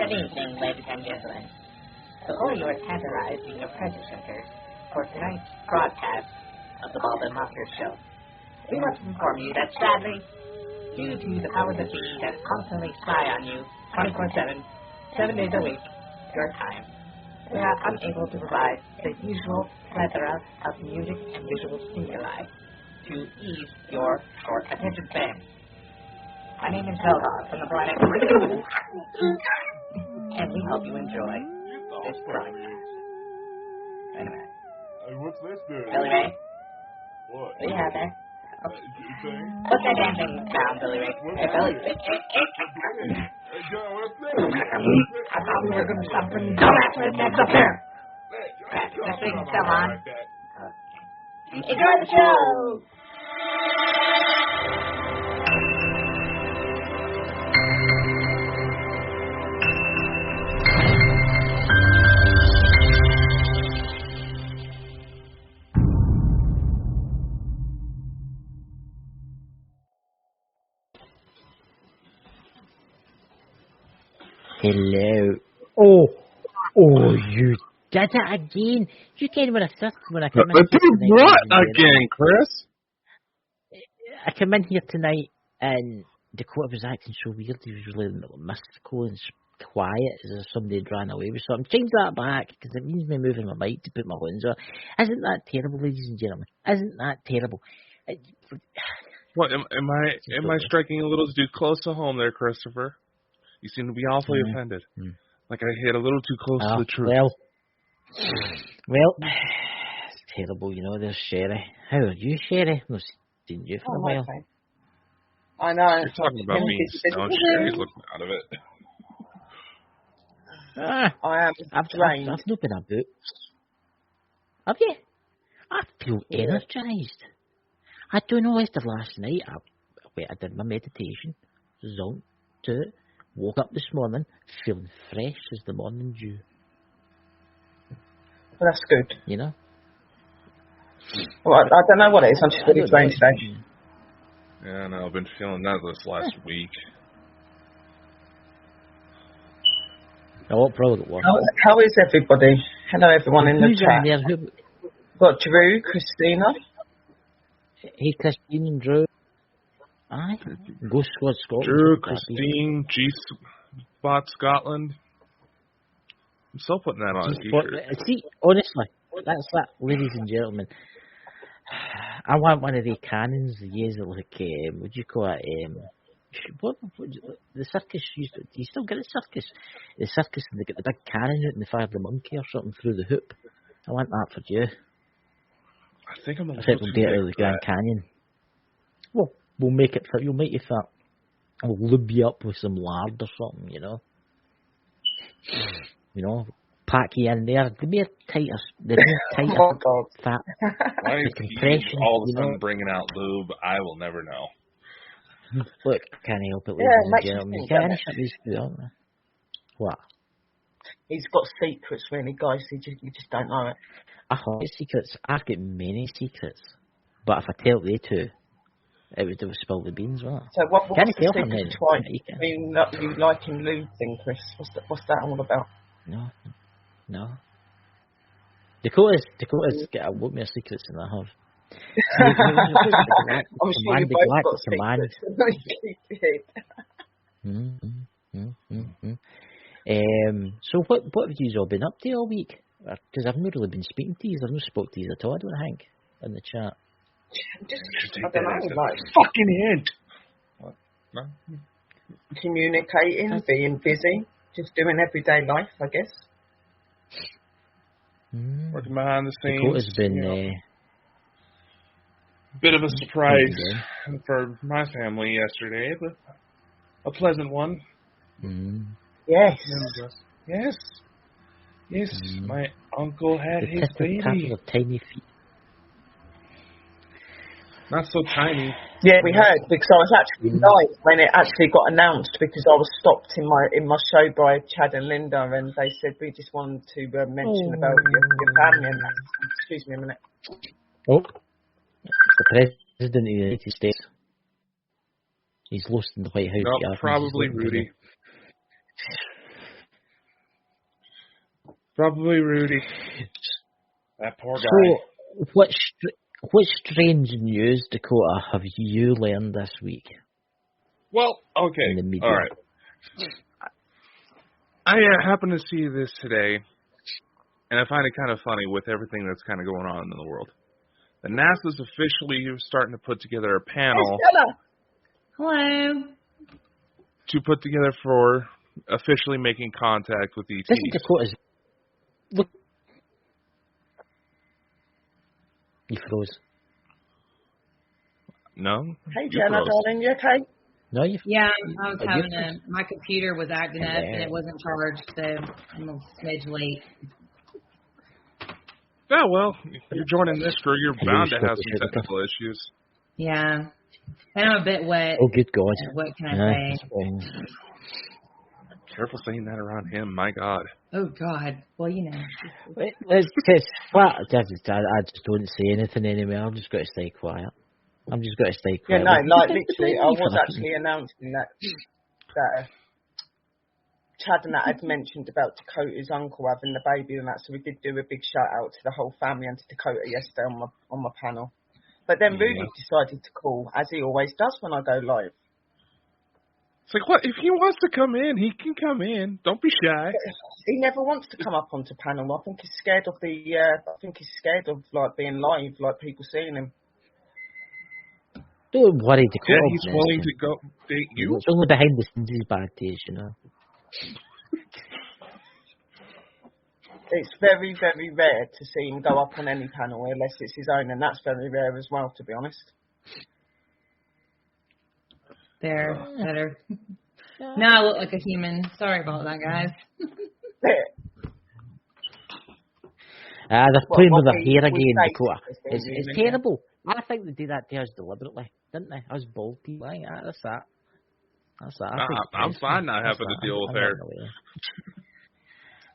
Good evening, ladies and gentlemen. Before you are categorized in your present center for tonight's broadcast of the Bob and Monster Show, we want to inform you that sadly, due to the powers that be that constantly spy on you 24/7, 7 days a week, your time, we are unable to provide the usual plethora of music and visual stimuli to ease your short attention span. My name is Zelda from the planet and we hope you enjoy this broadcast. Wait a minute. Hey, what's this doing? Billy Ray? What? What do you have there? Thing? What's that damn thing down, Billy Ray? Hey, Billy. Hey, John, what's this? I thought we were doing something dumbass next up there. This thing's still on. Enjoy the show! Hello. Oh, you did it again. You came when I come in. I did what again, Chris? I come in here tonight and Dakota was acting so weird. He was really mystical and quiet, as if somebody had ran away with something. Change that back, because it means me moving my mic to put my horns on. Isn't that terrible, ladies and gentlemen? Isn't that terrible? What am I striking a little too close to home there, Christopher? You seem to be awfully offended. Like I hit a little too close to the truth. Well, it's terrible, you know. There's Sherry. How are you, Sherry? I've seen you for a while. Okay. I know. You're talking about me. No, Sherry's looking out of it. I am. I've not been about. Have you? I feel energised. I don't know, after last night, I did my meditation, zonked to it, woke up this morning, feeling fresh as the morning dew. Well, that's good. You know? Well, I don't know what it is. I'm just really drained today. Yeah, no, I've been feeling that this last week. Oh, probably what? How is everybody? Hello, everyone in the chat. Got Drew, Christina. Hey, Christine and Drew. Aye. Ghost Squad Scotland. Drew, Christine, G-Spot Scotland. I'm still putting that on a t-shirt. See, honestly, that's that, ladies and gentlemen. I want one of the cannons, like, what do you call it? What the circus used to, do you still get a circus? The circus, and they get the big cannon out and they fire the monkey or something through the hoop. I want that for you. I think I'm a little we'll do it out of the Grand Canyon. Well, we'll make it for you'll make you fat. We'll lube you up with some lard or something, you know. You know, pack you in there. The more tighter, fat. Why is compression all of a sudden bringing out lube? I will never know. Look, can't help it, ladies and gentlemen. You can't shut these two, aren't they? What? He's got secrets, really, guys. You just don't know it. I have secrets. I've got many secrets. But if I tell they two, it would have spilled the beans, wouldn't it? So what's the tell secret between you liking lube thing, Chris? What's that all about? No. Dakota's got a lot more secrets than I have. I'm sure you both got secrets. So what have you all been up to all week? Because I've not really been speaking to you. I've not spoke to you at all, I don't think, in the chat. I don't know, like fucking hint. What? No? Communicating, being busy, just doing everyday life, I guess. Working behind the scenes. Dakota's been bit of a surprise for my family yesterday, but a pleasant one. Yes. Yes. My uncle had his baby. Tiny feet. Not so tiny. Yeah, we heard, because I was actually live when it actually got announced, because I was stopped in my show by Chad and Linda, and they said we just wanted to mention about your family. And excuse me a minute. Oh, the President of the United States. He's lost in the White House. No, probably Rudy. Probably Rudy. That poor guy. So, what strange news, Dakota, have you learned this week? Well, okay. In the media? All right. I happened to see this today, and I find it kind of funny with everything that's kind of going on in the world. The NASA's officially starting to put together a panel. Hello. To put together for officially making contact with ETs. This is Dakota's. Look. You froze. No? Hey, Jenna, darling, you okay? No, you. Yeah, I was having my computer was acting up and it wasn't charged, so I'm a smidge late. Yeah, well, if you're joining this crew, you're bound to have some technical issues. Yeah. And I'm a bit wet. Oh, good God. What can I say? Careful saying that around him, my God. Oh, God. Well, you know. It's flat. I just don't say anything anymore. I'm just going to stay quiet. I'm just going to stay quiet. Yeah, no, like literally, I was actually announcing that Chad and that had mentioned about Dakota's uncle having the baby and that, so we did do a big shout out to the whole family and to Dakota yesterday on my panel. But then Rudy decided to call, as he always does when I go live. It's like, what? If he wants to come in, he can come in. Don't be shy. He never wants to come up onto panel. I think he's scared of like being live, like people seeing him. Don't worry, Dakota. Yeah, he's willing to go date you. It's only behind the scenes is bad days, you know. It's very, very rare to see him go up on any panel unless it's his own, and that's very rare as well, to be honest. There, better. Now I look like a human. Sorry about that, guys. They're playing with their hair again, Dakota. It's terrible. I think they do that to us deliberately, didn't they? Us bald people. That's that. I'm fine not having to deal with hair.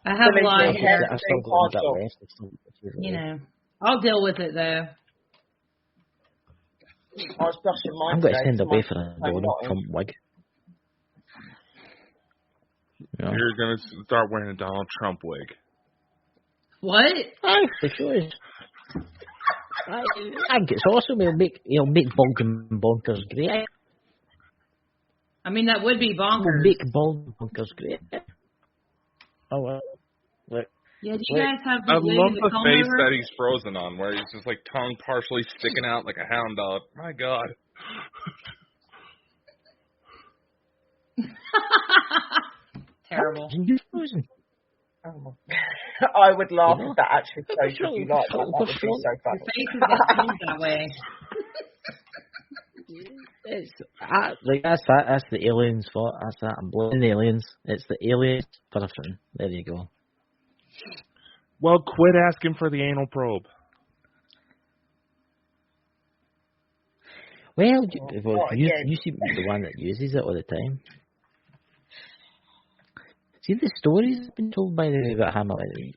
I have a lot of hair. I've still got that left. You know, I'll deal with it though. I was brushing mine. I'm going to send away for a Donald Trump wig. Yeah. You're going to start wearing a Donald Trump wig. What? For sure. I think it's awesome. He'll make bald and bonkers great. I mean, that would be bonkers. We'll make bald and bonkers great. Oh well. Look. Yeah, do you guys have I love the face over? that he's frozen on, where he's just like tongue partially sticking out like a hound dog. My God. Terrible. You frozen? I would laugh if that actually shows if you like that. That would be so funny. Your face is changed that way. That's the aliens' fault. That's that. I'm blaming the aliens. It's the aliens for everything. There you go. Well, quit asking for the anal probe. Well, you seem to be the one that uses it all the time. See the stories have been told by the way about him.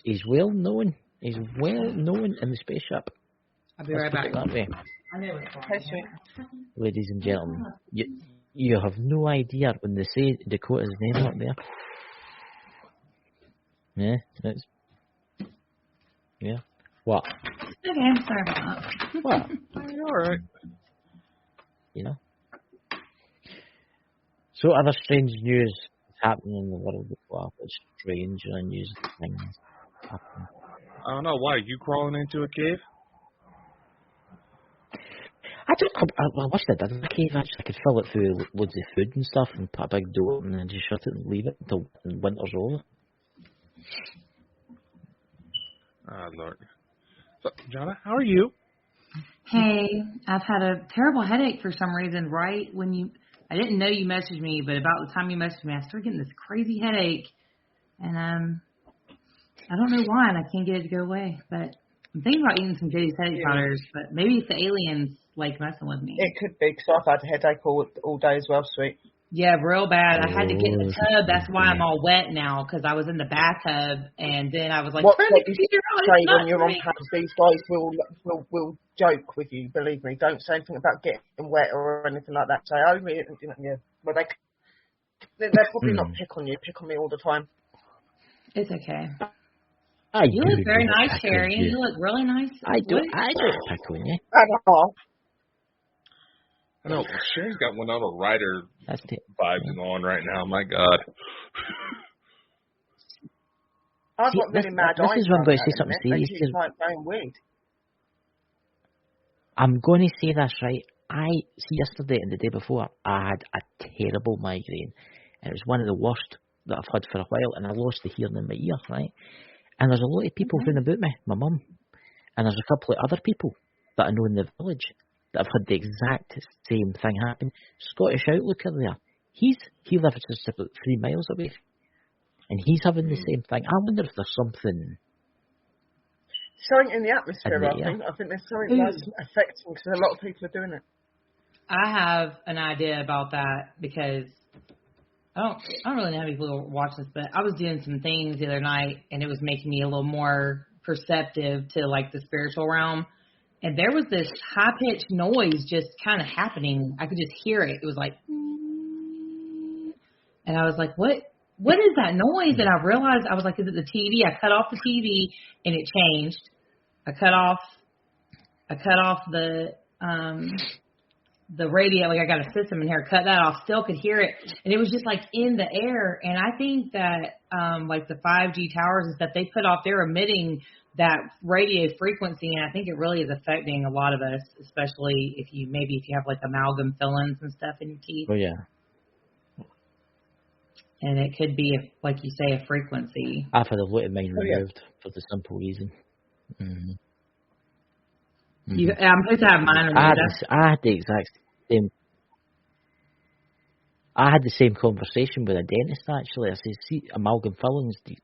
He's well known. He's well known in the spaceship. I'll be right back. That way. I know it's Ladies and gentlemen, you have no idea when they say Dakota's name up there. Yeah. What? Okay, I'm sorry about that. What? All right. You know. So other strange news happening in the world as well. It's strange and unusual things happening. I don't know. Why? You crawling into a cave? I wish I did in a cave. Actually, I could fill it through loads of food and stuff and put a big door and then just shut it and leave it until winter's over. Ah, Lord. So, Jonna, how are you? Hey, I've had a terrible headache for some reason. Right when I didn't know you messaged me, but about the time you messaged me, I started getting this crazy headache, and I don't know why, and I can't get it to go away. But I'm thinking about eating some Jay's headache powders, but maybe it's the aliens like messing with me. It could be, because I've had a headache all day as well, sweet. Yeah, real bad. I had to get in the tub. That's why I'm all wet now, because I was in the bathtub, and then I was like, what you say when you're on panels, these guys will joke with you, believe me. Don't say anything about getting wet or anything like that. Say, oh, yeah. Well, they're probably not pick on you, pick on me all the time. It's okay. You look very nice, Sherry. You look really nice. I do pick on you. I know. Sherry's got one of a writer vibes on right now. My God. I've got really mad eyes. This is where I'm going to say something serious. I'm going to say this, right? Yesterday and the day before, I had a terrible migraine. And it was one of the worst that I've had for a while, and I lost the hearing in my ear, right? And there's a lot of people round about me, my mum, and there's a couple of other people that I know in the village that have had the exact same thing happen. Scottish Outlooker there, he lives just about 3 miles away, and he's having the same thing. I wonder if there's something in the atmosphere. I think there's something that's affecting, because a lot of people are doing it. I have an idea about that, because I don't really know how many people watch this, but I was doing some things the other night, and it was making me a little more perceptive to like the spiritual realm. And there was this high-pitched noise just kind of happening. I could just hear it. It was like, and I was like, what is that noise? And I realized, I was like, is it the TV? I cut off the TV, and it changed. I cut off the radio, like I got a system in here, cut that off, still could hear it, and it was just like in the air. And I think that like the 5G towers and stuff they put off, they're emitting that radio frequency, and I think it really is affecting a lot of us, especially if you have like amalgam fillings and stuff in your teeth. Oh yeah. And it could be, like you say, a frequency. I've had a lot of mine removed for the simple reason. I'm supposed to have mine removed. I had the exact same. I had the same conversation with a dentist, actually. I said, see, amalgam fillings, do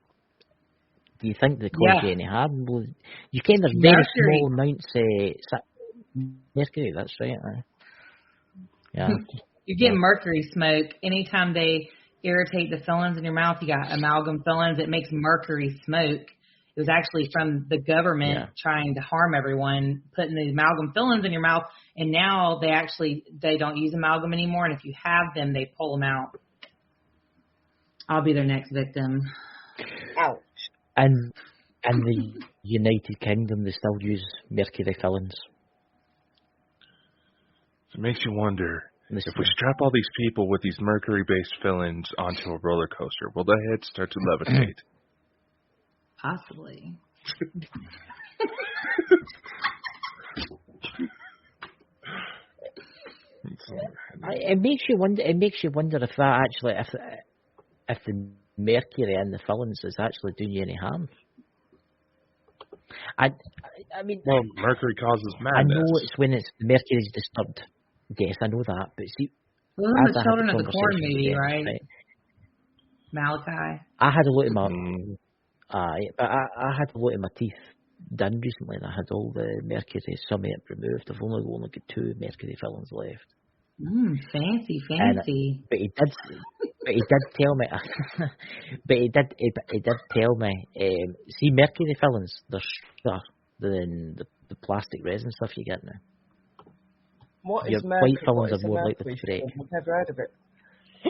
you think they cause you any harm? Well, you can, there's very small amounts mercury, that's right. Yeah. You're getting mercury smoke. Anytime they irritate the fillings in your mouth, you got amalgam fillings, it makes mercury smoke. It was actually from the government trying to harm everyone, putting the amalgam fillings in your mouth, and now they don't use amalgam anymore, and if you have them, they pull them out. I'll be their next victim. Ouch. And the United Kingdom, they still use mercury fillings. It makes you wonder, if we strap all these people with these mercury-based fillings onto a roller coaster, will their heads start to levitate? Possibly. It makes you wonder. It makes you wonder if that actually, if the mercury in the fillings is actually doing you any harm. I mean, well, mercury causes madness. I know it's when the mercury is disturbed. Yes, I know that, but see, well, the Children of the Corn movie, right? Malachi. I had a look at my. But I had a lot of my teeth done recently, and I had all the mercury, some of it removed. I've only got 2 mercury fillings left. Fancy. But he did tell me. But he did tell me. See, mercury fillings, they're stronger than the plastic resin stuff you get now. What is mercury? White fillings are more likely to break. I've never heard of it.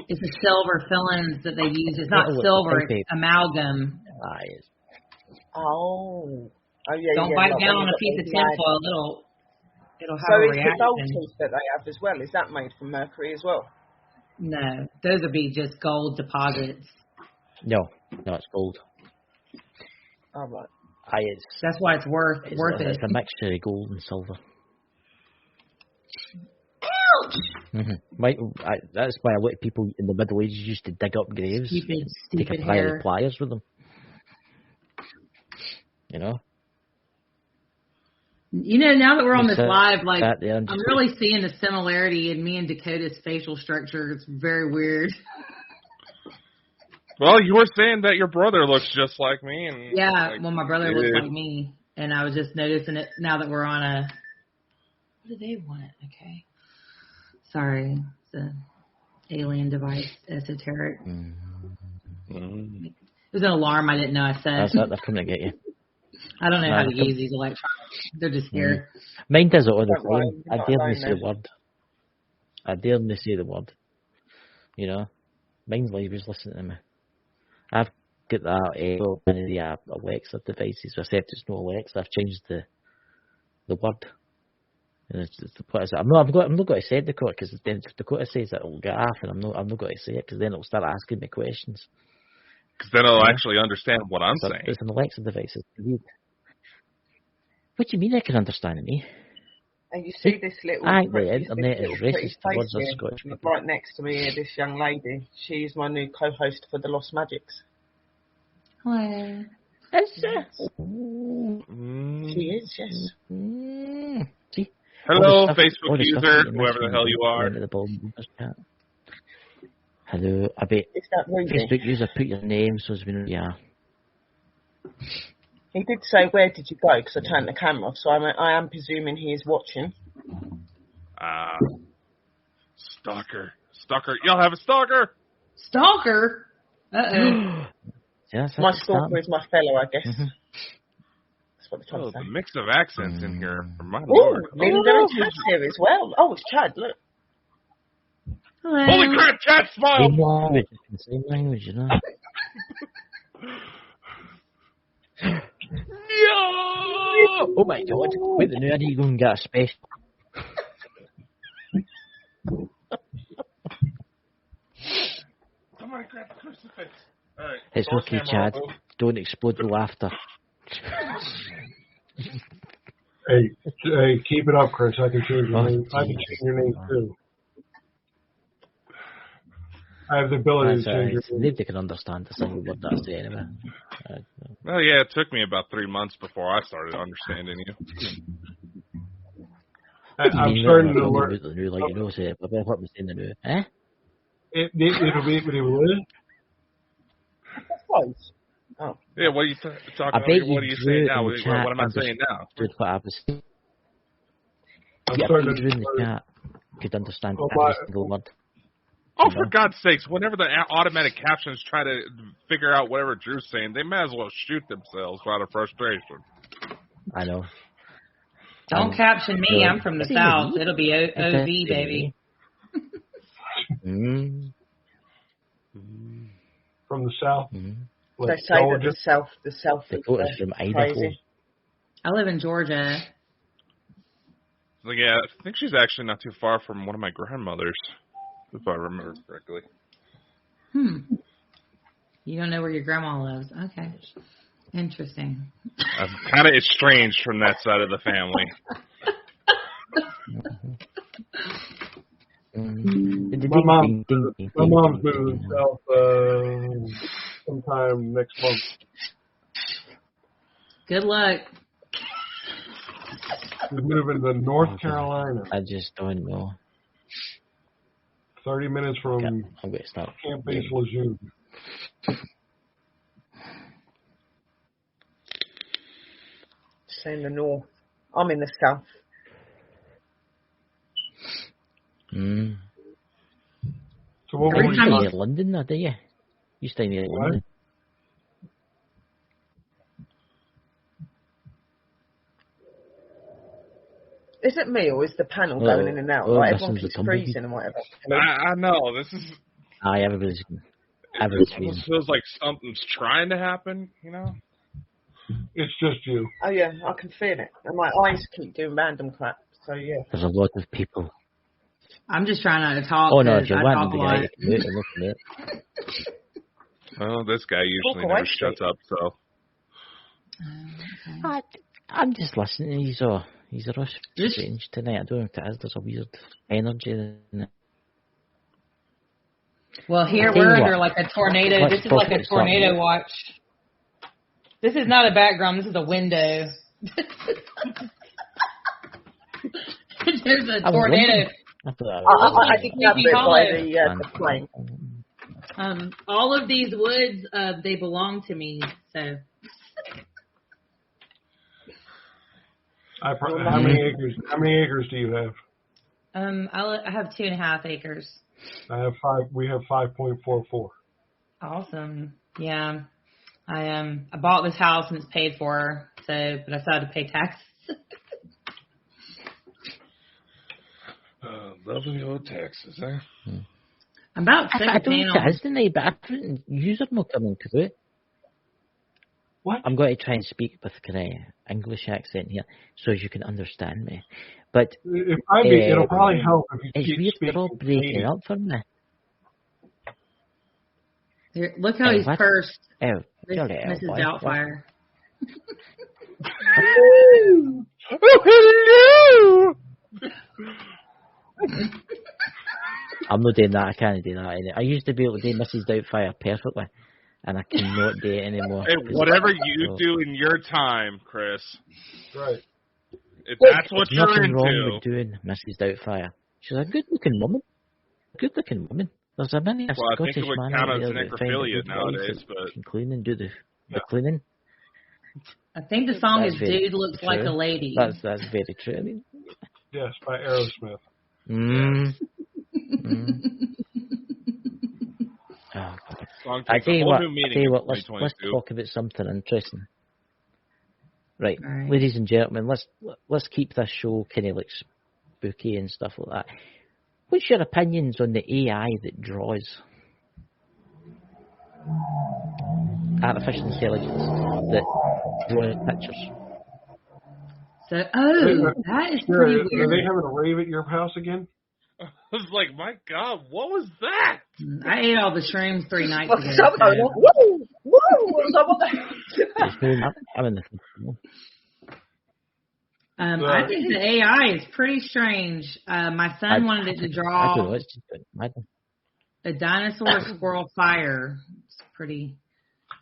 It's the silver fillings that they use. It's not silver, it's amalgam. Oh yeah. Don't bite down on a piece of tinfoil. It'll have a reaction. So is the gold tooth that they have as well, is that made from mercury as well? No, those would be just gold deposits. No, it's gold. Oh, right. That's why it's worth it. It's a mixture of gold and silver. Ouch! That's why a lot of people in the Middle Ages used to dig up graves, take a pair of pliers with them. You know, now that we're on this live, like I'm really seeing a similarity in me and Dakota's facial structure. It's very weird. Well, you were saying that your brother looks just like me, and my brother looks like me, and I was just noticing it now that we're on a. What do they want? Okay. Sorry, it's an alien device, esoteric. Mm-hmm. It was an alarm I didn't know I said. They're coming to get you. I don't know how to use these electronics. They're just here. Mine does it all the time. I dare me say the word. You know, mine's like he was listening to me. I've get that one of the Alexa devices, except it's not Alexa. I've changed the word. And it's I'm not going to say it, Dakota, because then if Dakota says it, it'll get off, and I'm not going to say it, because then it'll start asking me questions. Because then it'll actually understand what I'm saying. It's an Alexa device. What do you mean I can understand me? And you see this little... the internet is racist towards us Scottish people. Right next to me here, this young lady. She's my new co-host for the Lost Magics. Hello. She is, yes. See? Hello, Facebook user, whoever the hell you are. Hello, I bet. Is that Ruby? Facebook user, put your name so it's been, yeah. He did say, where did you go? Because I turned the camera off, so I am presuming he is watching. Stalker. Y'all have a stalker? Stalker? Uh-oh. Yes, my stalker is my fellow, I guess. Mm-hmm. That's what they're trying to say. The mix of accents in here. My Ooh, lord. Linda and Chad's here as well. Oh, it's Chad, look. Hello. Holy crap, Chad, smile! Same language, you know. Yo! Oh my god. Wait, the new idea, go and get a special. Somebody grab the crucifix. All right. It's okay, Chad. Don't explode with laughter. Hey, keep it up, Chris. I can change your name. I can change your name too. I have the ability to change your name. They can understand the single word that I say anyway. Well, yeah, it took me about 3 months before I started understanding you. I'm starting to learn. Like you know, say, what was in the new? Eh? It'll be Close. Oh. Yeah, what are you talking about? What are you saying now? What am I saying now? What I was saying. I'm Yeah, starting you in the chat could understand every single word. Oh, for God's sakes, whenever the automatic captions try to figure out whatever Drew's saying, they might as well shoot themselves out of frustration. I know. Don't caption me. I'm from the South. It'll be OV, baby. From the South. They say that the South is from Idaho. crazy. I live in Georgia. So, yeah, I think she's actually not too far from one of my grandmothers, if I remember correctly. You don't know where your grandma lives. Okay. Interesting. I'm kind of estranged from that side of the family. My mom's moving south sometime next month. Good luck. She's moving to North Carolina. I just don't know. 30 minutes from Camp Base Lejeune. Say in the north. I'm in the south. So what you were stay you near London, though, do you? You stay near London. Is it me or is the panel going in and out? Like everyone keeps freezing and whatever. I know, this is... everybody's it feels like something's trying to happen, you know? It's just you. Oh yeah, I can feel it. And my eyes keep doing random crap, so yeah. There's a lot of people. I'm just trying not to talk. Oh no, if you I want talk the a guy, lot. you can mute and look at it. Well, this guy usually never shuts up, so... Okay. I'm just listening. He's a rush strange tonight. I don't know if it is. There's a weird energy in it. Well, here we're under like a tornado. This is like a tornado watch. This is not a background. This is a window. There's a tornado. I think that's it by the plane. All of these woods, they belong to me. So. How many acres? How many acres do you have? I have 2.5 acres. I have 5. We have 5.44. Awesome. Yeah. I bought this house and it's paid for, but I still had to pay taxes. Loving your taxes, eh? I'm about sick I of don't paying know if it is tonight, but I think users not coming to it. What? I'm going to try and speak with kind of English accent here, so as you can understand me. But it'll probably help if you it's keep weird speaking. they're all breaking Canadian. up for me. Here, look how he's what? cursed, Mrs. Mrs. Doubtfire. Oh, hello! I'm not doing that. I can't do that. I used to be able to do Mrs. Doubtfire perfectly, and I cannot do it anymore. Hey, whatever you do in your time, Chris. Right. If that's what There's you're nothing into. wrong with doing Mrs. Doubtfire. She's a good-looking woman. Good-looking woman. There's a many Well, I think Scottish it would man count out as there that find necrophilia it good nowadays, that but can clean and do the cleaning. I think the song That's is very "Dude Looks Like a true. Lady." That's very true. I mean, Yes, by Aerosmith. Oh, God. song I takes tell a you whole what. new meaning in Let's 2022. talk about something interesting. Right, All right. ladies and gentlemen, let's keep this show kind of like spooky and stuff like that. What's your opinions on the AI that draws? Artificial intelligence that draws pictures. So, that is pretty Are they weird. having a rave at your house again? I was like, my God, what was that? I ate all the shrooms 3 nights Well, ago. some go, So. woo, woo. So what the- I'm in the. I think the AI is pretty strange. My son wanted it to I don't draw know. It's just madness. a dinosaur squirrel fire. It's pretty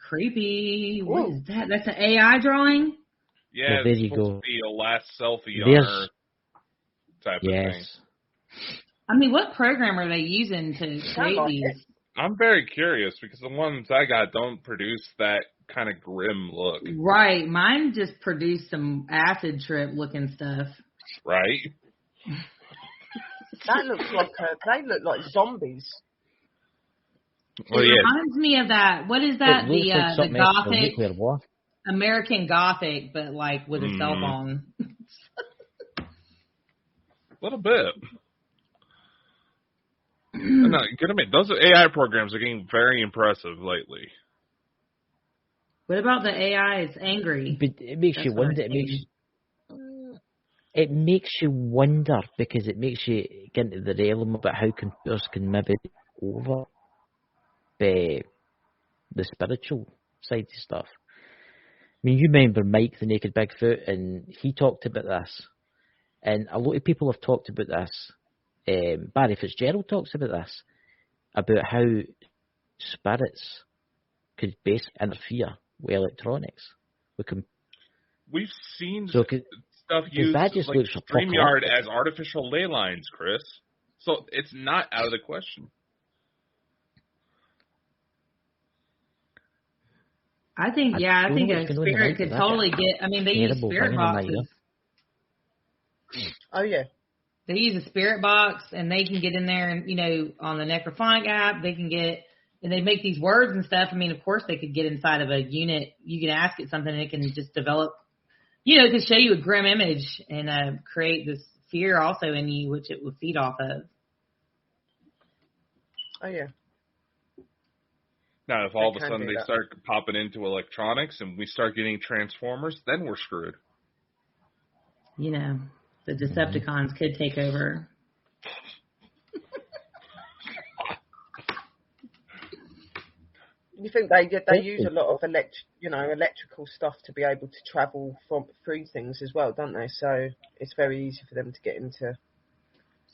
creepy. What is that? That's an AI drawing? Yeah, Well, there it's you supposed go. to be a last selfie There's- on Earth type of thing. Yes. I mean, what program are they using to create these? I'm very curious because the ones I got don't produce that kind of grim look, Right. Mine just produced some acid trip looking stuff. right? That looks like they look like zombies. Well, It yeah, reminds me of that. What is that? It looks like The something else from Gothic, nuclear war. American Gothic, but like with a cell phone. a little bit. No, good admit, those AI programs are getting very impressive lately. What about the AI? It's angry. But it makes That's you what wonder. I It makes you wonder because it makes you get into the realm about how computers can maybe take over the spiritual side of stuff. I mean, you remember Mike the Naked Bigfoot, and he talked about this, and a lot of people have talked about this. Barry Fitzgerald talks about this, about how spirits could basically interfere with electronics. We've seen So stuff used that just like looks StreamYard apocalyptic. as artificial ley lines, Chris. So it's not out of the question. I think a spirit could totally get. I mean, they use spirit boxes. Oh yeah. They use a spirit box, and they can get in there, and on the Necrophonic app, they can get, and they make these words and stuff. I mean, of course, they could get inside of a unit. You can ask it something, and it can just develop. It could show you a grim image and create this fear also in you, which it would feed off of. Oh yeah. Now, if all of a sudden they start popping into electronics and we start getting Transformers, then we're screwed. The Decepticons could take over. You think they use a lot of electrical stuff to be able to travel through things as well, don't they? So it's very easy for them to get into.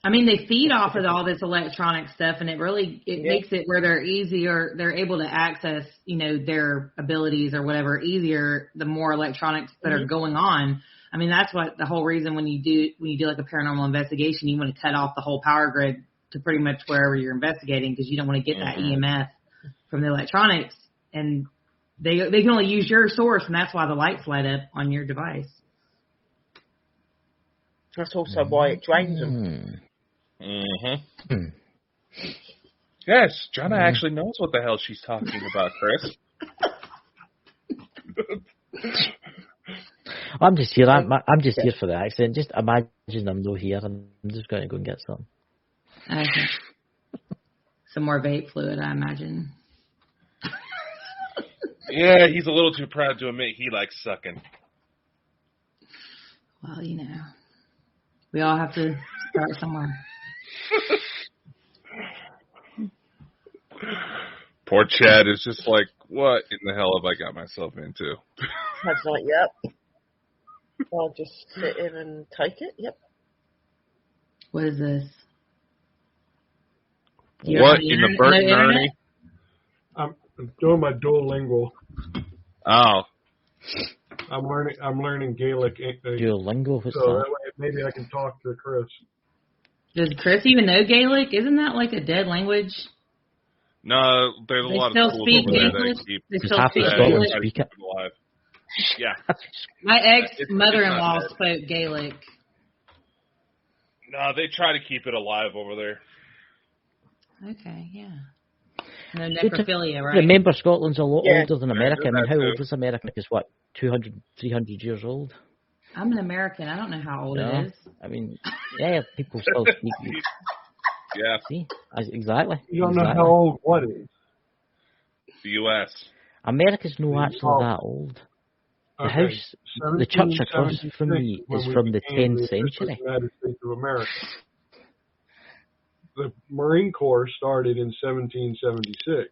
I mean, they feed off of all this electronic stuff, and it makes it where they're able to access, their abilities or whatever easier the more electronics that are going on. I mean, that's what the whole reason when you do like a paranormal investigation, you want to cut off the whole power grid to pretty much wherever you're investigating because you don't want to get that EMF from the electronics, and they can only use your source, and that's why the lights light up on your device. That's also why it drains them. Mm-hmm. Yes, Jonna actually knows what the hell she's talking about, Chris. I'm just here. I'm just here for the accent. Just imagine I'm not here, and I'm just going to go and get some. Okay. Some more vape fluid, I imagine. Yeah, he's a little too proud to admit he likes sucking. Well, we all have to start somewhere. Poor Chad is just like, what in the hell have I got myself into? Chad's like, yep. I'll just sit in and take it. Yep. What is this? What in the Bert and Ernie? I'm doing my Duolingo. Oh. I'm learning Gaelic. Duolingo. So that way maybe I can talk to Chris. Does Chris even know Gaelic? Isn't that like a dead language? No, there's a lot of schools over there that keep They still speak Gaelic. Alive. Yeah. My ex-mother-in-law spoke Gaelic. No, they try to keep it alive over there. Okay, yeah. No necrophilia, right? Remember, Scotland's a lot Yeah. older than America. I mean, how old is America? It's what, 200, 300 years old? I'm an American. I don't know how old it is. I mean, yeah, people still speak. Yeah. See? Exactly. You don't know how old what is. The U.S. America's not actually that old. The house, the church across from me is from the 10th century. United States of America. The Marine Corps started in 1776,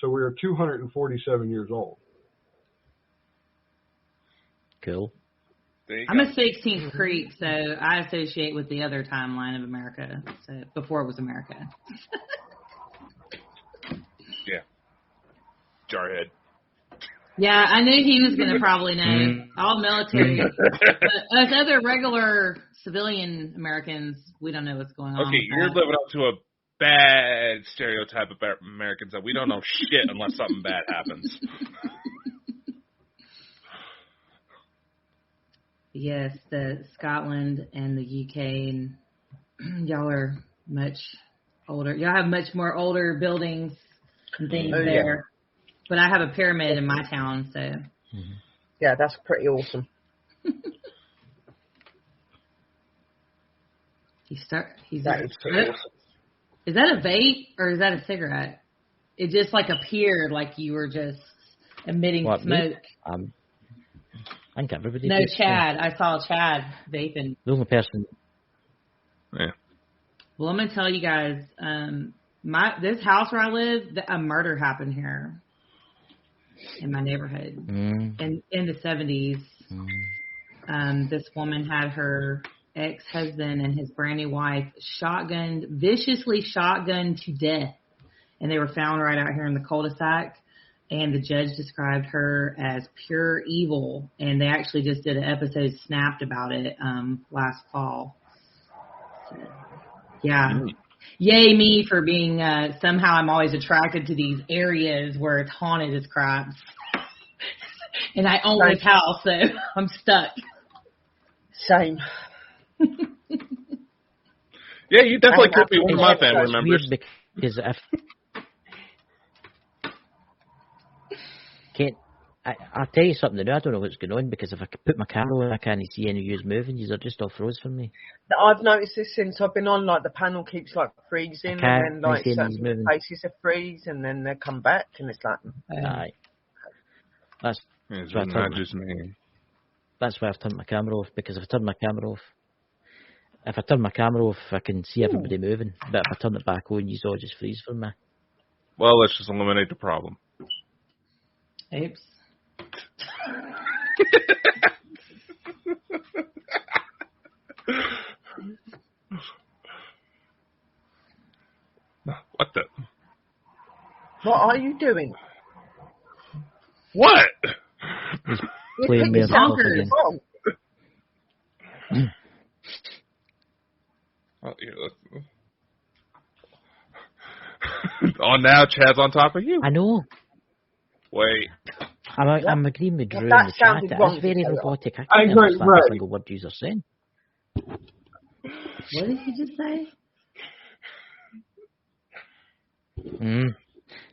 so we are 247 years old. Cool. I'm a 16th Creek, so I associate with the other timeline of America, so before it was America. Yeah. Jarhead. Yeah, I knew he was going to probably know. All military. But us other regular civilian Americans, we don't know what's going on. Okay, you're living up to a bad stereotype about Americans that we don't know shit unless something bad happens. Yes, the Scotland and the UK, and y'all are much older. Y'all have much more older buildings and things there. Yeah. But I have a pyramid in my town, so. Yeah, that's pretty awesome. He's pretty awesome. Is that a vape or is that a cigarette? It just like appeared like you were just emitting smoke. I think everybody. No, Chad. I saw Chad vaping. The only person. Yeah. Well, I'm gonna tell you guys. This house where I live, a murder happened here in my neighborhood. In the 70s. This woman had her ex-husband and his brand new wife viciously shotgunned to death, and they were found right out here in the cul-de-sac. And the judge described her as pure evil, and they actually just did an episode Snapped about it last fall. So, yeah. Yay me for being somehow I'm always attracted to these areas where it's haunted as crap. And I own this house, so I'm stuck. Same. Yeah, you definitely could be one of my family members. Because I'll tell you something now. I don't know what's going on, because if I put my camera on, I can't see any of you moving. You're just all froze for me. I've noticed this since I've been on. Like, the panel keeps like freezing, and then like certain places are freeze, and then they come back, and it's like. Aye. That's not just me. That's why I've turned my camera off, because if I turn my camera off, I can see everybody moving. But if I turn it back on, you all just freeze for me. Well, let's just eliminate the problem. Oops. What the? What are you doing? What? Playing me again. Oh, yeah, oh, now Chad's on top of you. I know. Wait. I'm agreeing with Drew in the chat. That's very robotic. I can't understand a single word you're saying. What did he just say?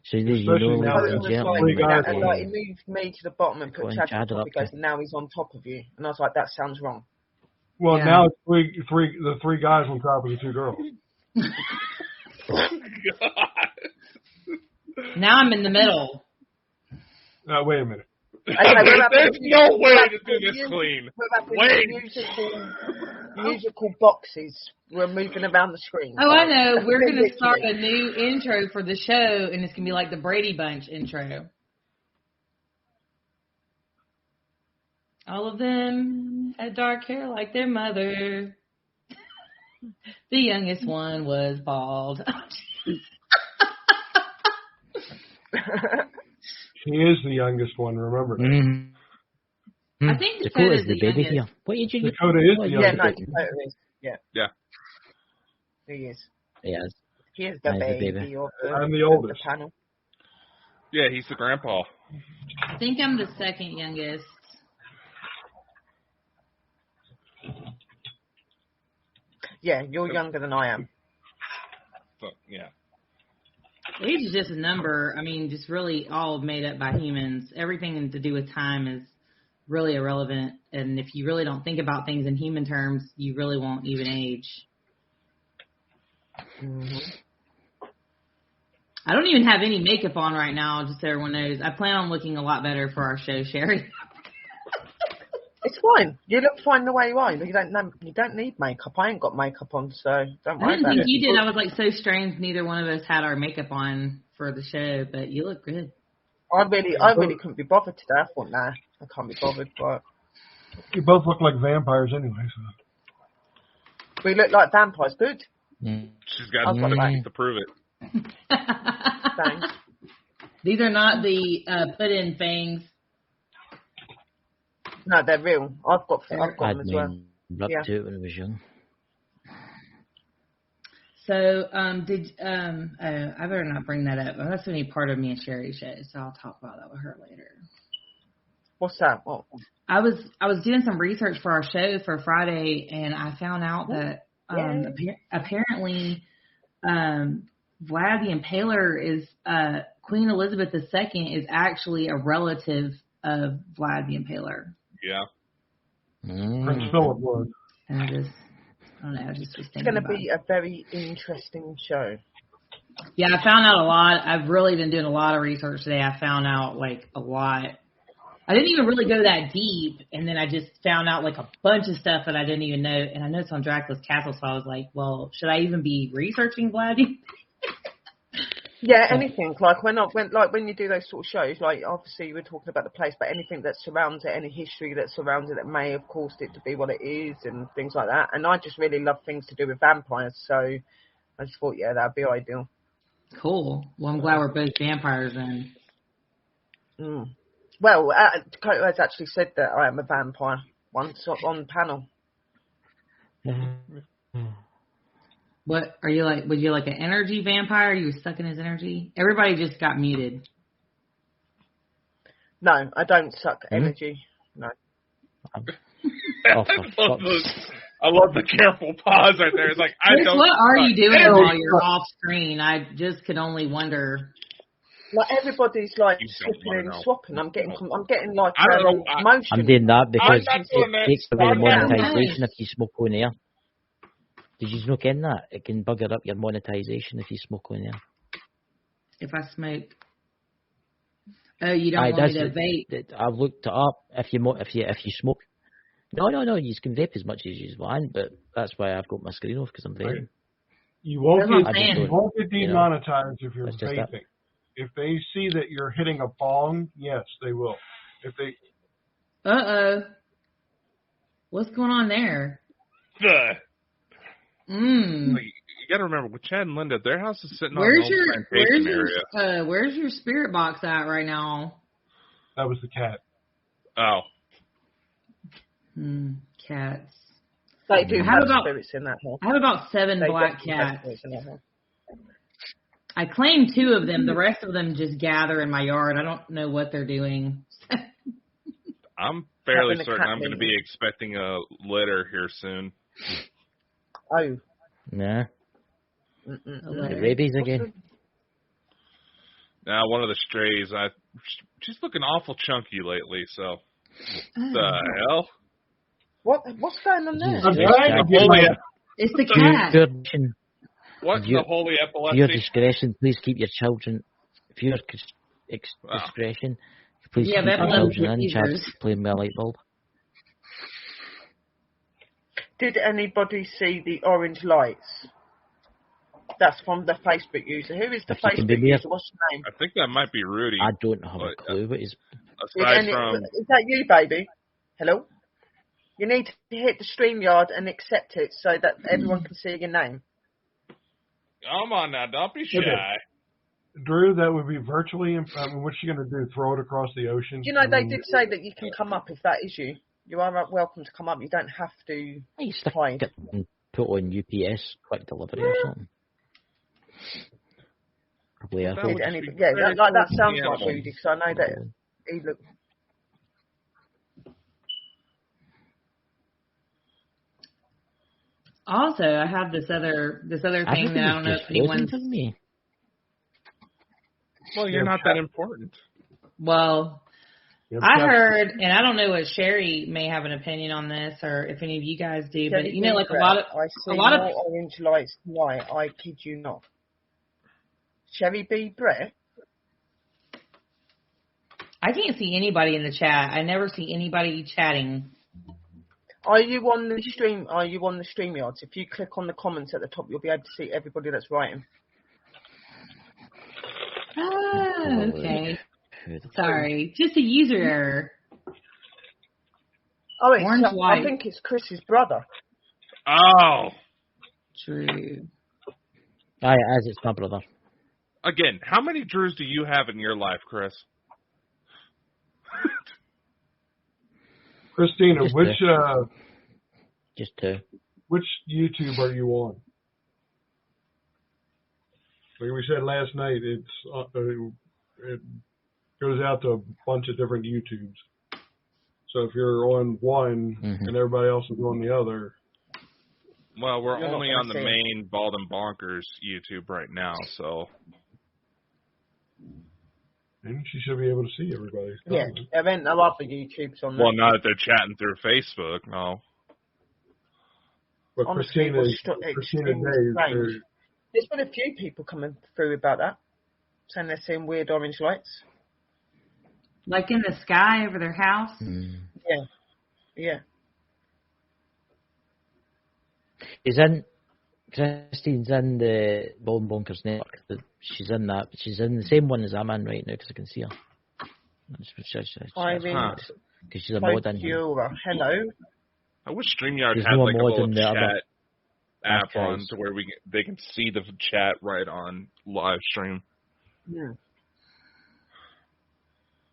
So you know, ladies and gentlemen, he moved me to the bottom and put Chad on top, because now he's on top of you. And I was like, that sounds wrong. Well, now it's the three guys on top of the two girls. Now I'm in the middle. Wait a minute. Okay, There's no way to do this clean. Wait. Musical boxes were moving around the screen. Oh, I know. We're going to start a new intro for the show, and it's going to be like the Brady Bunch intro. All of them had dark hair like their mother. The youngest one was bald. She is the youngest one, remember that. Mm-hmm. I think Dakota's Dakota's the baby youngest. here. What age are you? Dakota is the Yeah, youngest. no, Dakota is. Yeah. Yeah. He is. Yes. He is the I'm the baby. baby. I'm the oldest. The panel. Yeah, he's the grandpa. I think I'm the second youngest. Yeah, you're younger than I am. So, yeah. Age is just a number. I mean, just really all made up by humans. Everything to do with time is really irrelevant. And if you really don't think about things in human terms, you really won't even age. Mm-hmm. I don't even have any makeup on right now, just so everyone knows. I plan on looking a lot better for our show, Sherry. It's fine. You look fine the way you are. You don't need makeup. I ain't got makeup on, so don't I worry didn't about think it. you did. I was like so strange. Neither one of us had our makeup on for the show, but you look good. I really couldn't be bothered today. I thought, nah, I can't be bothered. But You both look like vampires anyway, so. we look like vampires. Good. She's got some teeth to prove it. Thanks. These are not the put-in fangs. No, they're real. I've got them as well. Rubbed Yeah. to it when I was young. So, I better not bring that up. That's only part of me and Sherry's show, so I'll talk about that with her later. What's that? What? I was doing some research for our show for Friday, and I found out that apparently Vlad the Impaler is Queen Elizabeth II is actually a relative of Vlad the Impaler. Yeah. Prince Philip was. And I don't know. I just was It's thinking going to about be it. a very interesting show. Yeah, I found out a lot. I've really been doing a lot of research today. I found out like a lot. I didn't even really go that deep, and then I just found out like a bunch of stuff that I didn't even know. And I know it's on Dracula's Castle, so I was like, well, should I even be researching Vlad? Yeah, anything like when you do those sort of shows, like obviously we're talking about the place, but anything that surrounds it, any history that surrounds it that may have caused it to be what it is, and things like that. And I just really love things to do with vampires, so I just thought, yeah, that'd be ideal. Cool. Well, I'm glad we're both vampires then. Mm. Well, Dakota has actually said that I am a vampire once on the panel. What are you like? Was you like an energy vampire? You were sucking his energy? Everybody just got muted. No, I don't suck energy. No. Oh, for I love the careful pause right there. It's like, I Chris, don't. what are you doing energy. while you're off screen? I just could only wonder. Like everybody's like You don't slipping wanna and know. swapping. I'm getting like I don't know. motion. I'm doing that because I'm not doing that. it takes away the I'm not doing monetization that. if you smoke on air. Did you smoke in that? It can bugger up your monetization if you smoke on air. If I smoke. Oh, you don't Aye, want me that's to vape? I've looked it up. If you smoke, no, you can vape as much as you want, but that's why I've got my screen off because I'm vaping. Right. You won't That's what I'm get saying. you won't get You know, demonetized if you're that's just that. vaping. If they see that you're hitting a bong, yes, they will. If they What's going on there? Like, you got to remember, with Chad and Linda, their house is sitting Where's on an old plantation area. Where's your spirit box at right now? that was the cat. Oh. Cats. They do I have have about- spirits in that house. I have about 7 They black definitely have cats. spirits in that house. I claim 2 of them. The rest of them just gather in my yard. I don't know what they're doing. I'm fairly Having a certain cat I'm going to meeting. be expecting a litter here soon. Oh. Nah, Litter. the rabies again. Now, one of the strays, she's looking awful chunky lately, so. The hell? What's going on there? I'm trying to get my It's the cat. What View- the holy For your epilepsy? discretion, please keep your children. For your Wow. discretion, Please Yeah, keep that your one's children in. Chad's users. playing with a light bulb. Did anybody see the orange lights? That's from the Facebook user. Who is the If you can be Facebook mere- user? What's your name? I think that might be Rudy. I don't have a But, clue what is. Aside from Is that you, baby? Hello? You need to hit the StreamYard and accept it so that everyone can see your name. come on now, don't be shy. Okay. Drew, that would be virtually. I mean, what's she going to do? Throw it across the ocean? Do you know I they mean, did say that you can come up if that is you? You are welcome to come up. You don't have to I stick hide. it and put on UPS quick delivery or something. Probably That Apple. would Did just be anybody? Yeah, very that cool. sounds Yeah. like Rudy because I know that he looked. Also, I have this other thing that I don't know if Everybody's just frozen anyone's. for me. Well, you're not that important. Well, yeah, I Chuck- heard, and I don't know what Sherry may have an opinion on this, or if any of you guys do, but you know, like a lot of I see lot of- more orange lights tonight. I kid you not. Sherry B. Brett. I can't see anybody in the chat. I never see anybody chatting. Are you on the stream? Are you on the StreamYards? If you click on the comments at the top, you'll be able to see everybody that's writing. Oh, okay. Sorry, just a user error. Oh, it's, Orange I light. think it's Chris's brother. Oh, True. Aye, as it's my brother. again, how many Drews do you have in your life, Chris? Christina, Just Just two. which YouTube are you on? Like we said last night, it goes out to a bunch of different YouTubes. So if you're on one Mhm. and everybody else is on the other, Well, we're You're not only gonna on the see it. main Bald and Bonkers YouTube right now, so then she should be able to see everybody's Yeah, comment. there ain't no other YouTubes on there. well, not that they're chatting through Facebook, no. But Honestly, it Christina, was Christina extremely Days, strange. There's been a few people coming through about that, saying they're seeing weird orange lights. Like in the sky over their house. Mm. Yeah. Christine's in the Bald and Bonkers network. She's in that. She's in the same one as I'm in right now because I can see her. Irene Because she's a mod in here. Procura. Hello. I wish StreamYard There's had no like a more little than the chat other app on archives. to where they can see the chat right on live stream. Yeah.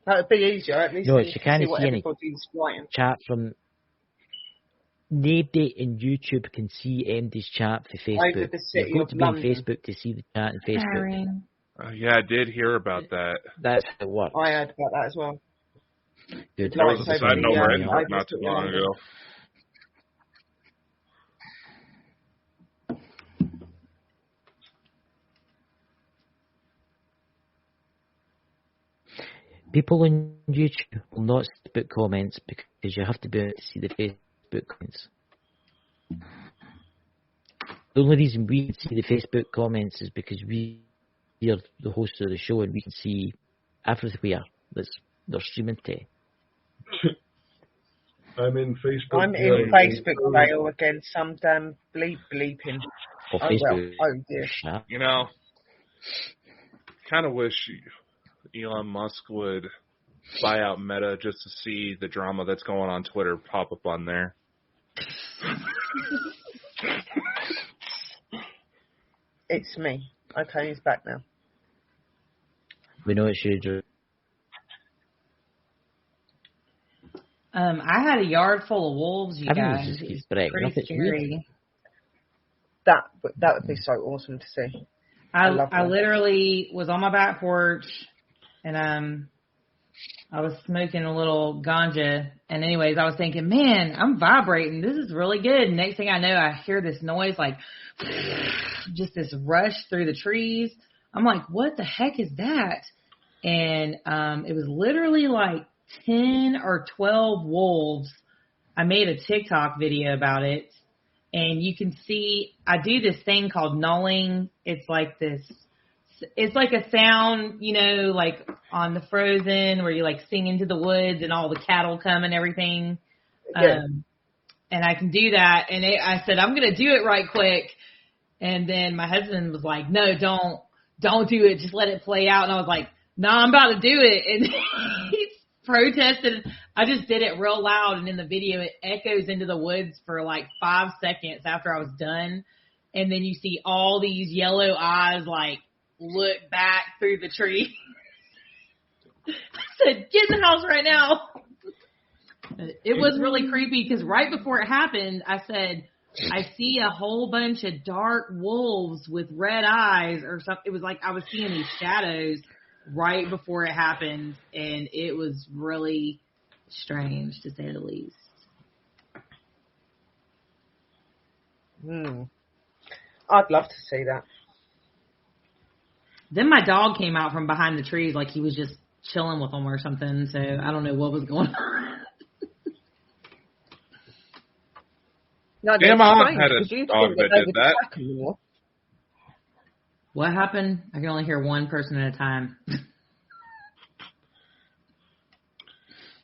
That would be easier. At least No, you she can can't see what see any. everybody's writing. Chat from. Nobody in YouTube can see MD's chat for Facebook. Over the city You've got of to be on London. Facebook to see the chat on Facebook. Irene. Yeah, I did hear about that. That's how it works. I heard about that as well. Good. There was Lights a over side the, note where I over heard not too city long London. ago. People on YouTube will not put comments because you have to be able to see the Facebook comments. The only reason we can see the Facebook comments is because we are the host of the show and we can see everywhere they're streaming to. I'm in Facebook. I'm in Facebook jail again. Some damn bleeping. Or Oh, Facebook. well. Oh, dear. Chat. You know, kind of wish Elon Musk would buy out Meta just to see the drama that's going on Twitter pop up on there. It's me. Okay, he's back now. We know it's you, Drew. I had a yard full of wolves, you Everyone guys. just It keeps was breaking pretty up. It's weird. scary. That would be so awesome to see. I love I that. literally was on my back porch and I was smoking a little ganja, and anyways, I was thinking, man, I'm vibrating. This is really good. And next thing I know, I hear this noise, like just this rush through the trees. I'm like, what the heck is that? And it was literally like 10 or 12 wolves. I made a TikTok video about it, and you can see I do this thing called nulling. It's like this it's like a sound, you know, like on the Frozen where you like sing into the woods and all the cattle come and everything. Yeah. And I can do that. And I said, I'm going to do it right quick. And then my husband was like, no, don't do it. Just let it play out. And I was like, no, I'm about to do it. And he protested. I just did it real loud. And in the video, it echoes into the woods for like 5 seconds after I was done. And then you see all these yellow eyes like look back through the tree. I said, get in the house right now. It was really creepy because right before it happened, I said, I see a whole bunch of dark wolves with red eyes or something. It was like I was seeing these shadows right before it happened, and it was really strange, to say the least. I'd love to see that. Then my dog came out from behind the trees like he was just chilling with them or something, so I don't know what was going on. No, Yeah, my aunt had a dog that did that. What happened? I can only hear one person at a time.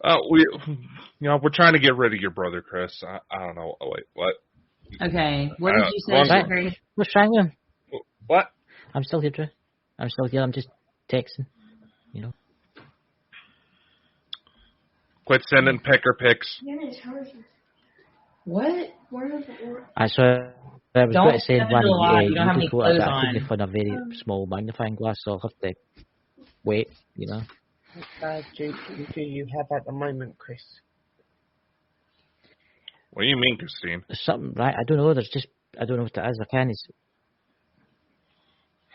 We're trying to get rid of your brother, Chris. I don't know. Oh, wait, what? Okay, what did you say, Sherry? What's wrong with him? What? I'm still here, Drew. I'm still here. I'm just texting, you know. Quit sending pecker pics. What? I was going to say You don't have any clothes I on. couldn't find a very small magnifying glass, so I'll have to wait, you know. What do you have at the moment, Chris? What do you mean, Christine? There's something, right? I don't know. I don't know what it is. I can't.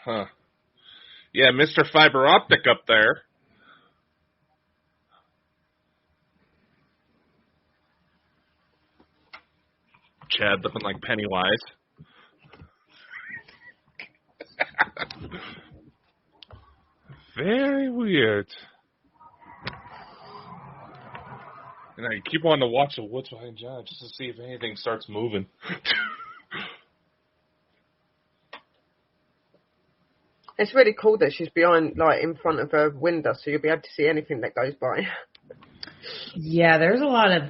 Huh. Yeah, Mr. Fiber Optic up there. Chad looking like Pennywise. Very weird. And I keep wanting to watch the woods behind John just to see if anything starts moving. It's really cool that she's behind, like, in front of her window, so you'll be able to see anything that goes by. Yeah, there's a lot of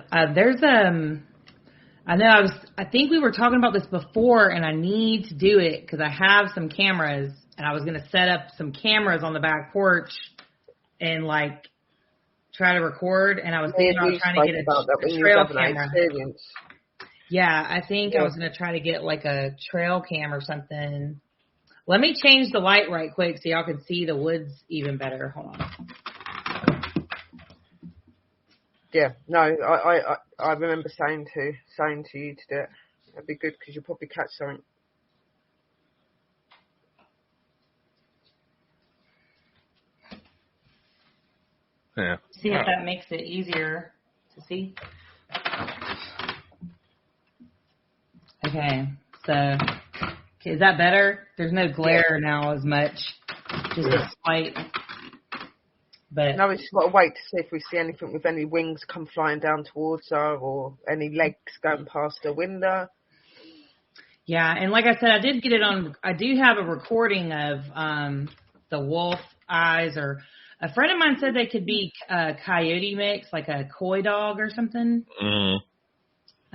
I think we were talking about this before, and I need to do it because I have some cameras, and I was going to set up some cameras on the back porch and, like, try to record, and I was thinking about trying to get a trail camera. Yeah, I think I was going to try to get, like, a trail cam or something. Let me change the light right quick so y'all can see the woods even better. Hold on. Yeah, no, I remember saying to you to do it. That'd be good because you'll probably catch something. Yeah. See if that makes it easier to see. Okay, so is that better? There's no glare now as much, just a slight. But now we just got to wait to see if we see anything with any wings come flying down towards her or any legs going past her window. Yeah, and like I said, I did get it on. I do have a recording of the wolf eyes, or a friend of mine said they could be a coyote mix, like a coy dog or something.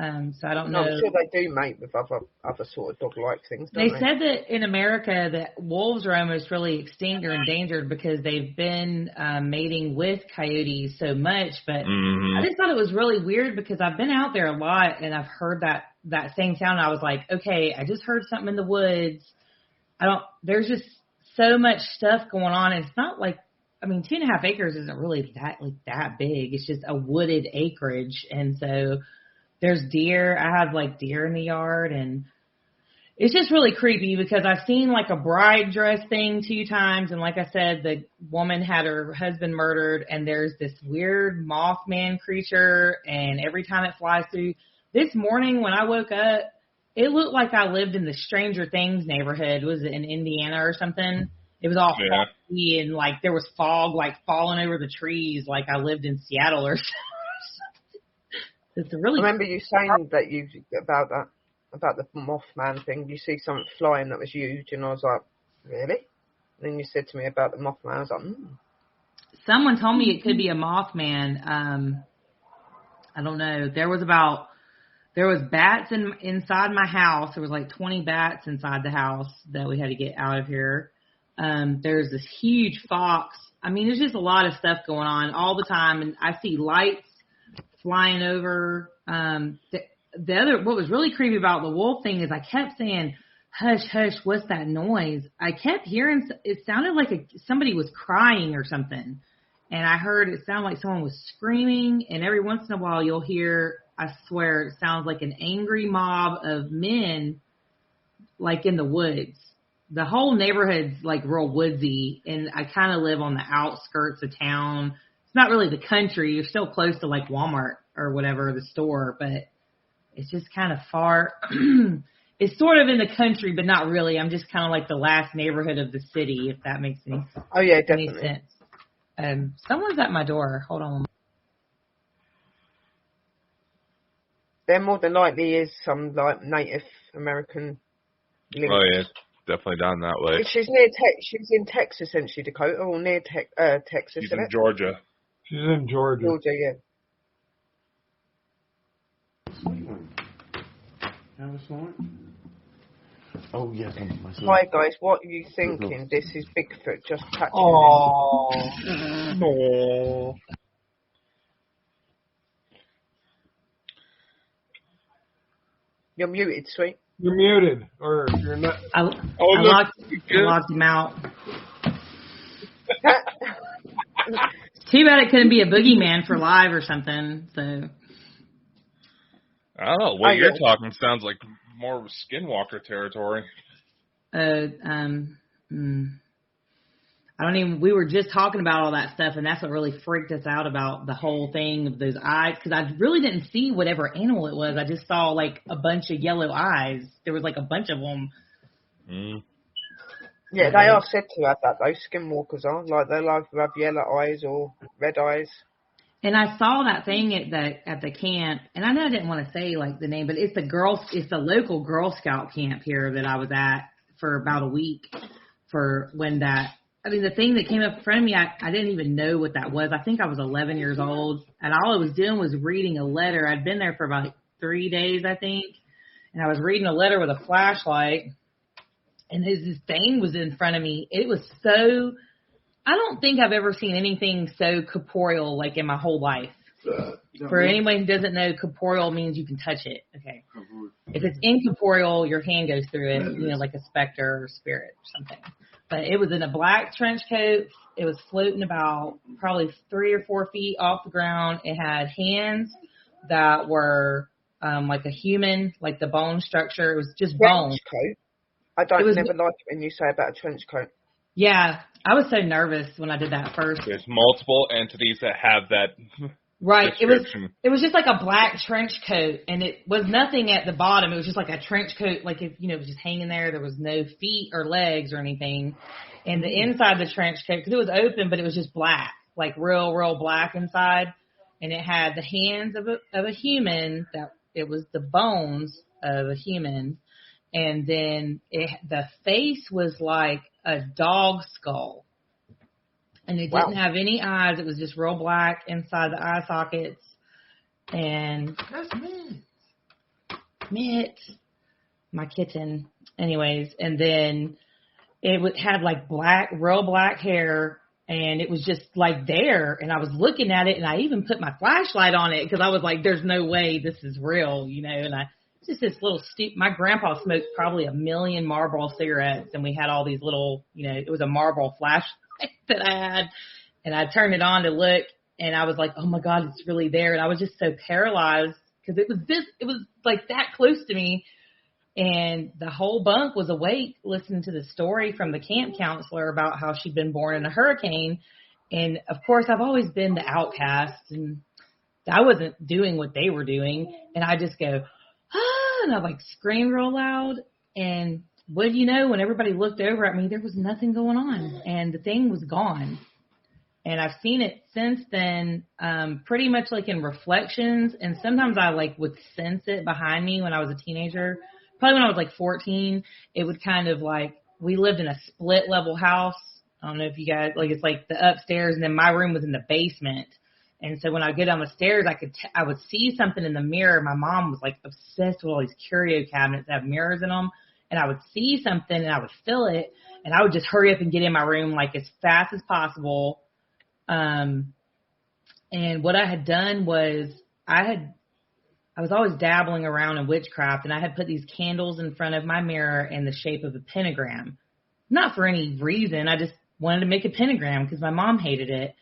So I don't know. I'm sure they do mate with other sort of dog-like things, don't they? They said that in America that wolves are almost really extinct or endangered because they've been mating with coyotes so much. But I just thought it was really weird because I've been out there a lot and I've heard that same sound. And I was like, okay, I just heard something in the woods. There's just so much stuff going on. It's not like, 2.5 acres isn't really that big. It's just a wooded acreage. And so there's deer. I have like deer in the yard, and it's just really creepy because I've seen like a bride dress thing 2 times. And like I said, the woman had her husband murdered, and there's this weird Mothman creature. And every time it flies through, this morning when I woke up, it looked like I lived in the Stranger Things neighborhood. Was it in Indiana or something? It was all foggy and like there was fog like falling over the trees, like I lived in Seattle or something. It's a really. I remember you saying that about the Mothman thing. You see something flying that was huge, and I was like, really? Then you said to me about the Mothman. I was like, Someone told me it could be a Mothman. I don't know. There was bats inside my house. There was like 20 bats inside the house that we had to get out of here. There's this huge fox. I mean, there's just a lot of stuff going on all the time, and I see lights flying over. What was really creepy about the wolf thing is I kept saying, hush, hush, what's that noise? I kept hearing, it sounded like somebody was crying or something. And I heard it sounded like someone was screaming, and every once in a while you'll hear, I swear, it sounds like an angry mob of men, like in the woods. The whole neighborhood's like real woodsy, and I kind of live on the outskirts of town. It's not really the country. You're still close to like Walmart or whatever, the store, but it's just kind of far. It's sort of in the country, but not really. I'm just kind of like the last neighborhood of the city, if that makes any, any sense. Someone's at my door. Hold on. There more than likely is some like Native American link. Oh yeah, definitely down that way. She's in Texas, isn't she, Dakota? Or near Texas, She's in Georgia. She's in Georgia. Georgia, yeah. Have a snort? Oh, yes. Hi, guys. What are you thinking? This is Bigfoot just touching Oh, no. You're muted, sweet. You're muted, or you're not. I locked him out. Too bad it couldn't be a boogeyman for live or something. So I don't know. What you're talking sounds like more Skinwalker territory. I don't even. We were just talking about all that stuff, and that's what really freaked us out about the whole thing of those eyes. Because I really didn't see whatever animal it was. I just saw like a bunch of yellow eyes. There was like a bunch of them. Mm. Yeah, they are said to have that. Those skinwalkers are like they like to have yellow eyes or red eyes. And I saw that thing at the camp, and I know I didn't want to say like the name, but it's the local Girl Scout camp here that I was at for about a week. For when that, I mean, the thing that came up in front of me, I didn't even know what that was. I think I was 11 years old, and all I was doing was reading a letter. I'd been there for about 3 days, I think, and I was reading a letter with a flashlight, and this thing was in front of me. It was so. I don't think I've ever seen anything so corporeal like in my whole life. For anyone who doesn't know, corporeal means you can touch it. Okay. If it's incorporeal, your hand goes through it, like a specter or spirit or something. But it was in a black trench coat. It was floating about probably 3 or 4 feet off the ground. It had hands that were like a human, like the bone structure. It was just bone. Trench coat? I never like it when you say about a trench coat. Yeah, I was so nervous when I did that first. There's multiple entities that have that. Right. It was just like a black trench coat, and it was nothing at the bottom. It was just like a trench coat, like if it was just hanging there. There was no feet or legs or anything. And the inside of the trench coat, because it was open, but it was just black, like real black inside. And it had the hands of a human. That it was the bones of a human, and then the face was like a dog skull. And it didn't have any eyes. It was just real black inside the eye sockets. And that's Mitt, my kitten. Anyways, and then it had like real black hair, and it was just like there. And I was looking at it, and I even put my flashlight on it because I was like, "There's no way this is real," And just this little my grandpa smoked probably 1 million Marlboro cigarettes, and we had all these little, it was a Marlboro flashlight that I had, and I turned it on to look, and I was like, oh my God, it's really there. And I was just so paralyzed because it was like that close to me. And the whole bunk was awake listening to the story from the camp counselor about how she'd been born in a hurricane. And of course, I've always been the outcast, and I wasn't doing what they were doing. And I just go, and I like screamed real loud. And what do you know, when everybody looked over at me, there was nothing going on, and the thing was gone. And I've seen it since then, pretty much like in reflections. And sometimes I would sense it behind me when I was a teenager. Probably when I was like 14, it would kind of like we lived in a split level house. I don't know if you guys, like, it's like the upstairs, and then my room was in the basement. And so when I get down the stairs, I would see something in the mirror. My mom was like obsessed with all these curio cabinets that have mirrors in them. And I would see something and I would feel it, and I would just hurry up and get in my room like as fast as possible. And what I had done was I was always dabbling around in witchcraft, and I had put these candles in front of my mirror in the shape of a pentagram. Not for any reason. I just wanted to make a pentagram because my mom hated it.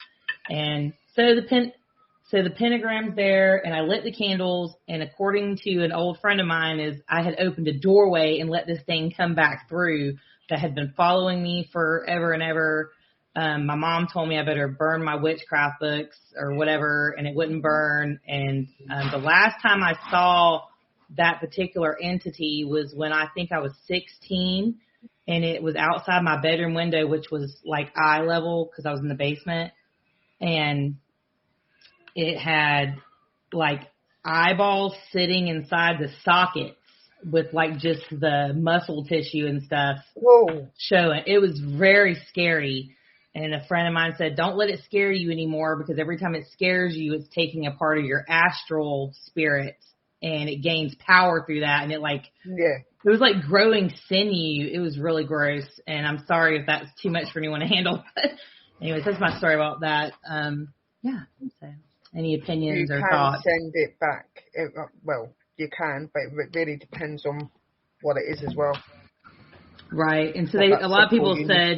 And so the pentagram's there, and I lit the candles, and according to an old friend of mine, I had opened a doorway and let this thing come back through that had been following me forever and ever. My mom told me I better burn my witchcraft books or whatever, and it wouldn't burn. And the last time I saw that particular entity was when I think I was 16, and it was outside my bedroom window, which was like eye level because I was in the basement. And it had like eyeballs sitting inside the sockets with like just the muscle tissue and stuff showing. It was very scary. And a friend of mine said, don't let it scare you anymore, because every time it scares you, it's taking a part of your astral spirit, and it gains power through that. And it was like growing sinew. It was really gross. And I'm sorry if that's too much for anyone to handle. But anyways, that's my story about that. So any opinions or thoughts? You can send it back. Well, you can, but it really depends on what it is as well. Right. And so a lot of people said,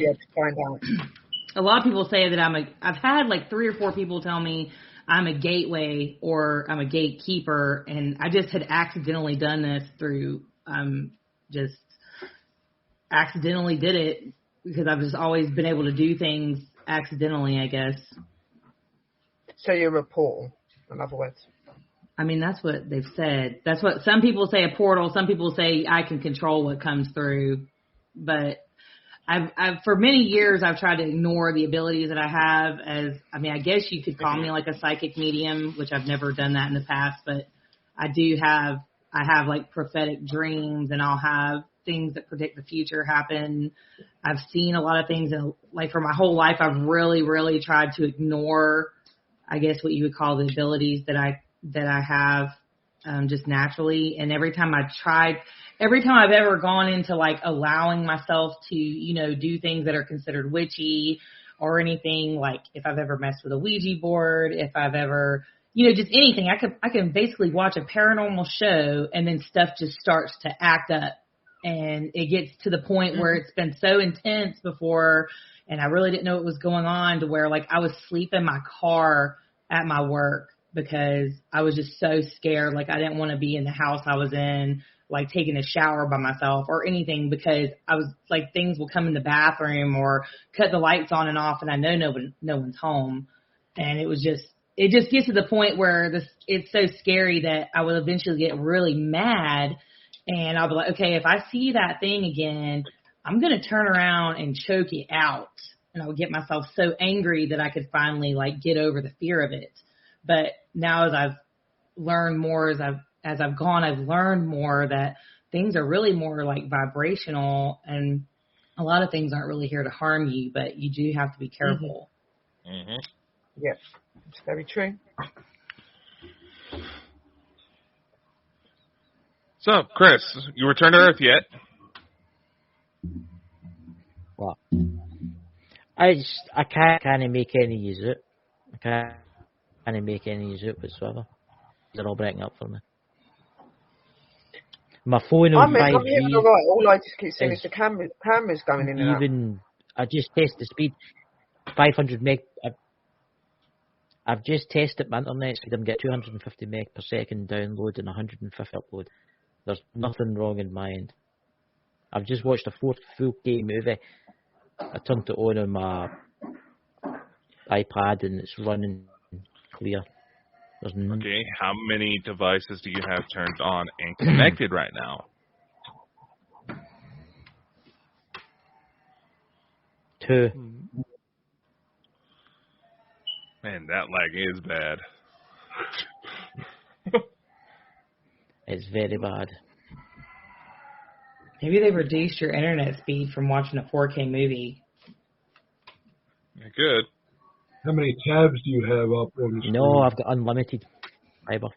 a lot of people say that I've had like 3 or 4 people tell me I'm a gateway or I'm a gatekeeper, and I just had accidentally done this through, just accidentally did it because I've just always been able to do things accidentally, I guess. So you're a portal, in other words. I mean, that's what they've said. That's what some people say, a portal. Some people say I can control what comes through. But I've for many years, I've tried to ignore the abilities that I have I guess you could call me like a psychic medium, which I've never done that in the past. But I have like prophetic dreams, and I'll have things that predict the future happen. I've seen a lot of things, and like for my whole life, I've really, really tried to ignore, I guess, what you would call the abilities that I have just naturally. And every time I've ever gone into like allowing myself to, do things that are considered witchy or anything, like if I've ever messed with a Ouija board, if I've ever, just anything, I can basically watch a paranormal show and then stuff just starts to act up, and it gets to the point where it's been so intense before, and I really didn't know what was going on, to where like I was sleeping in my car at my work because I was just so scared. Like I didn't want to be in the house I was in, like taking a shower by myself or anything, because I was like, things will come in the bathroom or cut the lights on and off, and I know no one's home. And it just gets to the point where it's so scary that I will eventually get really mad, and I'll be like, okay, if I see that thing again, I'm going to turn around and choke it out. And I would get myself so angry that I could finally like get over the fear of it. But now as I've learned more, as I've gone, I've learned more that things are really more like vibrational, and a lot of things aren't really here to harm you, but you do have to be careful. Mm-hmm. Yes, it's very true. So, Chris, you returned to Earth yet? What? I can't make any use of it. I can't make any use of it whatsoever. They're all breaking up for me. My phone on 5G. I'm hearing all right. All I just keep saying is the camera's going in and out. I just test the speed. 500 meg. I've just tested my internet speed. I'm getting 250 meg per second download and 150 upload. There's nothing wrong in my end. I've just watched a 4K movie. I turned it on my iPad and it's running clear. Okay, how many devices do you have turned on and connected right now? 2. Man, that lag is bad. It's very bad. Maybe they reduced your internet speed from watching a 4K movie. Good. How many tabs do you have up on the screen? No, I've got unlimited fiber.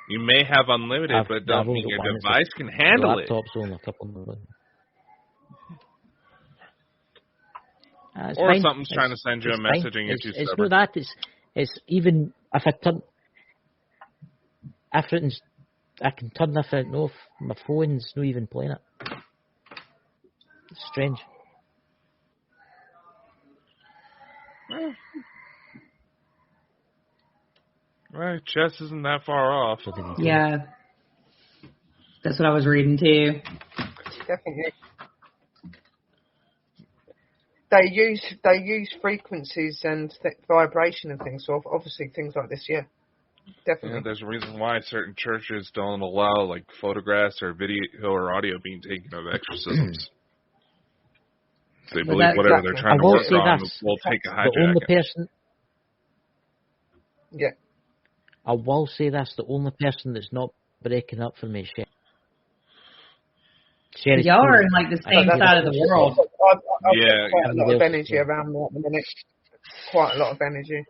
You may have unlimited, but don't mean your device can handle it. The laptop's only a couple of or fine. Something's trying to send you a message and you're too stubborn. It's not that. It's even if I turn everything's, I can turn everything off. My phone's not even playing it. It's strange. Right, chess isn't that far off. Yeah, that's what I was reading too. Definitely. They use frequencies and vibration and things. So obviously things like this, yeah, definitely. Yeah, there's a reason why certain churches don't allow like photographs or video or audio being taken of exorcisms. They believe whatever they're trying to work on will take a hijack. The only person. Yeah. I will say this: the only person that's not breaking up for me is Sherry. Y'all are in like the same side of the world. I've got quite a lot of energy around me at the minute. Quite a lot of energy.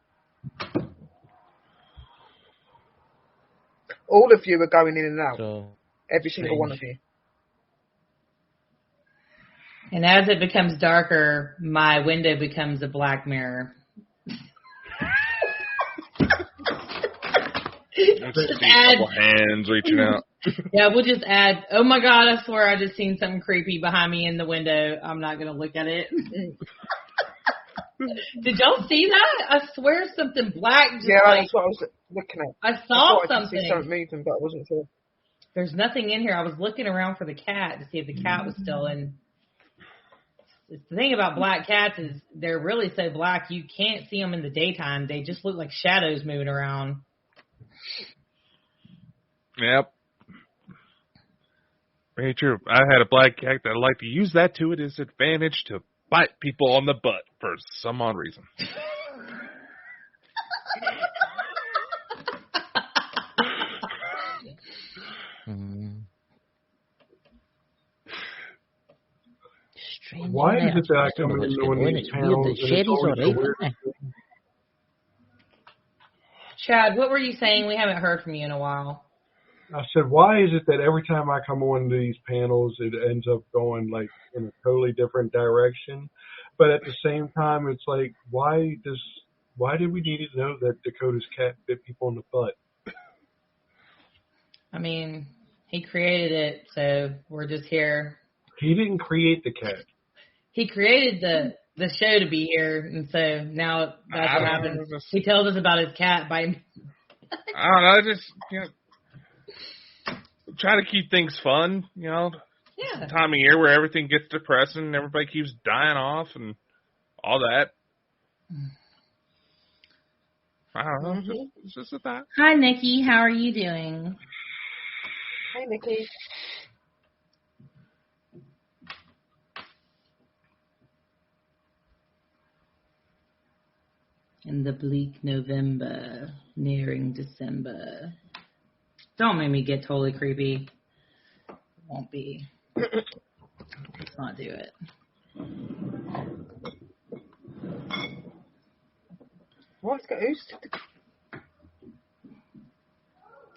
All of you are going in and out. So, every single one of you. And as it becomes darker, my window becomes a black mirror. Just add, couple hands reaching out. Yeah, we'll just add, oh my God, I swear I just seen something creepy behind me in the window. I'm not going to look at it. Did y'all see that? I swear something black just that's what I was looking at. I saw something. I could see something moving, but I wasn't sure. There's nothing in here. I was looking around for the cat to see if the cat was still in. The thing about black cats is they're really so black you can't see them in the daytime. They just look like shadows moving around. Yep. Very true. I had a black cat that liked to use that to its advantage to bite people on the butt for some odd reason. Strange. Why is it that I come in knowing these panels? Chad, what were you saying? We haven't heard from you in a while. I said, why is it that every time I come on these panels, it ends up going like in a totally different direction? But at the same time, it's like, why did we need to know that Dakota's cat bit people in the butt? I mean, he created it, so we're just here. He didn't create the cat. He created the show to be here, and so now that's what happens. He tells us about his cat biting. I don't know, just try to keep things fun, Yeah. Time of year where everything gets depressing and everybody keeps dying off and all that. I don't know. It's just a thought. Hi, Nikki. How are you doing? Hi, Nikki. In the bleak November, nearing December. Don't make me get totally creepy. It won't be. Let's not do it.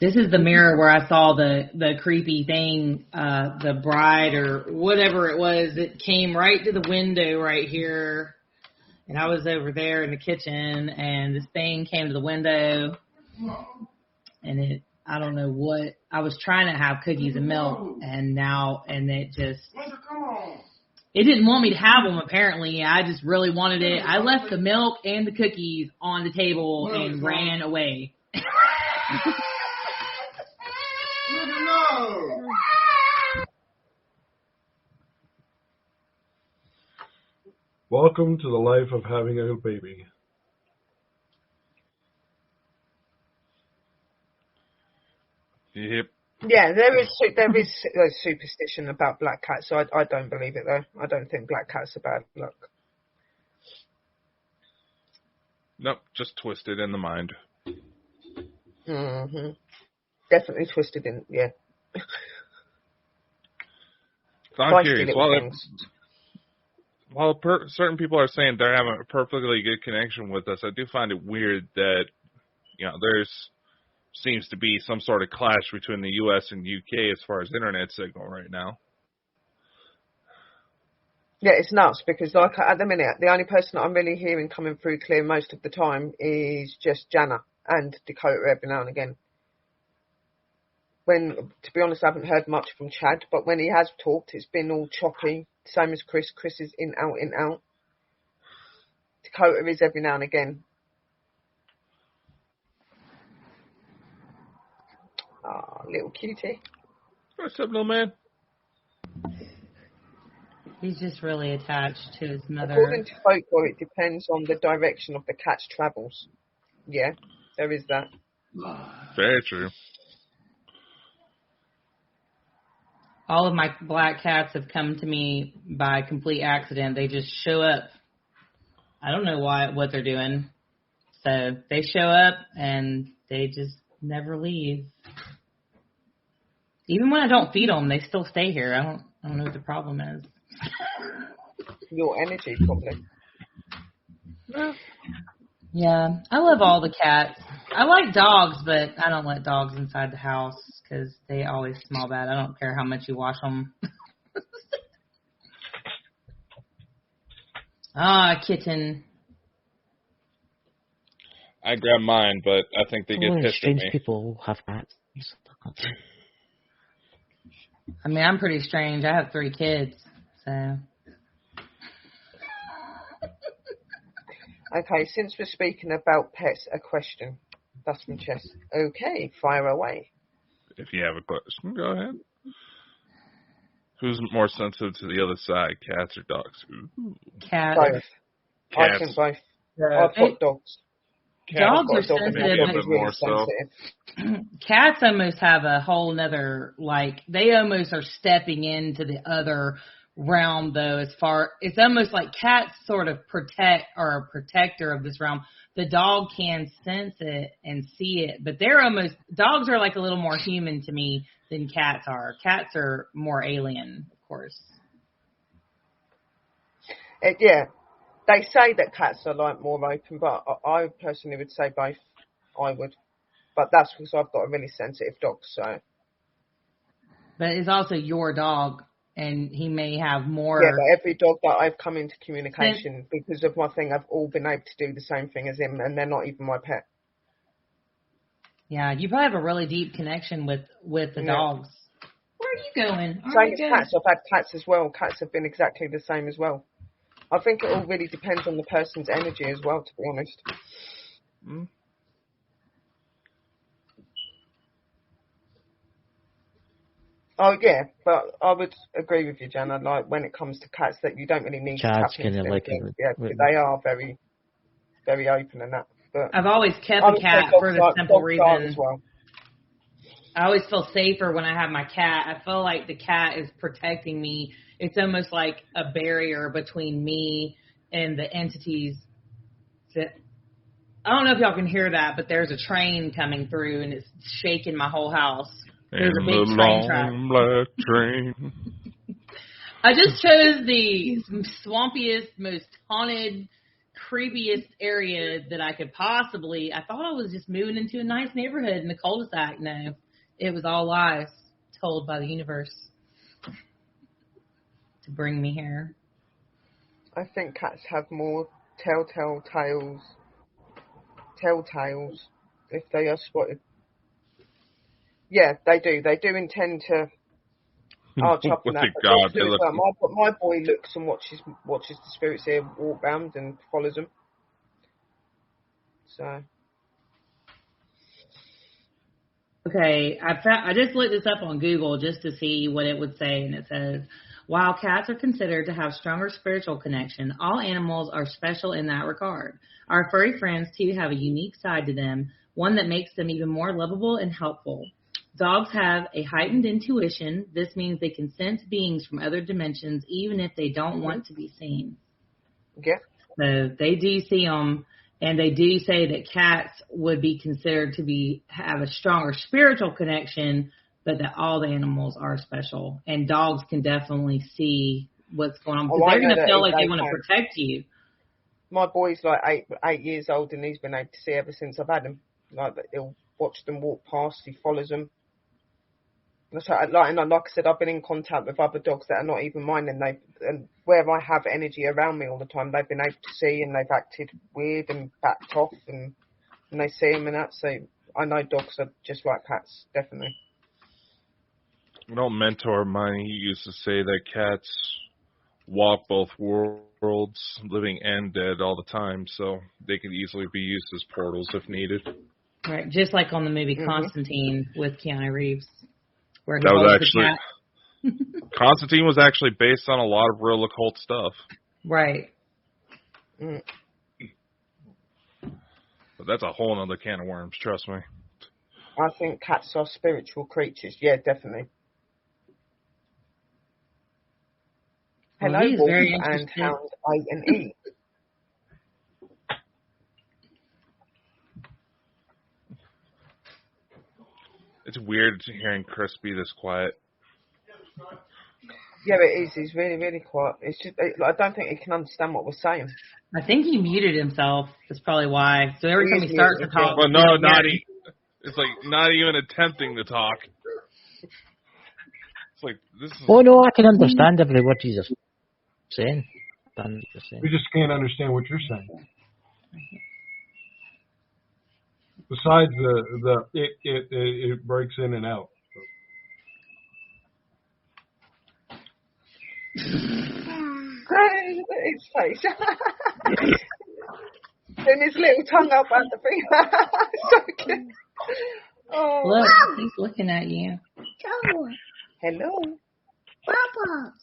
This is the mirror where I saw the creepy thing, the bride or whatever it was. It came right to the window right here. And I was over there in the kitchen, and this thing came to the window, and I don't know what, I was trying to have cookies and milk, and it didn't want me to have them, apparently. I just really wanted it. I left the milk and the cookies on the table and ran away. Welcome to the life of having a baby. Yep. Yeah, there is a superstition about black cats, so I don't believe it, though. I don't think black cats are bad luck. Nope, just twisted in the mind. Mm-hmm. Definitely twisted in, yeah. So I'm curious. While certain people are saying they're having a perfectly good connection with us, I do find it weird that, there's seems to be some sort of clash between the U.S. and UK as far as internet signal right now. Yeah, it's nuts because at the minute, the only person that I'm really hearing coming through clear most of the time is just Jana and Dakota every now and again. To be honest, I haven't heard much from Chad, but when he has talked, it's been all choppy. Same as Chris. Chris is in, out. Dakota is every now and again. Ah, little cutie. What's up, little man? He's just really attached to his mother. According to folklore, it depends on the direction of the cat's travels. Yeah, there is that. Very true. All of my black cats have come to me by complete accident. They just show up. I don't know what they're doing. So they show up and they just never leave. Even when I don't feed them, they still stay here. I don't know what the problem is. Your energy, probably. Yeah, I love all the cats. I like dogs, but I don't let dogs inside the house because they always smell bad. I don't care how much you wash them. Kitten. I grab mine, but I think they get pissed at me. People have cats. I mean, I'm pretty strange. I have 3 kids, so. Okay, since we're speaking about pets, a question. That's from Chess. Okay, fire away. If you have a question, go ahead. Who's more sensitive to the other side, cats or dogs? Ooh. Cats. Both. Cats. I think both. I've got dogs. Dogs are sensitive. More so. Cats almost have a whole nother, they almost are stepping into the other realm, though, it's almost like cats sort of are a protector of this realm. The dog can sense it and see it, but dogs are like a little more human to me than cats are. Cats are more alien, of course. Yeah. They say that cats are more open, but I personally would say both. I would. But that's because I've got a really sensitive dog, so. But it's also your dog, and he may have more. Yeah, but every dog that I've come into communication because of my thing, I've all been able to do the same thing as him, and they're not even my pet. Yeah, you probably have a really deep connection with the dogs. Where are you going? Same as cats. I've had cats as well. Cats have been exactly the same as well. I think it all really depends on the person's energy as well, to be honest. Mm. Oh, yeah, but I would agree with you, Jana, when it comes to cats, that you don't really need to tap into them. They are very, very open and that. But I've always kept a cat for the simple reason. As well. I always feel safer when I have my cat. I feel like the cat is protecting me. It's almost like a barrier between me and the entities. I don't know if y'all can hear that, but there's a train coming through, and it's shaking my whole house. There's a big train track. Black train. I just chose the swampiest, most haunted, creepiest area that I could possibly. I thought I was just moving into a nice neighborhood in the cul-de-sac. No, it was all lies told by the universe to bring me here. I think cats have more telltales if they are spotted. Yeah, they do. They do intend to arch up on that. My boy looks and watches the spirits here walk round and follows them. So. Okay, I just looked this up on Google just to see what it would say, and it says, while cats are considered to have stronger spiritual connection, all animals are special in that regard. Our furry friends, too, have a unique side to them, one that makes them even more lovable and helpful. Dogs have a heightened intuition. This means they can sense beings from other dimensions, even if they don't want to be seen. Yeah. So they do see them, and they do say that cats would be considered to have a stronger spiritual connection but that all the animals are special, and dogs can definitely see what's going on, because Oh, I they're know going to that feel like they they want to can. protect you. My boy's like 8 years old, and he's been able to see ever since I've had him. Like, he'll watch them walk past. He follows them. That's right. And like I said, I've been in contact with other dogs that are not even mine, and where I have energy around me all the time, they've been able to see, and they've acted weird and backed off, and they see them and that. So I know dogs are just like cats, definitely. You know, mentor of mine, he used to say that cats walk both worlds, living and dead, all the time, so they could easily be used as portals if needed. Right, just like on the movie Constantine with Keanu Reeves, where he That was holds actually the cat. Constantine was actually based on a lot of real occult stuff. Right. Mm. But that's a whole other can of worms, trust me. I think cats are spiritual creatures. Yeah, definitely. Well, Hello, he's wolf very and interested. hound A&E. It's weird hearing Chris be this quiet. Yeah, it is. He's really, really quiet. It's just, I don't think he can understand what we're saying. I think he muted himself. That's probably why. So every He time is he starts to muted, talk, Well, no, not it's like not even attempting to talk. It's like this is. Oh no, I can understand every word you're saying. 100%. We just can't understand what you're saying. Besides it breaks in and out. His face. And his little tongue up at the thing. So cute. Oh. look, he's looking at you. Hello.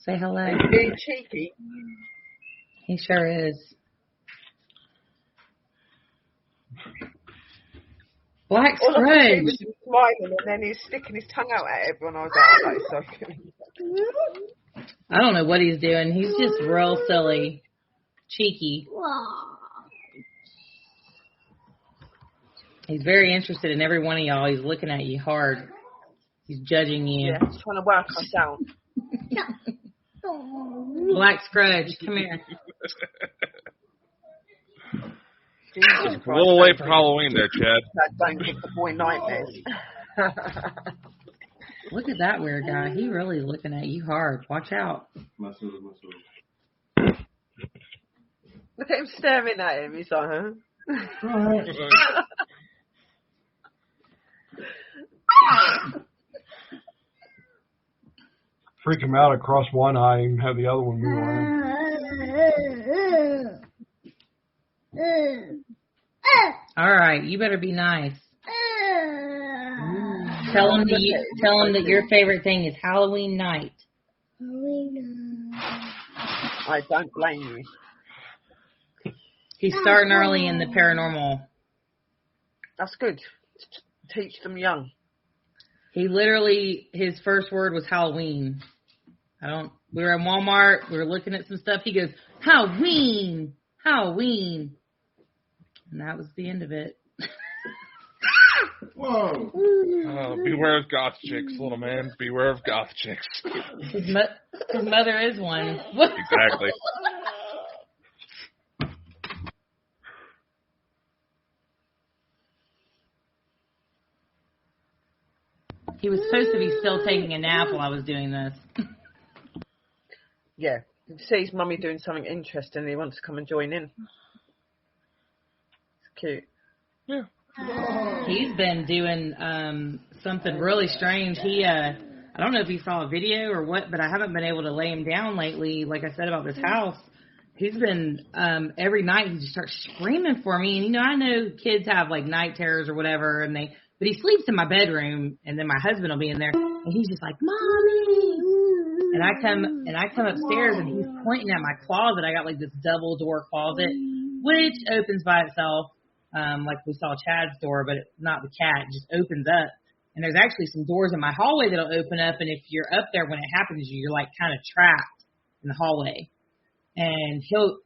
Say hello. He's being cheeky. He sure is. Black All I could see Scrooge. was him smiling, and then he's sticking his tongue out at everyone. I was like, oh, that is so cute. I don't know what he's doing. He's just real silly. Cheeky. He's very interested in every one of y'all. He's looking at you hard. He's judging you. Yeah, he's trying to work us out. Black Scrooge, come here. Jesus A Christ, little late for Halloween there, Chad. that don't give the boy nightmares. Look at that weird guy. He really looking at you hard. Watch out. Look at him staring at him. He's like, huh? Freak him out across one eye and have the other one move on. All right, you better be nice. Tell him that your favorite thing is Halloween night. I don't blame you. He's starting early in the paranormal. That's good. Teach them young. He literally, his first word was Halloween. We were in Walmart. We were looking at some stuff. He goes, Halloween, Halloween. And that was the end of it. Whoa. Beware of goth chicks, little man. Beware of goth chicks. His mother is one. Exactly. He was supposed to be still taking a nap while I was doing this. Yeah. You see his mummy doing something interesting and he wants to come and join in. It's cute. Yeah. He's been doing something really strange. I don't know if he saw a video or what, but I haven't been able to lay him down lately. Like I said about this house, he's been every night he just starts screaming for me. And I know kids have like night terrors or whatever, but he sleeps in my bedroom, and then my husband will be in there, and he's just like, Mommy. And I come upstairs, and he's pointing at my closet. I got like this double door closet, which opens by itself. Like we saw Chad's door, but it's not the cat. It just opens up. And there's actually some doors in my hallway that'll open up. And if you're up there when it happens, you're like kind of trapped in the hallway. And he'll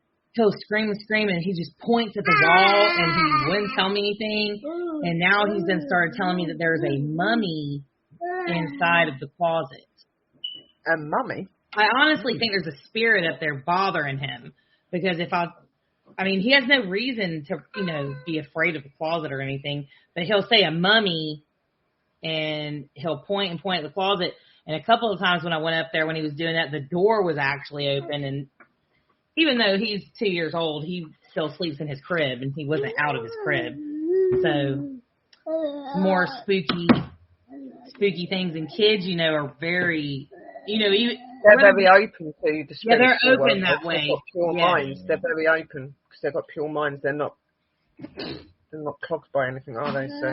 scream and scream, and he just points at the wall, and he wouldn't tell me anything. And now he's then started telling me that there's a mummy inside of the closet. And Mummy? I honestly think there's a spirit up there bothering him because he has no reason to, be afraid of the closet or anything, but he'll say a mummy and he'll point at the closet. And a couple of times when I went up there when he was doing that, the door was actually open. And even though he's 2 years old, he still sleeps in his crib and he wasn't out of his crib. So more spooky things. And kids, are very, they're very open to the spiritual yeah, they're open world. that way. They've got pure minds. They're very open because they've got pure minds. They're not clogged by anything, are they? So,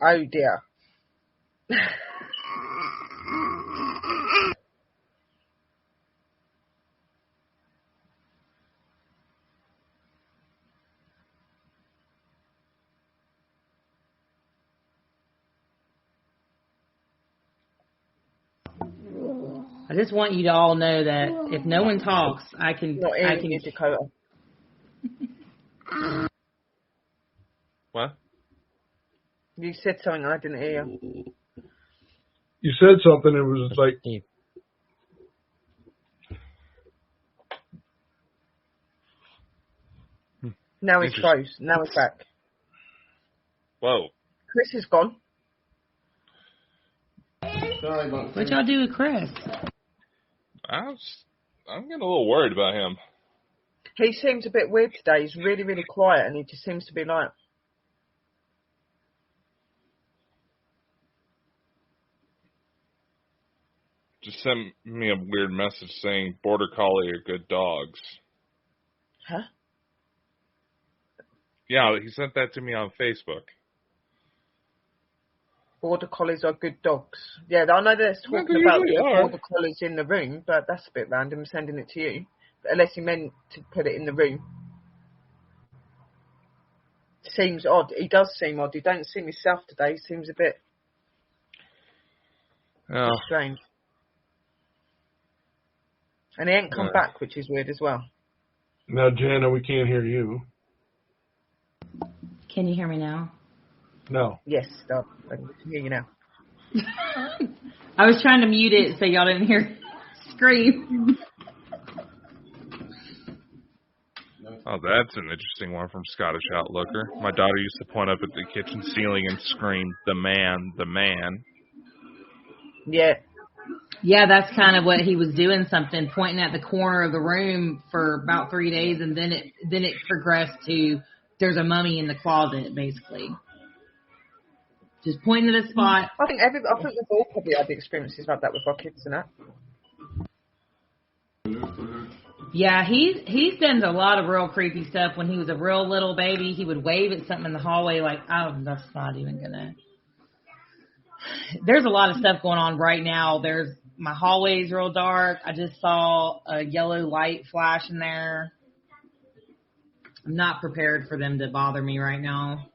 oh dear. I just want you to all know that if no one talks, I can. You, Dakota. What? You said something I didn't hear. You said something. It was like. Now he's froze. Now he's back. Whoa. Chris is gone. Sorry about What y'all do with Chris? I'm getting a little worried about him. He seems a bit weird today. He's really, really quiet, and he just seems to be like. Just sent me a weird message saying Border Collie are good dogs. Huh? Yeah, he sent that to me on Facebook. Border Collies are good dogs. Yeah, I know they're talking about the Border Collies in the room, but that's a bit random sending it to you. But unless he meant to put it in the room. Seems odd. He does seem odd. He don't seem himself today. He seems a bit strange. And he ain't come back, which is weird as well. Now, Jana, we can't hear you. Can you hear me now? No. Yes, I can hear you now. I was trying to mute it so y'all didn't hear scream. Oh, that's an interesting one from Scottish Outlooker. My daughter used to point up at the kitchen ceiling and scream, "The man, the man." Yeah. Yeah, that's kind of what he was doing, something, pointing at the corner of the room for about 3 days, and then it progressed to there's a mummy in the closet, basically. Just pointing at a spot. I think we've all probably had experiences like that with our kids and that. Yeah, he's done a lot of real creepy stuff. When he was a real little baby, he would wave at something in the hallway like, oh, that's not even gonna. There's a lot of stuff going on right now. My hallway's real dark. I just saw a yellow light flash in there. I'm not prepared for them to bother me right now.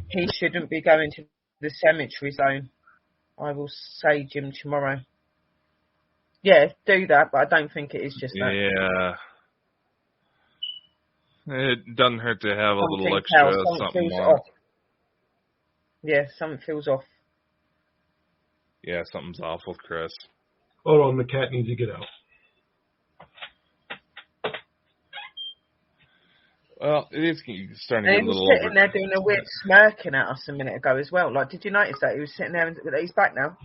He shouldn't be going to the cemetery zone. I will sage him tomorrow. Yeah, do that, but I don't think it is just that. Yeah. It doesn't hurt to have a little extra something feels more. off. Yeah, something feels off. Yeah, something's off with Chris. Hold on, the cat needs to get out. Well, it is starting to And get a he was little sitting there doing a weird smirking at us a minute ago as well. Like, did you notice that? He was sitting there and he's back now.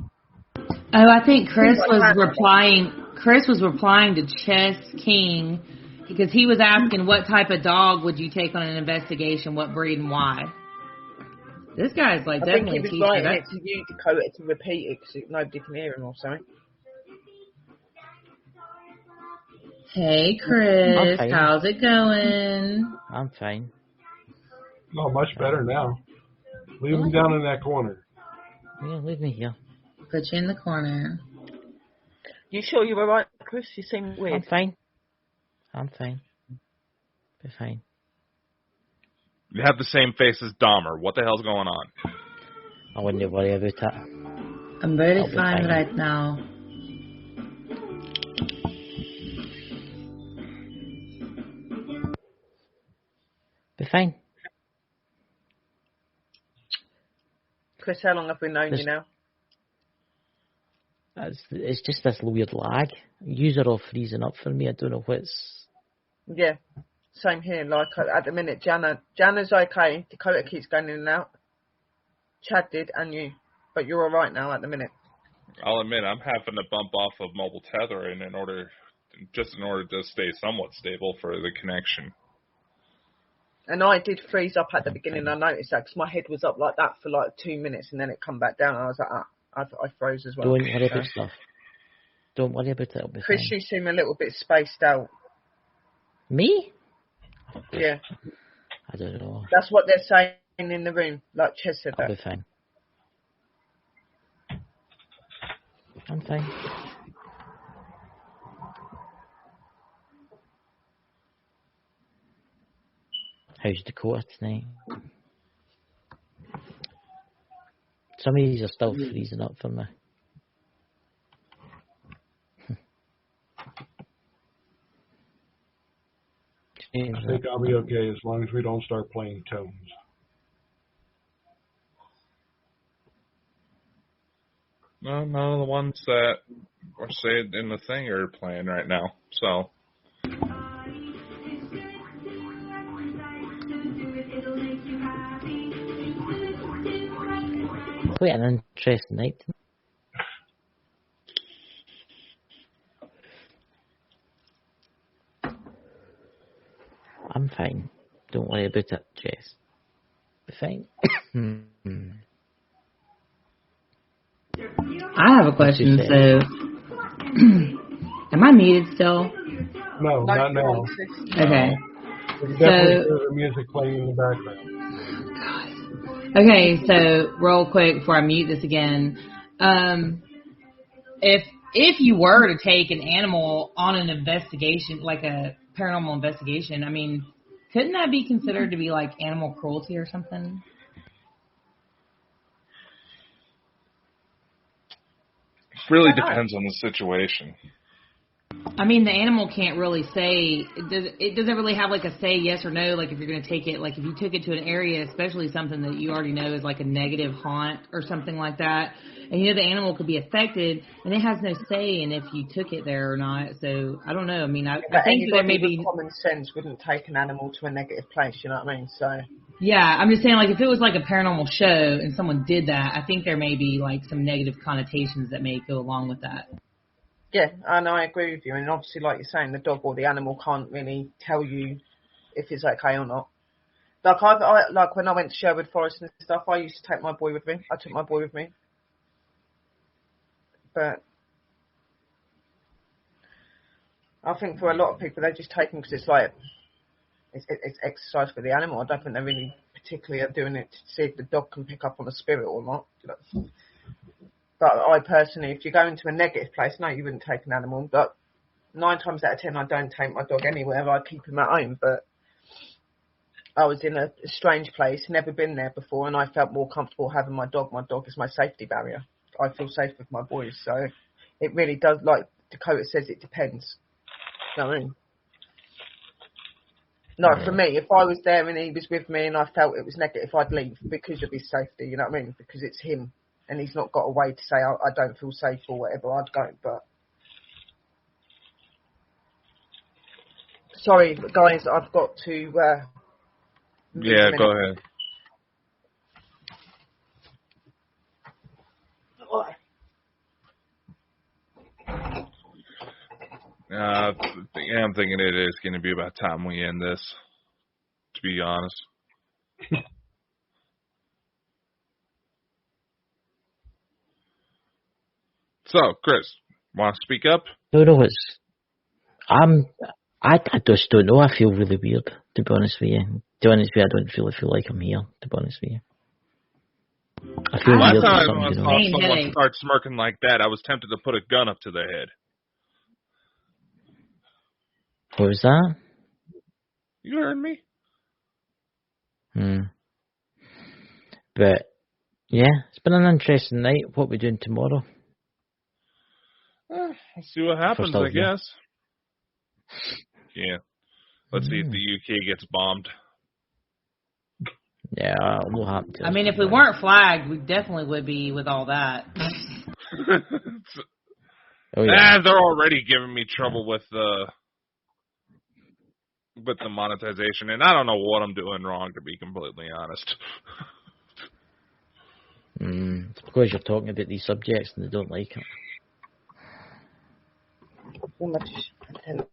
Oh, I think Chris was replying. Chris was replying to Chess King because he was asking what type of dog would you take on an investigation, what breed and why. This guy's like definitely I think he a was teacher. writing it to you, Dakota, to repeat it because nobody can hear him or something. Hey, Chris, Okay. how's it going? I'm fine. Oh, much better now. Leave him down in that corner. Yeah, leave me here. Put you in the corner. You sure you were right, Chris? You seem weird. I'm fine. Be fine. You have the same face as Dahmer. What the hell's going on? I wouldn't worry about it. I'm very I'll be fine fine. right now. Be fine. Chris, how long have we known you now? It's just this weird lag. User all freezing up for me. I don't know what's. Yeah, same here. Like at the minute, Jana's okay. Dakota keeps going in and out. Chad did, and you, but you're all right now at the minute. I'll admit I'm having to bump off of mobile tethering in order to stay somewhat stable for the connection. And I did freeze up at the beginning. I noticed that because my head was up like that for like 2 minutes, and then it come back down. And I was like, I froze as well. Don't worry about stuff. Don't worry about it. It'll be Chris, fine. you seem a little bit spaced out. Me? Yeah. I don't know. That's what they're saying in the room. Like Ches said I'll that. be fine. I'm fine. How's Dakota tonight? Some of these are still freezing up for me. I think I'll be okay as long as we don't start playing tones. No, none of the ones that are said in the thing are playing right now. So. Quite an interesting night. I'm fine. Don't worry about it, Jess. Be fine. I have a question. So, am I muted still? No, not now. Okay. There's definitely the music playing in the background. Okay, so real quick before I mute this again, if you were to take an animal on an investigation, like a paranormal investigation, I mean, couldn't that be considered to be like animal cruelty or something? Really depends on the situation. I mean, the animal can't really say, it doesn't really have like a say yes or no, like if you're going to take it, like if you took it to an area, especially something that you already know is like a negative haunt or something like that, and you know the animal could be affected, and it has no say in if you took it there or not, so I don't know, I mean, I think there may be... common sense wouldn't take an animal to a negative place, you know what I mean, so... Yeah, I'm just saying, like, if it was like a paranormal show and someone did that, I think there may be like some negative connotations that may go along with that. Yeah, and I agree with you. And obviously, like you're saying, the dog or the animal can't really tell you if it's okay or not. Like like when I went to Sherwood Forest and stuff, I used to take my boy with me. I took my boy with me. But I think for a lot of people, they just take him because it's like it's exercise for the animal. I don't think they really particularly are doing it to see if the dog can pick up on a spirit or not. But I personally, if you go into a negative place, no, you wouldn't take an animal. But 9 times out of 10, I don't take my dog anywhere. I keep him at home. But I was in a strange place, never been there before, and I felt more comfortable having my dog. My dog is my safety barrier. I feel safe with my boys. So it really does, like Dakota says, it depends. You know what I mean? No, for me, if I was there and he was with me and I felt it was negative, I'd leave because of his safety. You know what I mean? Because it's him. And he's not got a way to say, I don't feel safe or whatever, I'd go. But sorry, guys, I've got to... Yeah, go ahead. I'm thinking it is going to be about time we end this, to be honest. So, Chris, want to speak up? No, I just don't know. I feel really weird, to be honest with you. To be honest with you, I don't really feel like I'm here, to be honest with you. I feel Last weird for time something, I you know. saw someone start smirking like that, I was tempted to put a gun up to their head. What was that? You heard me? But, yeah, it's been an interesting night. What are we doing tomorrow? Let's see what happens, I guess. Yeah. Let's see if the UK gets bombed. Yeah, what happened to I us mean, if was we weren't flagged, we definitely would be with all that. Oh yeah. They're already giving me trouble with the monetization, and I don't know what I'm doing wrong, to be completely honest. It's because you're talking about these subjects and they don't like it. Too much attention.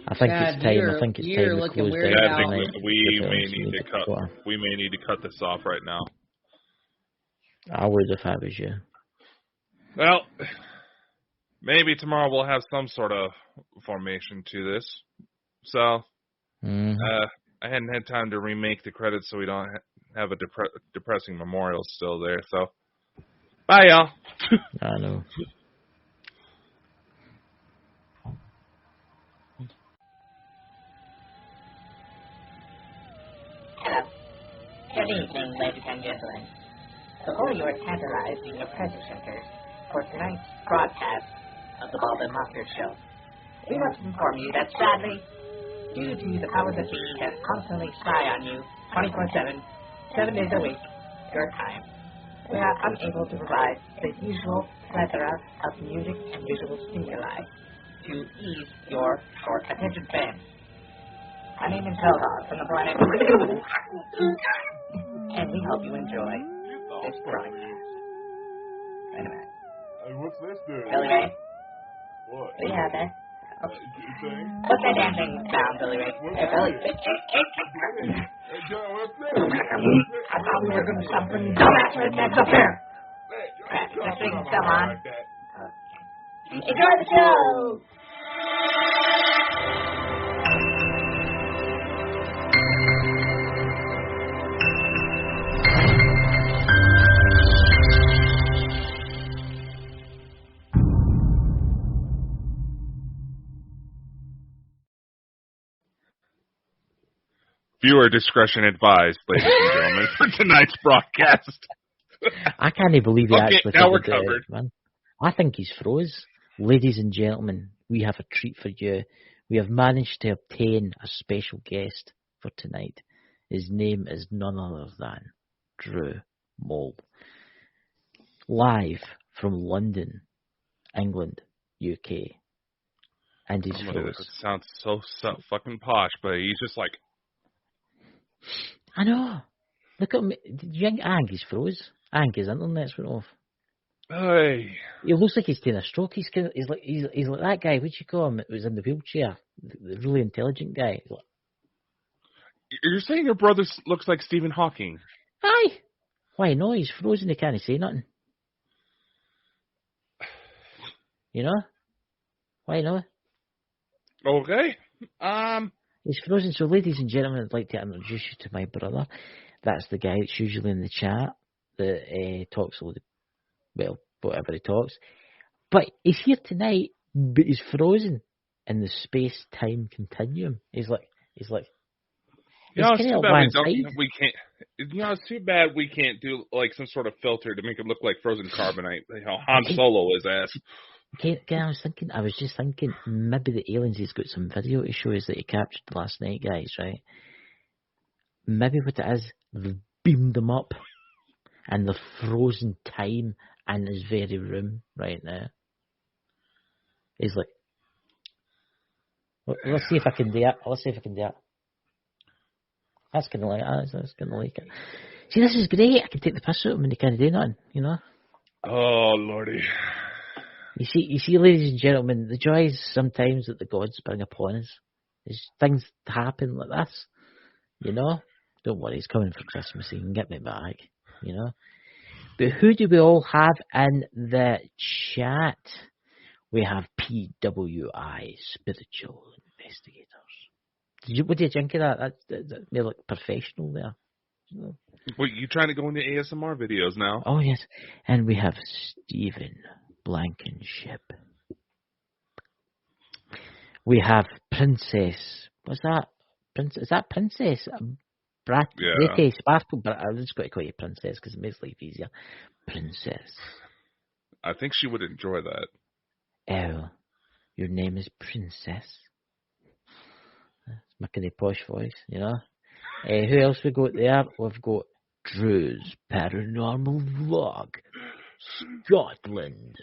I think Chad, it's time. you're- I think it's you're time we looking close weird down Yeah, I think tonight. we may because need to cut. We may need to cut this off right now. I would if I was you. Well, maybe tomorrow we'll have some sort of formation to this. So, I hadn't had time to remake the credits, so we don't have a depressing memorial still there. So, bye, y'all. I know. Hello. Good evening, ladies and gentlemen. Before you are tantalized in your pressure center for tonight's broadcast of the Baldwin Monster Show, we must inform you that sadly, due to the powers that be that constantly spy on you 24/7, 7 days a week, your time, we are unable to provide the usual plethora of music and visual stimuli to ease your short attention span. My name is Hellhog from the planet and we hope you enjoy this broadcast. Wait a minute. Hey, what's this doing? Billy Ray? What? What do you have there? Thing? What's that damn thing sound, Billy Ray? Hey, Billy. Hey, John, what's this? I thought we were going to do something dumbass rednecks up here. Crap, this thing's still on. Enjoy the show! Viewer discretion advised, ladies and gentlemen, for tonight's broadcast. I can't believe he Okay, actually now we're figured it out, covered. man. I think he's froze. Ladies and gentlemen, we have a treat for you. We have managed to obtain a special guest for tonight. His name is none other than Drew Mole. Live from London, England, UK. And he's It froze. sounds so fucking posh, but he's just like, I know. Look at me. Did you think, I think he's froze. I think his internet's went off. hey. He looks like he's taking a stroke. He's like that guy. What do you call him? It was in the wheelchair. The really intelligent guy. He's like, You're saying your brother looks like Stephen Hawking? aye. Why no? He's frozen. He can't say nothing. You know? Why no? Okay. He's frozen. So, ladies and gentlemen, I'd like to introduce you to my brother. That's the guy that's usually in the chat that talks a lot of, well, whatever he talks. But he's here tonight, but he's frozen in the space-time continuum. He's like, You know, he's it's kinda too like bad one side. we can't. You know, it's too bad we can't do like some sort of filter to make it look like frozen carbonite. You know, Han Solo is ass. Okay, I was just thinking, maybe the aliens, he's got some video to show us that he captured last night, guys, right? Maybe what it is, they've beamed them up and they're frozen time in his very room right now. He's like, let's see if I can do it. That's kind of like, that's kind of like it. See, this is great. I can take the piss out of him and he can't do nothing, you know? Oh lordy. You see, ladies and gentlemen, the joys sometimes that the gods bring upon us is things happen like this, you know? Don't worry, he's coming for Christmas, he can get me back, you know? But who do we all have in the chat? We have PWI, Spiritual Investigators. What do you think of that? They're like professional there. You know? Wait, you trying to go into ASMR videos now? Oh, yes. And we have Stephen Blankenship. We have Princess. What's that? Is that Princess? Yeah. Sparkle. But I just got to call you Princess because it makes life easier. Princess. I think she would enjoy that. Oh, your name is Princess. My kind of posh voice, you know. Who else we got there? We've got Drew's Paranormal Vlog, Scotland.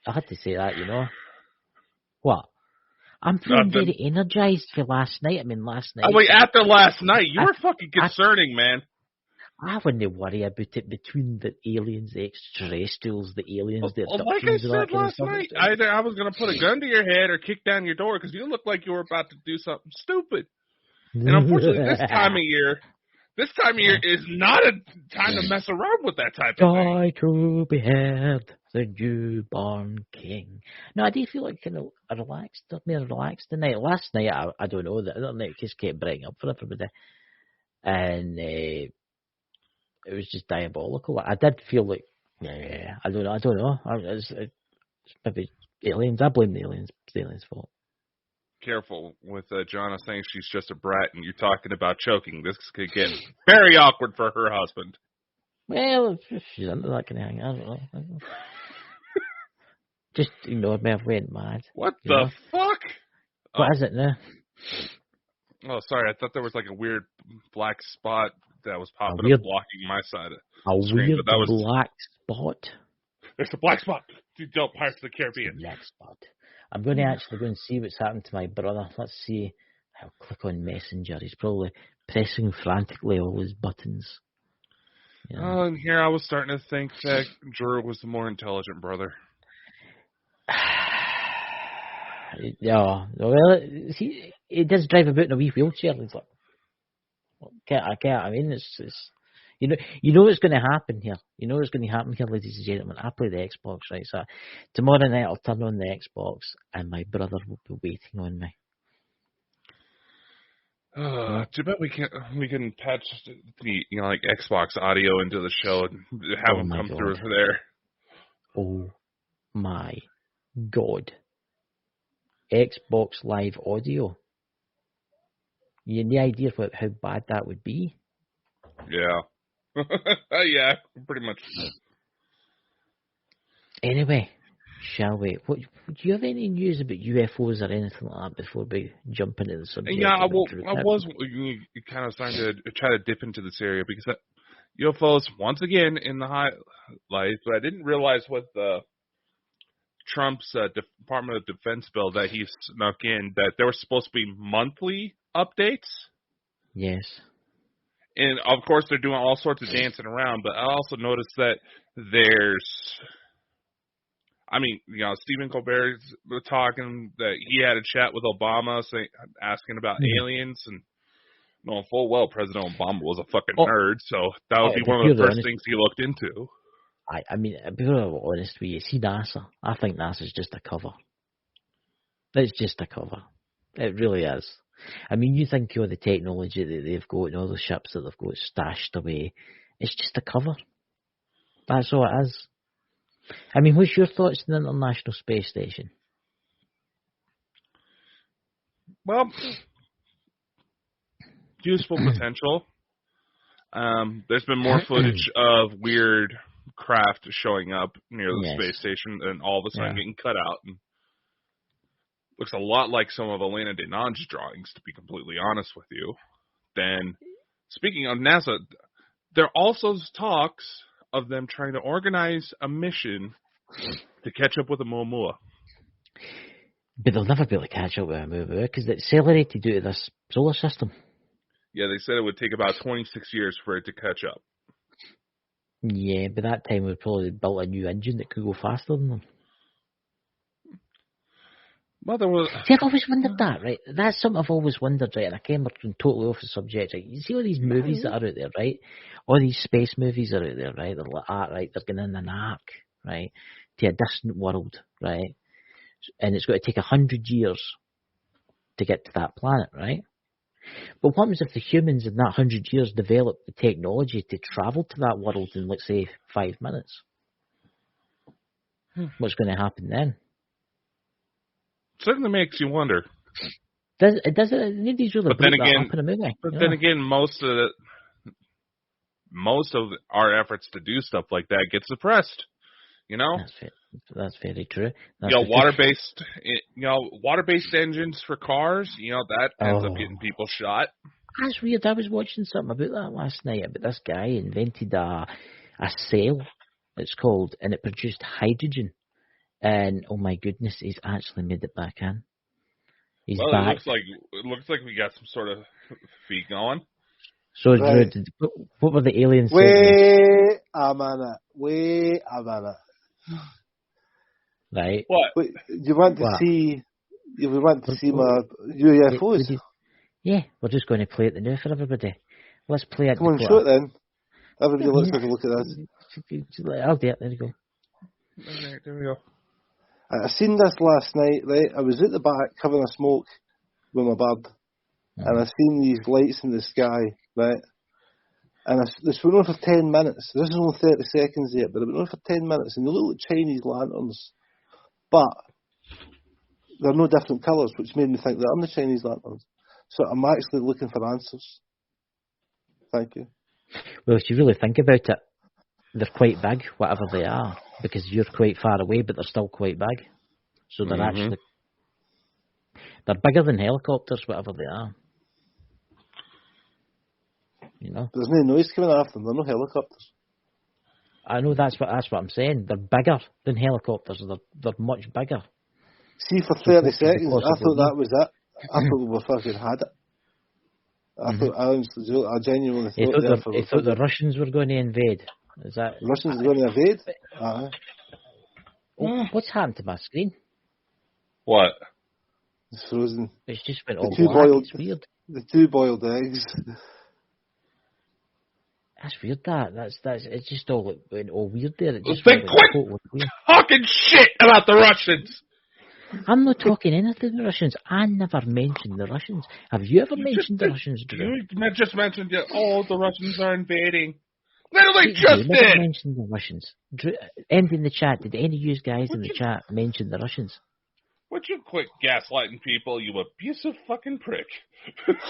I had to say that, you know. What? I'm feeling very energized for last night. I mean, last night. Oh, wait, after last night, you were fucking concerning, man. I wouldn't worry about it between the aliens, the extraterrestrials, the aliens, the abductions. Like I said last night, either I was going to put a gun to your head or kick down your door because you looked like you were about to do something stupid. And unfortunately, this time of year is not a time to mess around with that type of thing. Joy to behead the newborn king. No, I do feel like kind of relaxed tonight. Last night, I don't know, the other night just kept bringing up for everybody. And it was just diabolical. I did feel like, I don't know. It's maybe aliens. I blame the aliens. It's the aliens' fault. Careful with Jonna saying she's just a brat and you're talking about choking. This could get very awkward for her husband. Well, if she's under that kind of thing, I don't know. Just ignored me. I went mad. What the fuck? What is it now? Oh, sorry. I thought there was like a weird black spot that was popping up blocking my side of the screen. Weird black spot? There's a black spot. Don't Pirates of the Caribbean. Black spot. I'm going to actually go and see what's happened to my brother. Let's see. I'll click on Messenger. He's probably pressing frantically all his buttons. Oh, and here I was starting to think that Drew was the more intelligent brother. Yeah. Well, he does drive about in a wee wheelchair. He's like, I can't. I mean, it's you know what's going to happen here. You know what's going to happen here, ladies and gentlemen. I play the Xbox, right? So tomorrow night I'll turn on the Xbox, and my brother will be waiting on me. Too bad we can patch the like Xbox audio into the show and have them come through there. Oh my God! Xbox Live audio. You have any idea how bad that would be? Yeah. Yeah, pretty much. Anyway, shall we? Do you have any news about UFOs or anything like that before we jump into the subject? Yeah, I was kind of starting to try to dip into this area because UFOs, once again, in the highlights, but I didn't realize with Trump's Department of Defense bill that he snuck in that there were supposed to be monthly updates. Yes. And, of course, they're doing all sorts of dancing around, but I also noticed that Stephen Colbert's talking that he had a chat with Obama asking about aliens, and knowing full well President Obama was a fucking nerd, so that would be one of the first things he looked into. I mean, to be honest with you, see NASA. I think NASA's just a cover. It's just a cover. It really is. I mean, you think of the technology that they've got and all the ships that they've got stashed away. It's just a cover. That's all it is. I mean, what's your thoughts on the International Space Station? Well, useful potential. There's been more footage of weird craft showing up near the space station and all of a sudden getting cut out. And looks a lot like some of Elena Denan's drawings, to be completely honest with you. Then, speaking of NASA, there are also talks of them trying to organize a mission to catch up with Oumuamua. But they'll never be able to catch up with Oumuamua because it's accelerated due to this solar system. Yeah, they said it would take about 26 years for it to catch up. Yeah, by that time we'd probably built a new engine that could go faster than them. Well, there was... See, I've always wondered that, right? That's something I've always wondered, right? And I came totally off the subject, right? You see all these movies that are out there, right? All these space movies are out there, right? They're like, right? They're going in an ark, right? To a distant world, right? And it's got to take 100 years to get to that planet, right? But what happens if the humans in that 100 years develop the technology to travel to that world in, let's say, 5 minutes? What's going to happen then? Certainly makes you wonder. Nobody's really but then again, up in a movie. But then again, most of our efforts to do stuff like that get suppressed You know, That's very true. you know, water-based engines for cars. You know, that ends up getting people shot. That's weird. I was watching something about that last night. About this guy invented a cell. It's called, and it produced hydrogen. And oh my goodness, he's actually made it back in. He's Well, back. it looks like we got some sort of feat going. So, Right. Drew, what were the aliens saying? Wait a minute. Right. What? Wait, you want to What? see? We want to see my UFOs. Yeah, we're just going to play it now for everybody. Let's play it. Come on, show it then. Everybody, let's take a look at this. I'll do it. There you go. Okay, there we go. I seen this last night, right? I was at the back having a smoke with my bird, and I seen these lights in the sky, right? And this went on for 10 minutes. This is only 30 seconds yet, but it went on for 10 minutes, and they look like Chinese lanterns, but they're no different colours, which made me think that I'm the Chinese lanterns. So I'm actually looking for answers. Thank you. Well, if you really think about it, they're quite big, whatever they are, because you're quite far away, but they're still quite big. So they're actually bigger than helicopters, whatever they are. You know. There's no noise coming after them. They're no helicopters. I know that's what I'm saying. They're bigger than helicopters. They're much bigger. See, for 30 It's seconds, I possible, thought that was it. I thought we were fucking had it. I thought, I genuinely He thought thought the Russians were going to invade. Is that the Russians are going to invade? Oh, what's happened to my screen? What? It's frozen. It's just went The all two black. boiled- It's weird. The 2 boiled eggs. That's weird. That's it's just all went all weird there. It just Then went quit totally weird. talking shit about the Russians. I'm not talking anything the Russians. I never mentioned the Russians. Have you ever mentioned the Russians, Drew? You just mentioned that, the Russians are invading. Literally You just never did. mentioned the Russians. Drew, anybody in the chat, did any of you guys in the chat mention the Russians? Would you quit gaslighting people, you abusive fucking prick?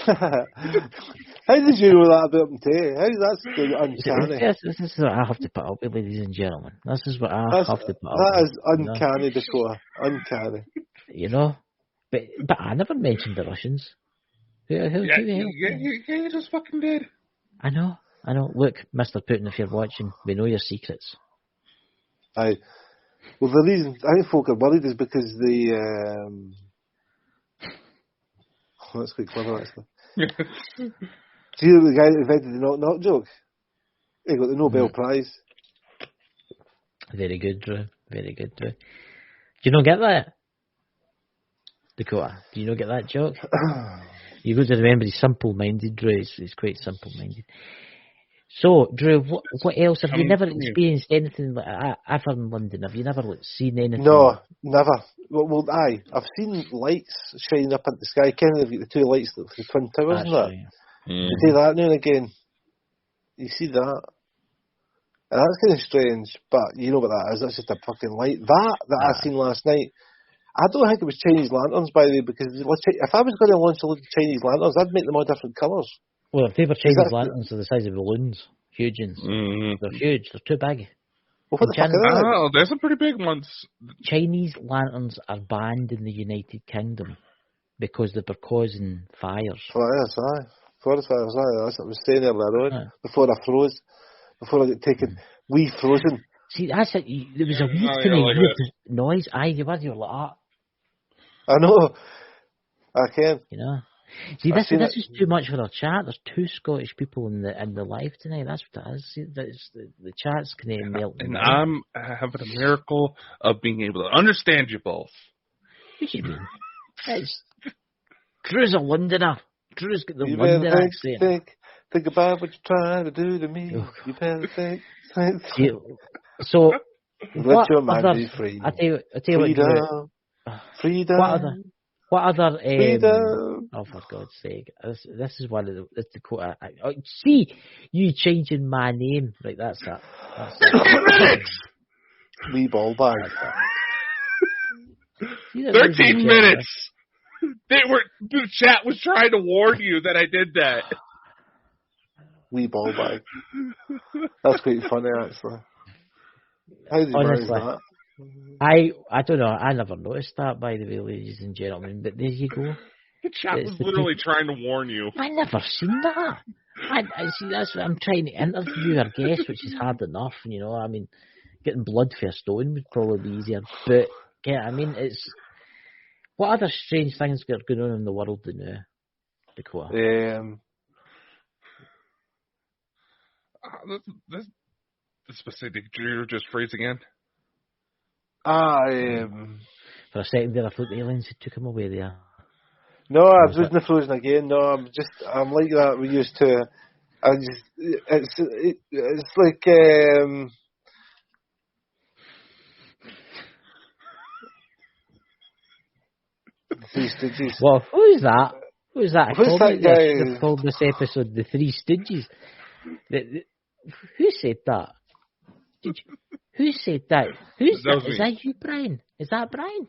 How did you know that about them too? How is that so uncanny? This is what I have to put up with, ladies and gentlemen. This is what I have to put up That with. is uncanny, Dakota. Uncanny. You know? But I never mentioned the Russians. Who the hell? You just fucking did. I know. Look, Mr. Putin, if you're watching, we know your secrets. Aye. Well, the reason I think folk are worried is because the that's quite clever actually. See the guy that invented the knock knock joke? He got the Nobel Prize. Very good, Drew. Very good, Drew. Do you not get that? Dakota, do you not get that joke? You got to remember he's simple-minded, Drew. He's quite simple-minded. So, Drew, what else? Have you never experienced anything like ever in London? Have you never seen anything? No, never. Well, aye. I've seen lights shining up into the sky. Kind of like the 2 lights that the Twin Towers and that. Right. You see that now and again. You see that. And that's kind of strange, but you know what that is. That's just a fucking light. That I seen last night. I don't think it was Chinese lanterns, by the way, because if I was going to launch a load of Chinese lanterns, I'd make them all different colours. Well, if they were Chinese lanterns, they're the size of balloons. Huge ones. They're huge. They're too big. Well, what the fuck are they? Oh, there's some pretty big ones. Chinese lanterns are banned in the United Kingdom because they were causing fires. Fires, aye. Forest fires, aye. That's what I was saying earlier on. Before I froze. Before I got taken. We frozen. See, that's it. There was a weird kind of weird noise. Aye, you were like that. I know. I can. You know. See, this is too much for our chat. There's 2 Scottish people in the live tonight. That's what it is. See, the chat's kind of melting. And I'm having a miracle of being able to understand you both. What do you mean? Drew's a Londoner. Drew's got the You London better accent. think about what you're trying to do to me. You better think. So, let your mind be free. I tell you Freedom. Freedom. What other? Freedom. Oh, for God's sake! This is one of the Dakota. See, you changing my name, right? That's that. Wee ball bag. 13 minutes. The chat was trying to warn you that I did that. Wee ball bag. That's quite funny, actually. How do you manage honestly, that? I don't know. I never noticed that, by the way, ladies and gentlemen. But there you go. The chat It's was the literally people. trying to warn you. I never seen that. I see. That's what I'm trying to interview our guest, which is hard enough. You know, I mean, getting blood for a stone would probably be easier. But yeah, I mean, it's what other strange things are going on in the world now, Dakota? This specific you're just phrase again. For a second there, I thought the aliens had took him away there. No, I wasn't frozen again. No, I'm like that. We used to. It's like Three Stooges. Well, who's that? Who's that? Who's that guy? They've called this episode the Three Stooges. Who said that? Who said that? Who's that? Is that you, Brian? Is that Brian?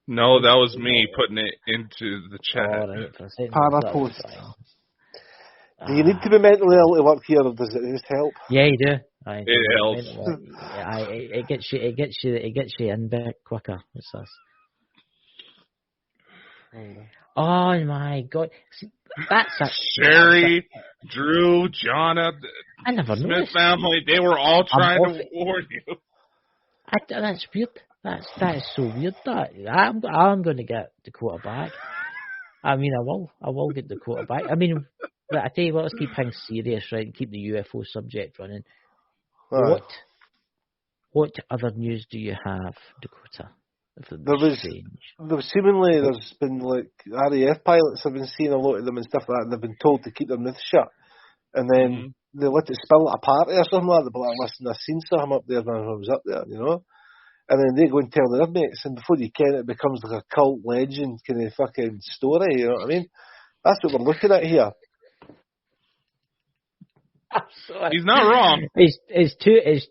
No, that was me putting it into the chat. Oh, right, for a second, Parapost. Do you need to be mentally ill to work here, or does it just help? Yeah, you do. It helps. It gets you in bed quicker. What's this? Oh my God! See, that's a Sherry, Drew, Jonna, I never Smith noticed. family—they were all trying to warn you. That's weird. That is so weird. That I'm going to get Dakota back. I mean, I will get Dakota back. I mean, I tell you what, let's keep things serious, right? And keep the UFO subject running. What other news do you have, Dakota? There's been like RAF pilots have been seeing a lot of them and stuff like that, and they've been told to keep their mouth shut, and then they let it spill at a party or something like that. They're like, listen, I've seen something up there when I was up there, you know. And then they go and tell their mates, and before you can, it becomes like a cult legend kind of fucking story. You know what I mean? That's what we're looking at here. He's not wrong. It's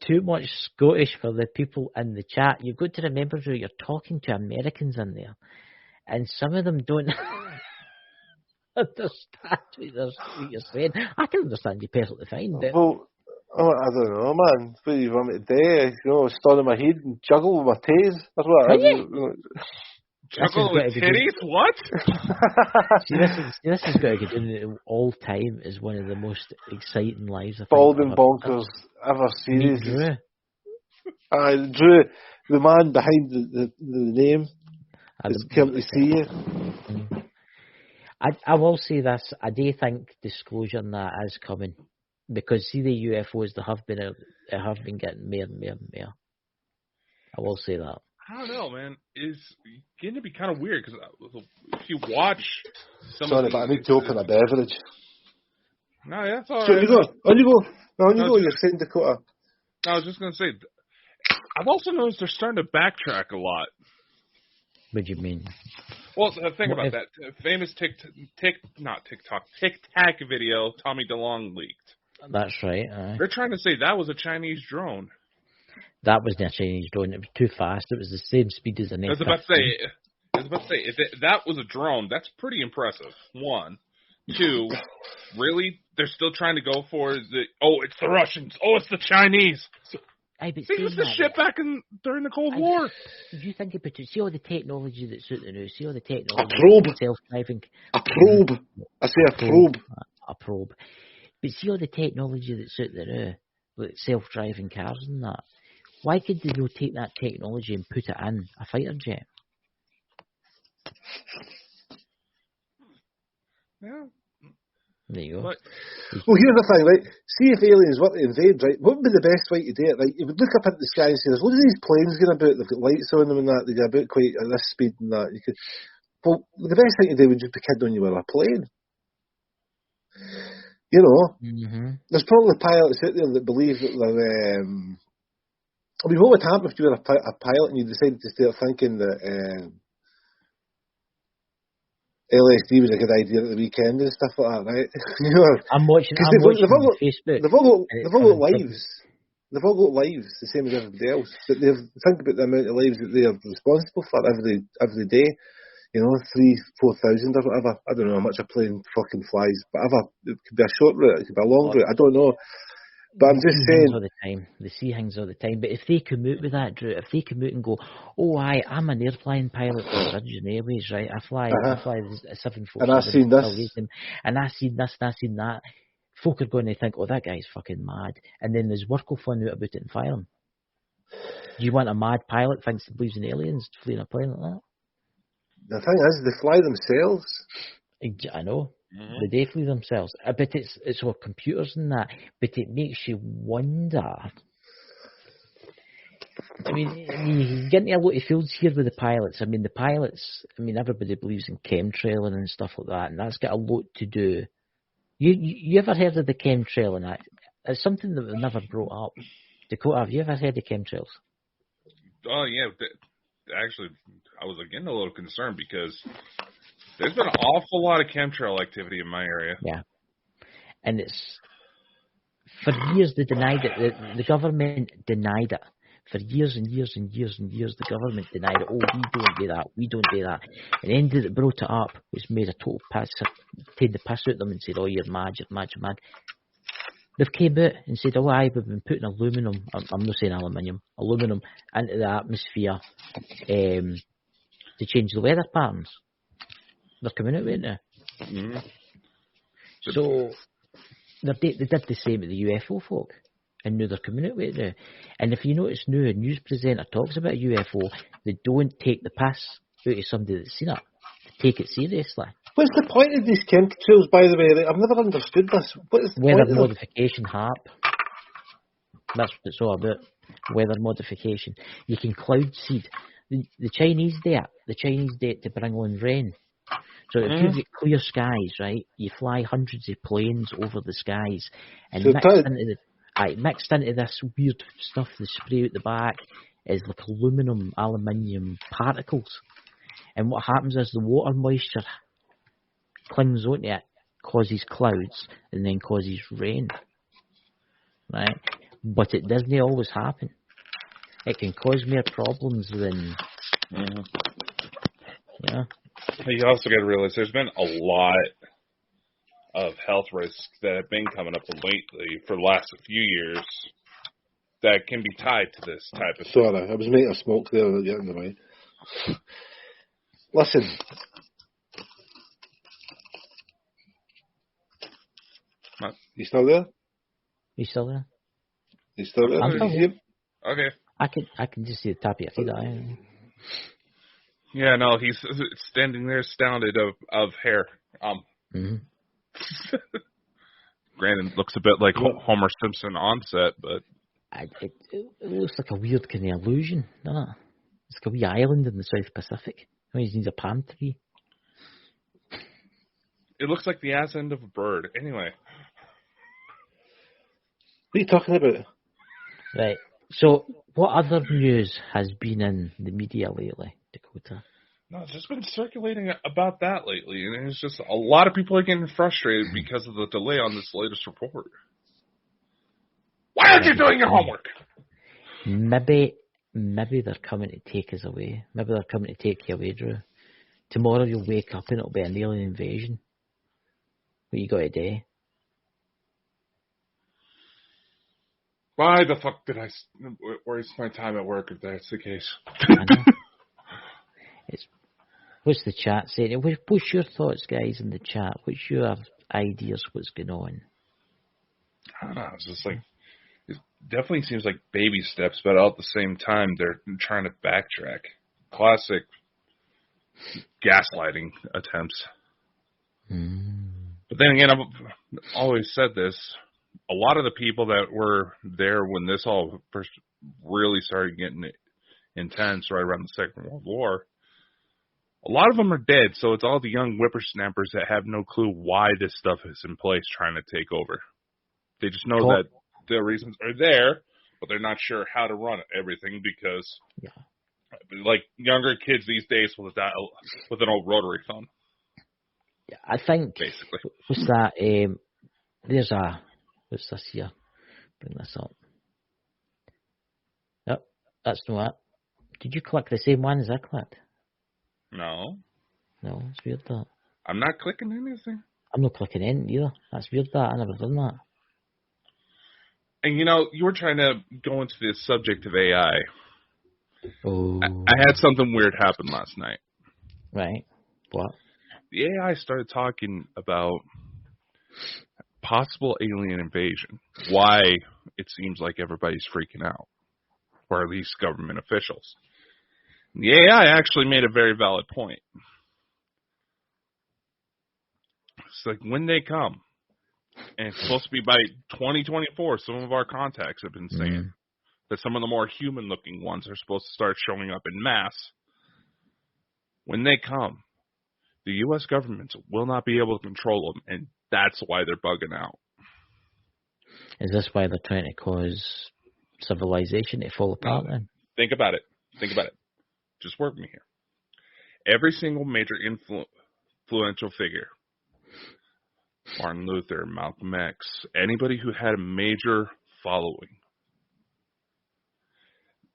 too much Scottish for the people in the chat. You've got to remember that you're talking to Americans in there, and some of them don't understand what you're saying. I can understand you perfectly fine, but well, I don't know, man. What do you want me to do? You know, stand on my head and juggle with my toes? That's what I do. Juggle with titties? What? See, this has got to get in all time is one of the most exciting lives I've Bald and bonkers ever series. Drew, the man behind the name, is come to see you. I will say this. I do think disclosure on that is coming. Because see the UFOs, they have been getting more and more and more. I will say that. I don't know, man. It's getting to be kind of weird because if you watch some. Sorry, but I need to open a beverage. No, that's all right. So on you go. You're saying, Dakota. I was just gonna say, I've also noticed they're starting to backtrack a lot. What do you mean? Well, think about that famous Tic Tac video Tommy DeLonge leaked. That's right. They're trying to say that was a Chinese drone. That wasn't a Chinese drone. It was too fast. It was the same speed as an F-15. I was about to say, if that was a drone, that's pretty impressive. One. Two, really? They're still trying to go for it's the Russians. Oh, it's the Chinese. This was the shit back during the Cold War. If you think about it, see all the technology that's out there now. See all the technology. A probe. Self-driving. A probe. I say a probe. A probe. But see all the technology that's out there now, like self-driving cars and that. Why could they not take that technology and put it in a fighter jet? Yeah. There you go. Well, here's the thing, right? See if aliens were to invade, right? What would be the best way to do it, right? You would look up into the sky and say, there's loads of these planes going about, they've got lights on them and that, they go about quite at this speed and that. Well, the best thing to do would just be kid on you with a plane. You know, there's probably pilots out there that believe that they're. I mean, what would happen if you were a pilot and you decided to start thinking that LSD was a good idea at the weekend and stuff like that, right? You know, I'm watching on Facebook. They've all got lives. They've all got lives, the same as everybody else. But think about the amount of lives that they're responsible for every day. You know, 3,000-4,000 or whatever. I don't know how much a plane fucking flies. Whatever. It could be a short route, it could be a long route. I don't know. But I'm just saying. All the time. They see things all the time. But if they come out with that, Drew, if they come out and go, oh, I'm an airline pilot for Virgin Airways, right? I fly a 747. And I've seen this. And I've seen this, and I've seen that. Folk are going to think, oh, that guy's fucking mad. And then there's work will find out about it and fire him. Do you want a mad pilot who thinks he believes in aliens fleeing a plane like that? The thing is, they fly themselves. I know. They flee themselves. But it's all computers and that. But it makes you wonder. I mean, you get into a lot of fields here with the pilots. I mean, the pilots, everybody believes in chemtrailing and stuff like that, and that's got a lot to do. You ever heard of the chemtrailing act? It's something that we've never brought up. Dakota, have you ever heard of chemtrails? Oh, yeah. Actually, I was getting a little concerned because there's been an awful lot of chemtrail activity in my area. Yeah. And it's, for years they denied it. The government denied it. For years and years and years and years, the government denied it. Oh, we don't do that. We don't do that. And then they brought it up, which made a total pass, taken the piss out of them and said, oh, you're mad, you're mad, you're mad. They've came out and said, oh, we've been putting aluminum, I'm not saying aluminum into the atmosphere to change the weather patterns. They're coming out with it now. Mm-hmm. So they did the same with the UFO folk. And now they're coming out with it now. And if you notice now, a news presenter talks about a UFO, they don't take the piss out of somebody that's seen it. They take it seriously. What's the point of these chemtrails, by the way? I've never understood this. What is the Weather point modification, HARP. That's what it's all about. Weather modification. You can cloud seed. The Chinese do it. The Chinese do it to bring on rain. So if you get clear skies, right, you fly hundreds of planes over the skies, and So mixed into this weird stuff they spray out the back is like aluminium particles. And what happens is the water moisture clings onto it, causes clouds, and then causes rain. Right? But it doesn't always happen. It can cause more problems than... Yeah. You also got to realize there's been a lot of health risks that have been coming up lately for the last few years that can be tied to this type of thing. Sorry, I was making a smoke there at the end of the way. Listen. You still there? You still there? You still there? I'm still here. Okay. I can just see the top of your feet. Yeah, no, he's standing there astounded of hair. Granted, looks a bit like Homer Simpson on set, but it looks like a weird kind of illusion, doesn't it? It's like a wee island in the South Pacific. I mean, he needs a palm tree. It looks like the ass end of a bird. Anyway. What are you talking about? Right. So, what other news has been in the media lately, Dakota? No, it's just been circulating about that lately, and it's just a lot of people are getting frustrated because of the delay on this latest report. Why aren't you doing your homework? Maybe they're coming to take us away. Maybe they're coming to take you away, Drew. Tomorrow you'll wake up and it'll be an alien invasion. What you got to do? Why the fuck did I waste my time at work if that's the case? I know. What's the chat saying? What's your thoughts, guys, in the chat? What's your ideas? What's going on? I don't know. It's just like, it definitely seems like baby steps, but at the same time, they're trying to backtrack. Classic gaslighting attempts. But then again, I've always said this. A lot of the people that were there when this all first really started getting intense right around the Second World War, a lot of them are dead, so it's all the young whippersnappers that have no clue why this stuff is in place trying to take over. They just know that the reasons are there, but they're not sure how to run everything because, like younger kids these days with an old rotary phone. Yeah, I think, basically. What's that? What's this here? Bring this up. Yep, that's not it. Did you click the same one as I clicked? No. No, it's weird that. I'm not clicking anything. I'm not clicking in either. That's weird that. I never done that. And you were trying to go into the subject of AI. Oh. I had something weird happen last night. Right. What? The AI started talking about possible alien invasion. Why it seems like everybody's freaking out, or at least government officials. And the AI actually made a very valid point. It's like when they come, and it's supposed to be by 2024, some of our contacts have been saying that some of the more human-looking ones are supposed to start showing up in mass. When they come, the U.S. government will not be able to control them, and that's why they're bugging out. Is this why they're trying to cause civilization to fall apart then? Think about it. Just work with me here. Every single major influential figure, Martin Luther, Malcolm X, anybody who had a major following,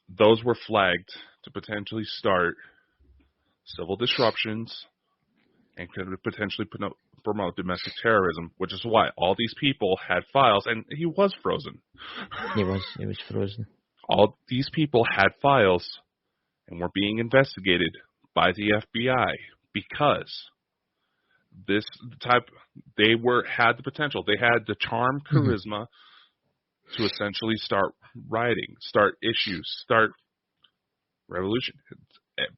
those were flagged to potentially start civil disruptions and could potentially promote domestic terrorism, which is why all these people had files, and he was frozen. He was frozen. All these people had files and were being investigated by the FBI because had the potential. They had the charm, charisma to essentially start rioting, start issues, start revolution.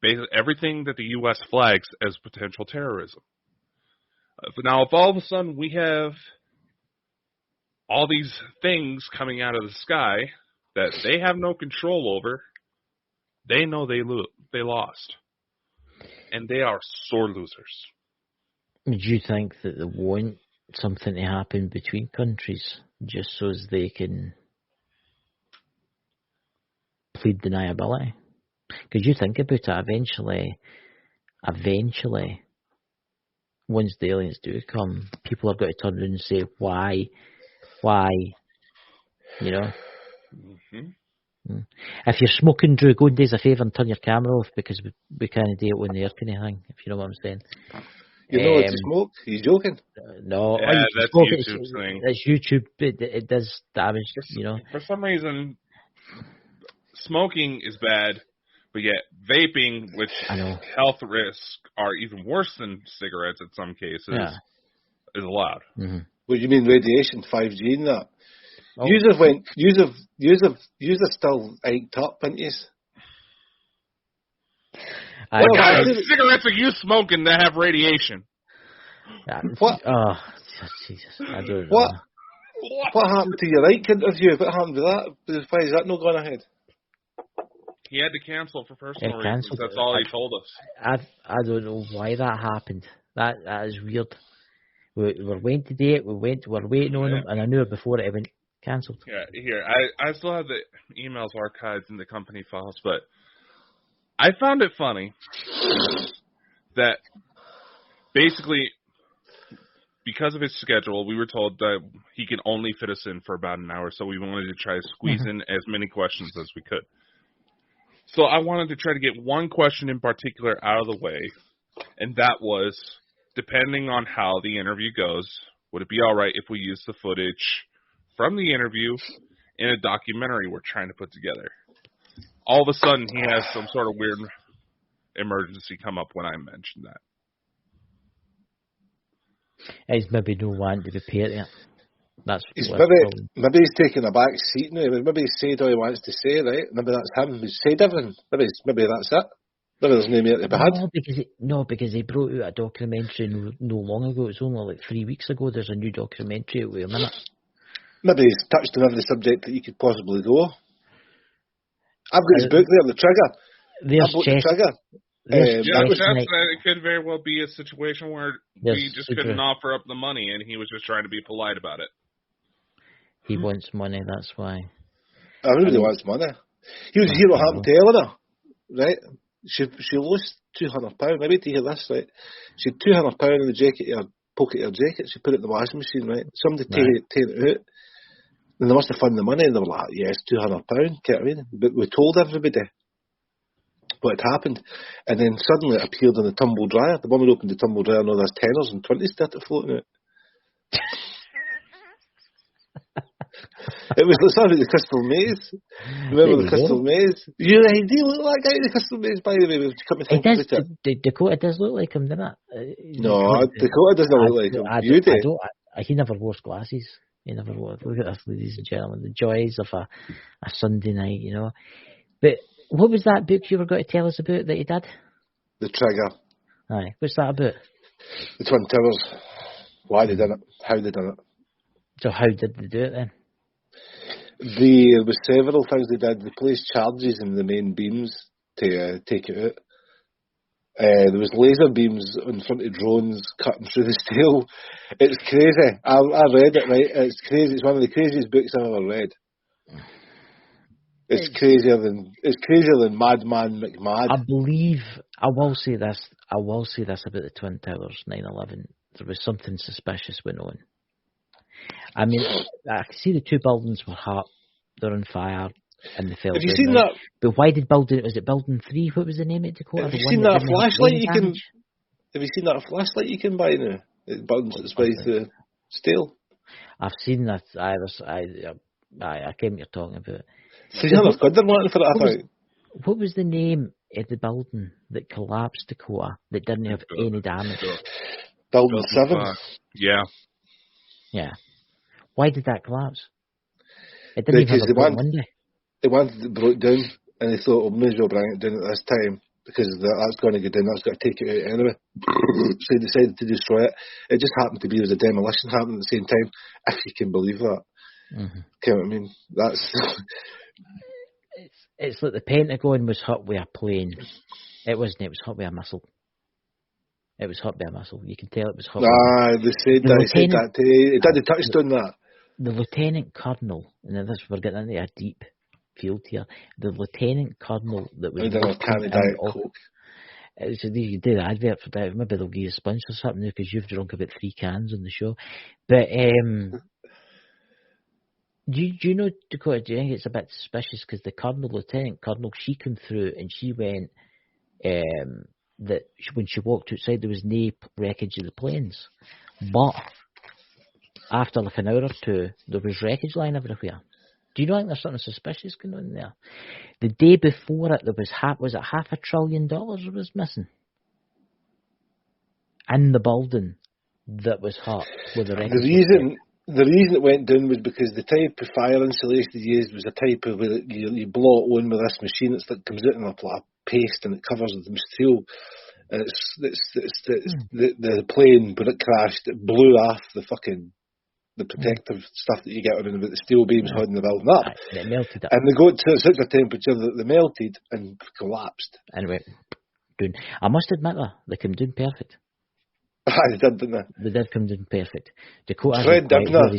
Basically, everything that the U.S. flags as potential terrorism. Now, if all of a sudden we have all these things coming out of the sky that they have no control over, they know they lost. And they are sore losers. Do you think that they want something to happen between countries just so as they can plead deniability? Because you think about it, eventually, once the aliens do come, people have got to turn around and say, why, If you're smoking, Drew, go and do us a favour and turn your camera off because we can't do it when the air kind of thing, if you know what I'm saying. You know what to smoke? Are you joking? No, yeah, that's YouTube's thing. That's YouTube. It does damage, For some reason, smoking is bad, but yet vaping, which health risks are even worse than cigarettes in some cases, is allowed. Mm-hmm. What you mean radiation, 5G and that? Oh. You've still iked up, ain't you? What kind of cigarettes are you smoking that have radiation? What? Oh, Jesus. I don't know. What happened to your Ike interview? What happened to that? Why is that not going ahead? He had to cancel for personal reasons. That's all he told us. I don't know why that happened. That is weird. We were waiting to do it. We're waiting on him, and I knew it before it went cancelled. Yeah, here. I still have the emails archived in the company files, but I found it funny that basically, because of his schedule, we were told that he could only fit us in for about an hour, so we wanted to try to squeeze in as many questions as we could. So I wanted to try to get one question in particular out of the way, and that was, depending on how the interview goes, would it be all right if we use the footage from the interview in a documentary we're trying to put together? All of a sudden, he has some sort of weird emergency come up when I mentioned that. He's maybe no one to be paid yet. That's maybe he's taking a back seat now. Maybe he's said all he wants to say, right? Maybe that's him. He's said everything. Maybe that's it. Maybe there's no more to be had. Because he brought out a documentary no long ago. It was only like 3 weeks ago. There's a new documentary out. Wait a minute. Maybe he's touched on every subject that you could possibly go. I've got his book there, The Trigger. The Trigger. It could very well be a situation where we just couldn't offer up the money, and he was just trying to be polite about it. He wants money, that's why. Everybody wants money. He was here what happened to Eleanor, right? She lost £200. Maybe to hear this, right? She had £200 in the jacket, her pocket of her jacket. She put it in the washing machine, right? Somebody take it out. And they must have found the money, and they were like, yes, £200, can't I mean? But we told everybody what had happened. And then suddenly it appeared in the tumble dryer. The woman opened the tumble dryer and all those tenors and 20s started floating out. It was the son of the Crystal Maze. Remember the Crystal Maze? Do you look like that guy in the Crystal Maze, by the way? We've come to think of it. Dakota does look like him, doesn't it? No, Dakota doesn't look like him. You do. He never wore glasses. He never wore. Look at this, ladies and gentlemen. The joys of a Sunday night, you know. But what was that book you were going to tell us about that he did? The Trigger. Aye. What's that about? The Twin Towers. Why they done it. How they done it. So how did they do it then? There was several things they did. They placed charges in the main beams to take it out. There was laser beams in front of drones cutting through the steel. It's crazy. I read it, right? It's crazy. It's one of the craziest books I've ever read. It's crazier than Madman McMad. I will say this about the Twin Towers 9/11. There was something suspicious went on. I mean, I can see the two buildings were hot. They're on fire. And they fell. Have you seen that? But why did was it Building 3? What was the name of Dakota? Have you seen that flashlight you can? Have you seen that flashlight you can buy now? It burns its way through steel. I've seen that. I came you're talking about. £300 they're wanting for that. I think. What was the name of the building that collapsed, Dakota, that didn't have any damage? Building 7. Yeah. Yeah. Why did that collapse? It didn't even have a window. They wanted it broke down, and they thought, well, may as well bring it down at this time, because that's going to go down, that's got to take it out anyway. So they decided to destroy it. It just happened to be there was a demolition happening at the same time, if you can believe that. Mm-hmm. You know what I mean? That's... It's like the Pentagon was hit with a plane. It wasn't, it was hit with a missile. It was hit by a missile. You can tell it was hit. They said that. It did touched on that. The Lieutenant Colonel, and this we're getting into a deep field here. The Lieutenant Colonel that was so you do the advert for that. Maybe they'll give you a sponsor or something because you've drunk about 3 cans on the show. But do you know, Dakota? Do you think it's a bit suspicious because the Lieutenant Colonel, she came through and she went that when she walked outside there was no wreckage of the planes, but after like an hour or two there was wreckage lying everywhere. Do you know think there's something suspicious going on there? The day before it there was $500 billion was missing in the building that was hot with the wreckage. The reason it went down was because the type of fire insulation they used was a type of you blow it on with this machine that comes out in a paste and it covers the material. And the plane when it crashed, it blew off the protective stuff that you get on the steel beams holding the building up. It melted up. And they got to such a temperature that they melted and collapsed. And went down. I must admit that they came down perfect. They did, didn't they? They did come down perfect. Dakota Fred Dibner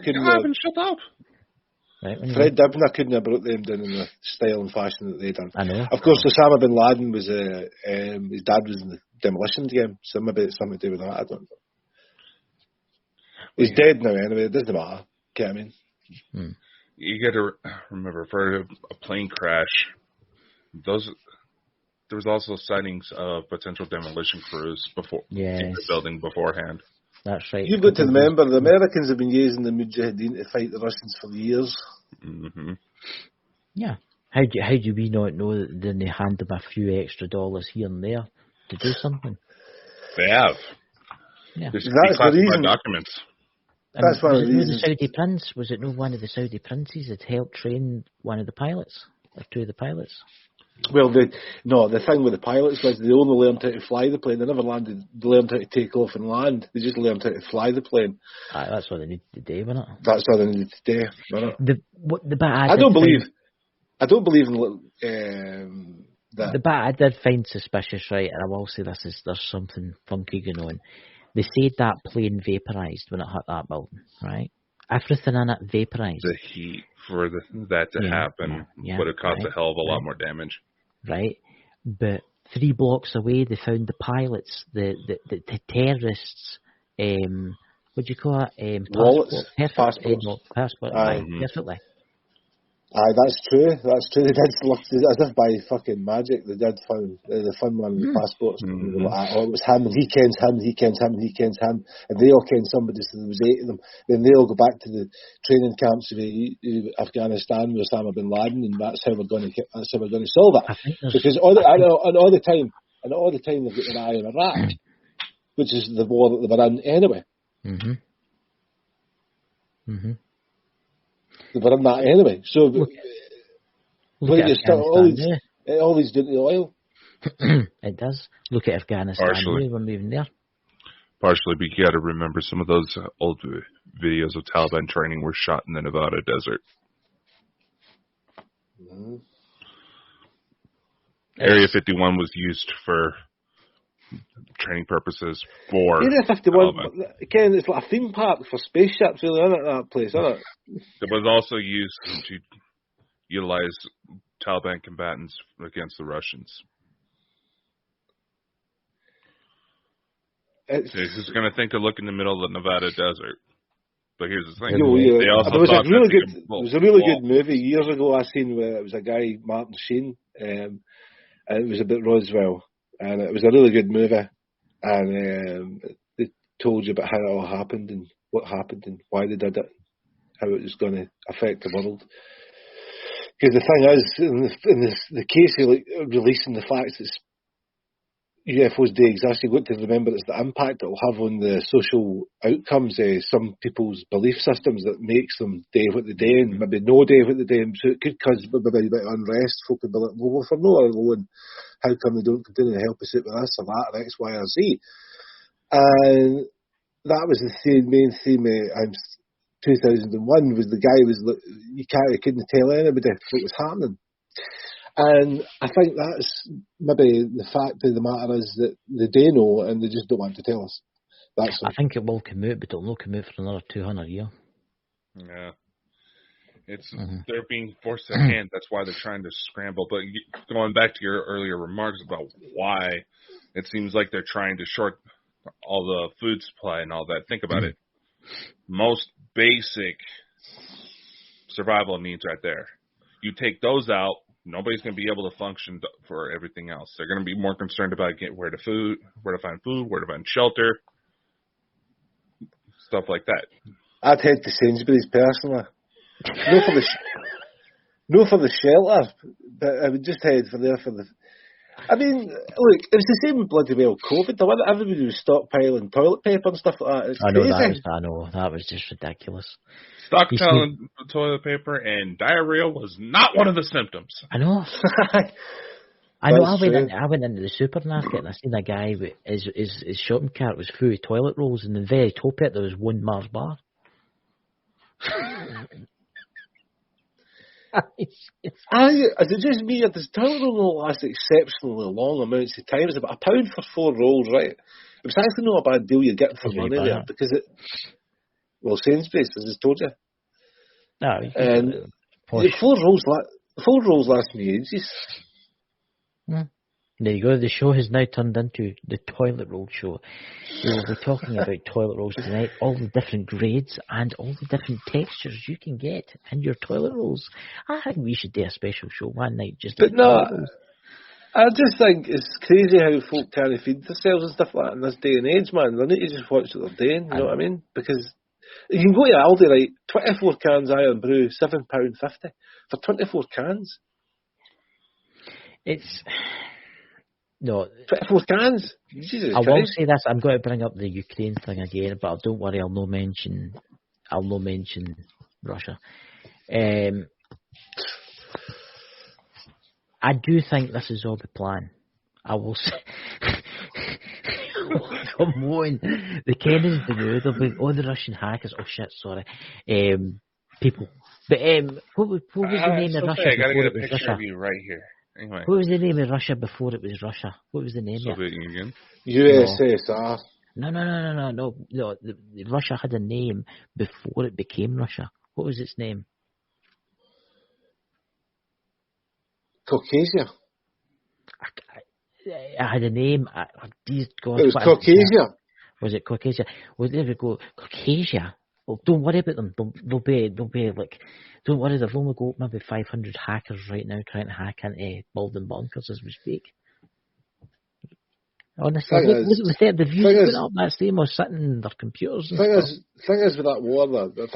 couldn't shut up. Right, Fred Dibner couldn't have brought them down in the style and fashion that they done. I know. Of course, Osama bin Laden was his dad was in the demolition game, so maybe it's something to do with that. I don't know. He's dead now anyway. It doesn't matter. You know what I mean? You got to remember for a plane crash, there was also sightings of potential demolition crews in the building beforehand. That's right. You've got to remember, the Americans have been using the Mujahideen to fight the Russians for years. Mm-hmm. Yeah. How do we not know that then they hand them a few extra dollars here and there to do something? They have. Yeah. There's declassified documents. That's one of the reasons. The Saudi prince, was it not one of the Saudi princes that helped train one of the pilots? Or two of the pilots? Well, the thing with the pilots was they only learned how to fly the plane. They never landed. They learned how to take off and land. They just learned how to fly the plane. That's what they needed to do, wasn't it? That's what they needed to do, wasn't it? I don't believe in that. The bit I did find suspicious, right, and I will say there's something funky going on. They said that plane vaporised when it hit that building, right? Everything in it vaporised. The heat for that to happen would have caused a hell of a lot more damage. Right, but 3 blocks away they found the pilots, the terrorists, what do you call it? Wallets, passport. Passport. Perfectly. Aye, that's true. That's true. They did look as if by fucking magic. They did find the fun one with the passports. And they were like, oh, it was him, and he kens him, and he kens him, and he kens him, and they all ken somebody. So there was 8 of them. Then they all go back to the training camps of Afghanistan with Osama bin Laden, and that's how we're going to solve it. Because all the time they've got their eye on Iraq, which is the war that they were in anyway. They were in that anyway. So look at Afghanistan, it always did the oil. It does. Look at Afghanistan. Partially. We're moving there. Partially, but you got to remember some of those old videos of Taliban training were shot in the Nevada desert. Area 51 was used for training purposes for Area 51, Taliban. again, it's like a theme park for spaceships, really, isn't it, that place, isn't it? It was also used to utilize Taliban combatants against the Russians. Who's going to think to look in the middle of the Nevada desert? But here's the thing. They also there was thought a really good movie years ago I seen where it was a guy, Martin Sheen, and it was about Roswell. And it was a really good movie. And they told you about how it all happened and what happened and why they did it, how it was going to affect the world. Because the thing is, in the case of releasing the facts that UFOs do exist, you've got to remember it's the impact it will have on the social outcomes, some people's belief systems that makes them do what they do and maybe no do what they do. So it could cause maybe a bit of unrest. Folk could be like, well, for no other alone, how come they don't continue to help us out with this or that or X, Y, or Z? And that was the main theme of 2001, was the guy you couldn't tell anybody what was happening. And I think that's maybe the fact of the matter is that they do know and they just don't want to tell us. I think it will come out, but it'll not come out for another 200 years. Yeah. It's they're being forced to hand. That's why they're trying to scramble. But going back to your earlier remarks about why it seems like they're trying to short all the food supply and all that. Think about it. Most basic survival needs right there. You take those out, nobody's going to be able to function for everything else. They're going to be more concerned about where to find food, where to find shelter, stuff like that. I'd head to Sainsbury's personally. No for the shelter, but I would just head for the. I mean, look, it was the same with bloody well COVID. Everybody was stockpiling toilet paper and stuff like that. It's crazy. I know that was just ridiculous. Stockpiling toilet paper and diarrhea was not one of the symptoms. I know. I know. I went into the supermarket and I seen a guy with his shopping cart was full of toilet rolls, and in the very top of it there was one Mars bar. Is it just me, or does toilet roll last exceptionally long amounts of time? It's about £1 for 4 rolls, right? It's actually not a bad deal you're getting for money there, because Sainsbury's, as I told you. No, and the 4 rolls last me ages. There you go. The show has now turned into the toilet roll show. We will be talking about toilet rolls tonight, all the different grades and all the different textures you can get in your toilet rolls. I think we should do a special show one night just. But no, I just think it's crazy how folk can't feed themselves and stuff like that in this day and age, man. They need to just watch what they're doing. You know what I mean? Because you can go to Aldi, right? 24 cans Iron Brew, £7.50 for 24 cans. It's. No. 24 cans? Jesus I Christ. will say this, I'm going to bring up the Ukraine thing again, but don't worry, I'll no mention Russia. I do think this is all the plan. I will say come on. The Kennedys do, they'll be the Russian hackers, people. But what was the name of Russia before it was Russia? Of you right here. Anyway. What was the name of Russia before it was Russia? What was the name of it? Soviet Union. USSR. No. Russia had a name before it became Russia. What was its name? Caucasia. I had a name. It was Caucasia. Was it Caucasia? Well, there we go. Caucasia. Well, don't worry about them. They'll be like, don't worry. They've only got maybe 500 hackers right now trying to hack into Baldwin Bunkers as we speak. Honestly, look at the views putting up that stream or sitting in their computers. Thing is with that war, there's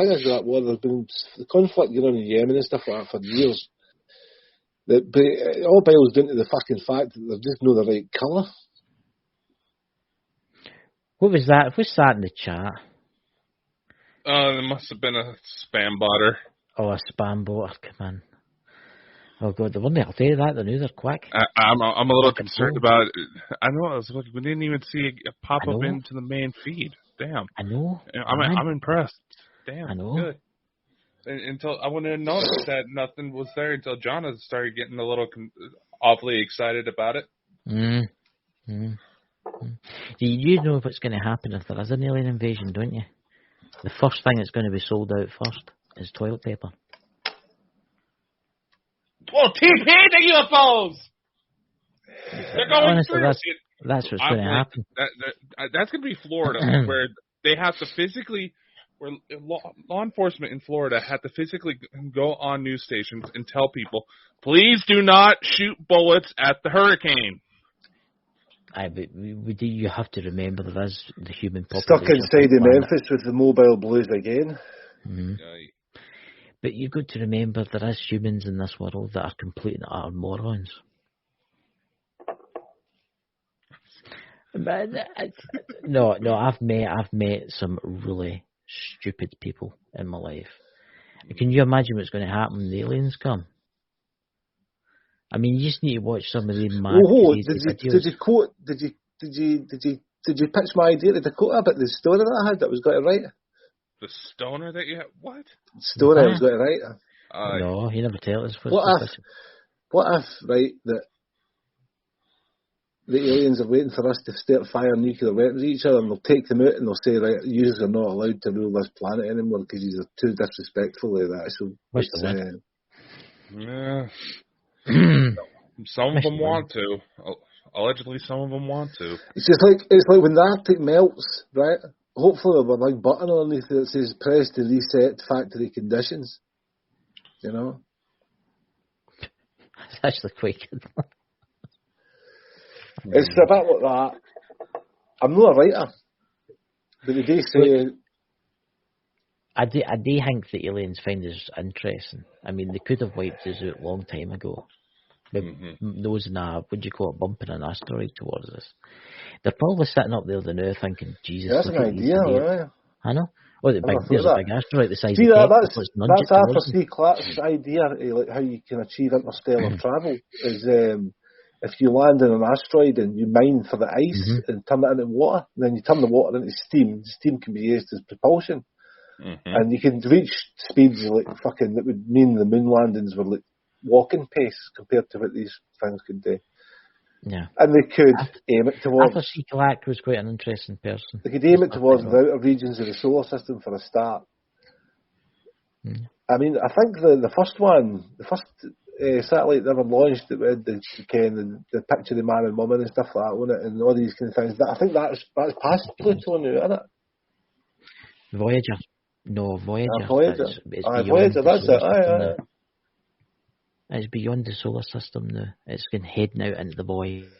been the conflict going on in Yemen and stuff like that for years. But it all boils down to the fucking fact that they're just not the right colour. What was that? What's that in the chat? There must have been a spam botter. Oh, a spam botter, come on. Oh god, the one I'll tell you that, the news are quick. I'm a little concerned about it. I know, I was like, we didn't even see it pop up into the main feed. Damn. I know. I'm impressed. Damn. I know. Good. Until I wouldn't have noticed that nothing was there until Jonathan started getting a little awfully excited about it. You know what's going to happen if there is an alien invasion, don't you? The first thing that's going to be sold out first is toilet paper. Well, TP the UFOs! They're going Honestly, through. That's what's going to happen. That's going to be Florida, where they have to physically, where law enforcement in Florida had to physically go on news stations and tell people, please do not shoot bullets at the hurricane. But you have to remember there is the human population. Stuck inside in Memphis with the mobile blues again. Mm-hmm. But you've got to remember there is humans in this world that are complete and utter morons. But, no, I've met some really stupid people in my life. Can you imagine what's going to happen when the aliens come? I mean, you just need to watch some of the mad Did you pitch my idea to Dakota about the story that I had that was got it right? The stoner that you had? What? Story I was got it right. No, he never tell us. What if, right, that the aliens are waiting for us to start firing nuclear weapons at each other, and they'll take them out and they'll say, right, you are not allowed to rule this planet anymore because you are too disrespectful of that. So yeah. Some of them want to. Allegedly, some of them want to. It's like when the Arctic melts, right? Hopefully there'll be a big button underneath that says press to reset factory conditions. You know? That's actually quite good. It's a bit like that. I'm not a writer. But they do say... I do think the aliens find us interesting. I mean, they could have wiped us out a long time ago. Nosing bumping an asteroid towards us. They're probably sitting up there now thinking, Jesus, that's an idea, right? I know. There's a big asteroid the size of that's Arthur C. Clarke's idea, like how you can achieve interstellar travel, is if you land in an asteroid and you mine for the ice and turn it into water, then you turn the water into steam. Steam can be used as propulsion. And you can reach speeds like fucking, that would mean the moon landings were like walking pace compared to what these things could do. Yeah. And they could aim it towards... Arthur C. Clarke was quite an interesting person. They could aim it towards the outer regions of the solar system for a start. I mean, I think the first satellite that ever launched, that had the picture of the man and woman and stuff like that on it, and all these kind of things, I think that's past Pluto now, isn't it? Voyager. No, Voyager. Voyager. It's Voyager, that's it. Aye. It's beyond the solar system now. It's been heading out into the void.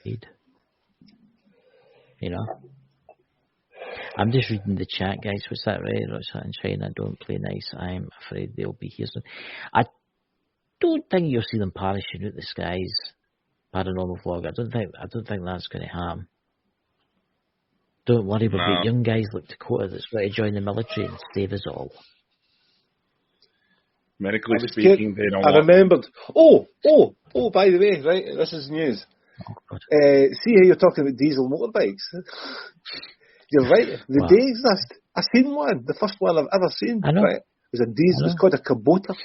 You know? I'm just reading the chat, guys. What's that, right? Roxanne and China don't play nice. I'm afraid they'll be here soon. I don't think you'll see them paraching out the skies. Paranormal vlog. I don't think that's going to happen. Don't worry, we've got young guys like Dakota that's ready to join the military and save us all. Medically speaking, they don't. I remembered. Oh, by the way, right, this is news. See how you're talking about diesel motorbikes? You're right. They exist. I've seen one. The first one I've ever seen. I know. Right? It was a diesel. It's called a Kubota.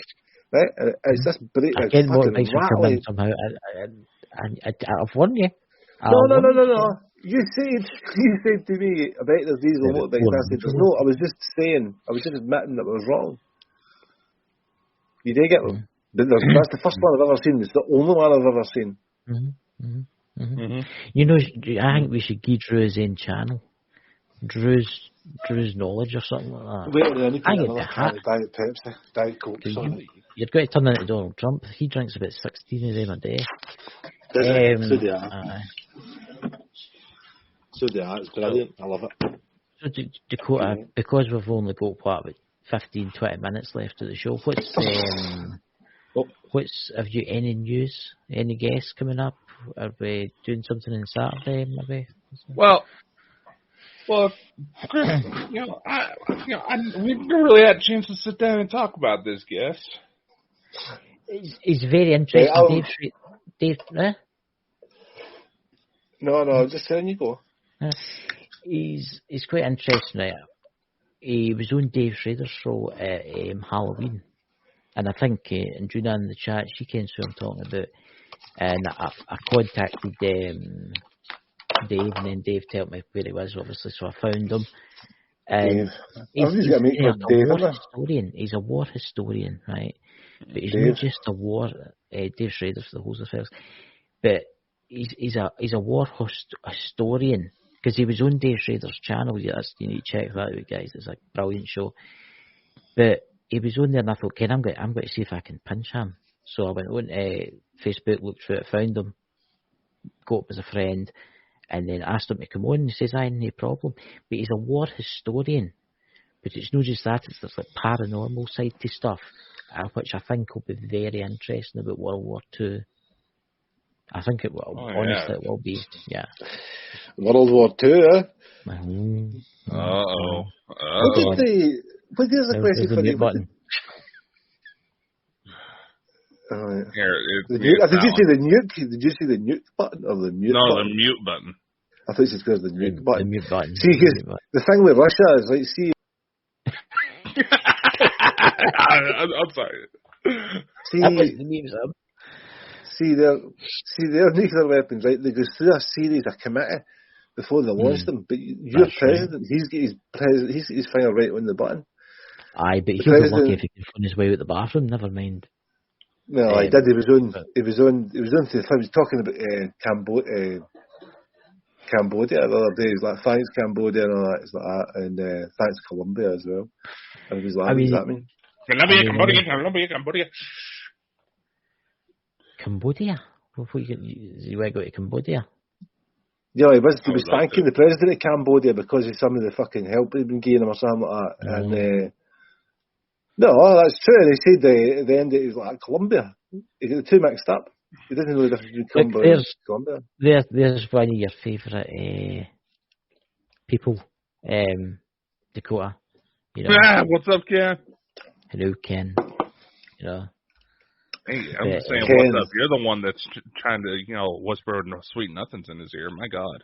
Right? And it's this brake. Again, motorbikes are coming somehow. I've warned you. No. You said to me about the diesel motorbikes. I said, no, I was just admitting that I was wrong. You did get them. That's the first one I've ever seen. It's the only one I've ever seen. You know, I think we should give Drew his own channel. Drew's knowledge or something like that. Wait, I need to I get get another the can of Diet Pepsi, Diet Coke, sorry. You're going to turn into Donald Trump. He drinks about 16 of them a day. Does it? So do I. Aye. So do I. It's brilliant. I love it. So Dakota, because we've only got what, about 15, 20 minutes left of the show, have you any news, any guests coming up? Are we doing something on Saturday, maybe? Well, Chris, we never really had a chance to sit down and talk about this guest. He's very interesting. Dave, No, just saying you go. He's quite interesting. Right? He was on Dave Schrader's show at Halloween, and I think, and Juna in the chat, she kens who I'm talking about, and I contacted Dave, and then Dave told me where he was, obviously, so I found him. And he's a war historian, right? But he's not just a war. Dave Schrader for the Hose Affairs, but he's a war historian, because he was on Dave Schrader's channel. You need to check that out, guys. It's a brilliant show. But he was on there, and I thought, I'm going to see if I can pinch him. So I went on Facebook, looked through it, found him, got up as a friend, and then asked him to come on. And he says, "Aye, no problem." But he's a war historian. But it's not just that; it's like paranormal side to stuff, which I think will be very interesting about World War II. I think it will. Honestly, it will be. Yeah. World War II, eh? Uh-oh. Here's a question for you. Button. Did you see the nuke? Did you see the nuke button or the mute button? No, the mute button. I thought it was because the mute button. The mute button. See, the thing with Russia is like, see. I'm sorry. See their nuclear weapons, right? They go through a series, a committee before they launch them. But your president, he's got his finger right on the button. Aye, but he'll be lucky if he can find his way out the bathroom. Never mind. No, he did. He was talking about Cambodia the other day. He was like, "Thanks Cambodia," and all that. It's like that, and thanks Colombia as well. And he was like, "What does that mean?" Cambodia. Cambodia? You want to go to Cambodia? Yeah, he was thanking the president of Cambodia because of some of the fucking help he'd been giving him or something like that. And no, that's true. And he said at the end it was like Colombia. He got the two mixed up. He doesn't know the difference between Colombia. There's one of your favourite people, Dakota. You know. What's up, Ken? Hello, Ken. You know. Hey, I'm just saying, what's up? You're the one that's trying to, whisper sweet nothings in his ear. My God.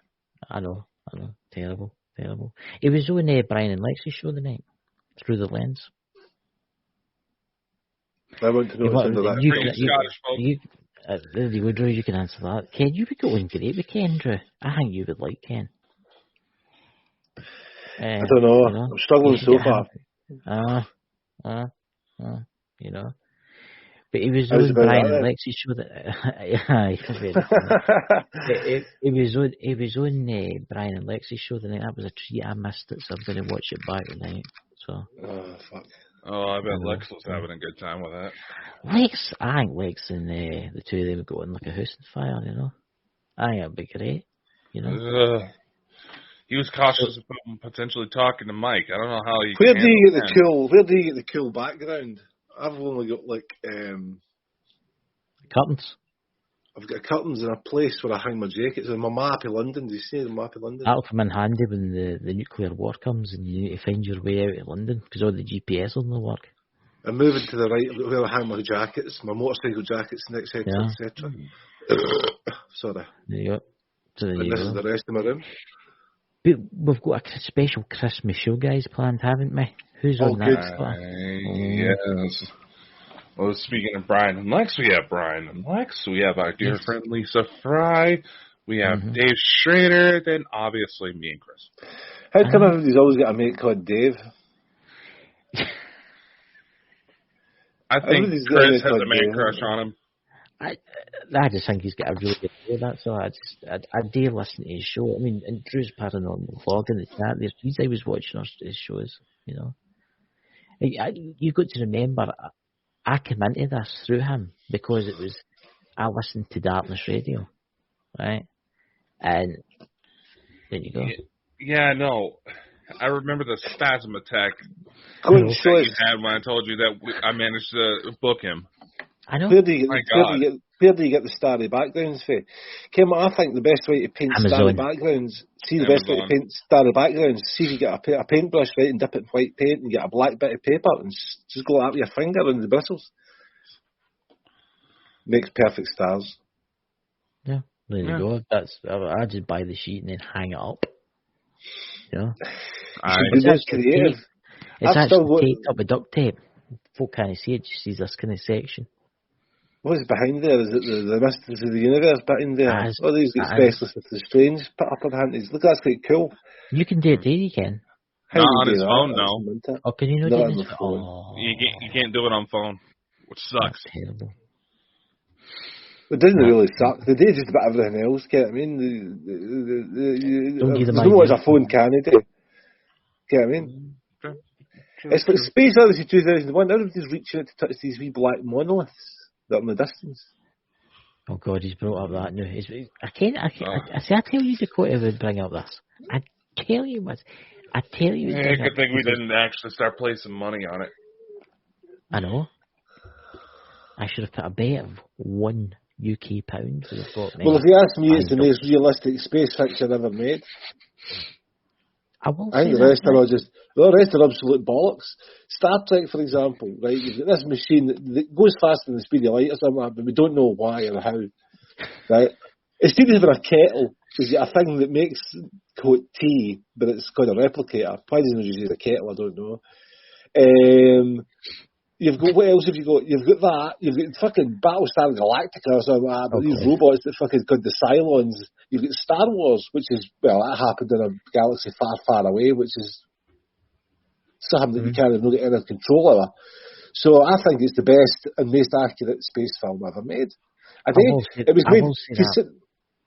I know. Terrible. It was on Brian and Lexi's show tonight, Through the Lens. I want to know what's under that. There you go, Drew, you can answer that. Ken, you would go in great with Ken, Drew. I think you would like Ken. I don't know. I'm struggling so far. But it was on Brian and Lexi's show that it was on Brian and Lexi's show tonight. That was a treat. I missed it, so I'm going to watch it back tonight. So. Oh fuck. Oh, I bet Lex was having a good time with that. I think Lex and the two of them would go in like a house on fire. I think that'd be great. He was cautious about potentially talking to Mike. I don't know how he. Where do you get the cool background? I've only got curtains. I've got curtains in a place where I hang my jackets. On my map of London. Do you see the map of London? That'll come in handy when the nuclear war comes and you need to find your way out of London because all the GPS will not work. I'm moving to the right where I hang my jackets, my motorcycle jackets, and etc. Sorry. There you go. So and this is the rest of my room. But we've got a special Christmas show, guys, planned, haven't we? Who's on that? Yes. Well, speaking of Brian and Lex, we have Brian and Lex. We have our dear friend Lisa Fry. We have Dave Schrader. Then, obviously, me and Chris. How come everybody's always got a mate called Dave? I think Chris has a man crush on him. I just think he's got a really good show. That's all. I dare listen to his show. I mean, and Drew's Paranormal Vlog in the chat. There's these I was watching his shows. You know, you've got to remember, I came into this through him because I listened to Darkness Radio, right? And there you go. Yeah, no. I remember the spasm attack Go and that show you us. had when I told you that I managed to book him. I know. Where do you My get, God. where do you get the starry backgrounds for? Kim, I think the best way to paint starry Amazon. backgrounds, the best way to Amazon. paint starry backgrounds, see if you get a paintbrush, right, and dip it in white paint and get a black bit of paper and just go like that with your finger on the bristles. Makes perfect stars. Yeah, there you Yeah. go. I just buy the sheet and then hang it up. You know, Be more creative. it's I've still actually got- taped up with duct tape. Folk can't see it; just sees this kind of section. What's behind there? Is it the Mysteries of the Universe bit in there? As- Oh, these get as- specialists with the strange put up on hands. Look, that's quite cool. You can do it there. You can. How Not do you on do his that? phone, That's no. mental. Oh, can you not Not do on this? the phone. Oh, You can't do it on phone, which sucks. that's terrible. It doesn't Yeah. really suck. They do just about everything else, get what I mean? Don't give them there's no much a ideas. phone can do. Get what I mean? It's like Space Odyssey 2001. Everybody's reaching out to touch these wee black monoliths that are in the distance. Oh God, he's brought up that now. I tell you, Dakota would bring up this. I tell you what. I tell you. he'd Yeah, bring good up thing we this. didn't actually start placing money on it. I know. I should have put a bet of £1 UK for the thought. Well, if you ask me, it's the I most realistic space fiction ever made. I will I say think the that, rest are right? all just, the rest are absolute bollocks. Star Trek, for example, right? You've got this machine that goes faster than the speed of light or something, but we don't know why or how, right? Instead of having a kettle, you've got a thing that makes quote tea, but it's called a replicator. Why doesn't it just use a kettle? I don't know. You've got, what else have you got? You've got that. You've got fucking Battlestar Galactica or something like that, but these robots that fucking called the Cylons. You've got Star Wars, which is, well, that happened in a galaxy far, far away, which is something that you can't really get any control over. So I think it's the best and most accurate space film ever made. I think it was made.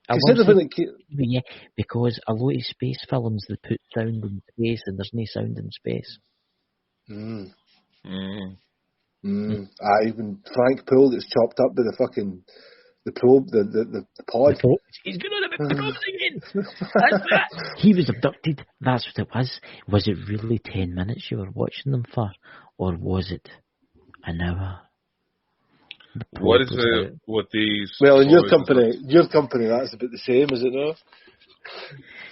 Consider when it came. Yeah, because a lot of space films they put sound in space and there's no sound in space. When Frank Poole gets chopped up by the fucking probe, the pod. He's going on about probes again. He was abducted. That's what it was. Was it really 10 minutes you were watching them for, or was it an hour? What is it with these? Well, in your boys? company, that's about the same, is it not?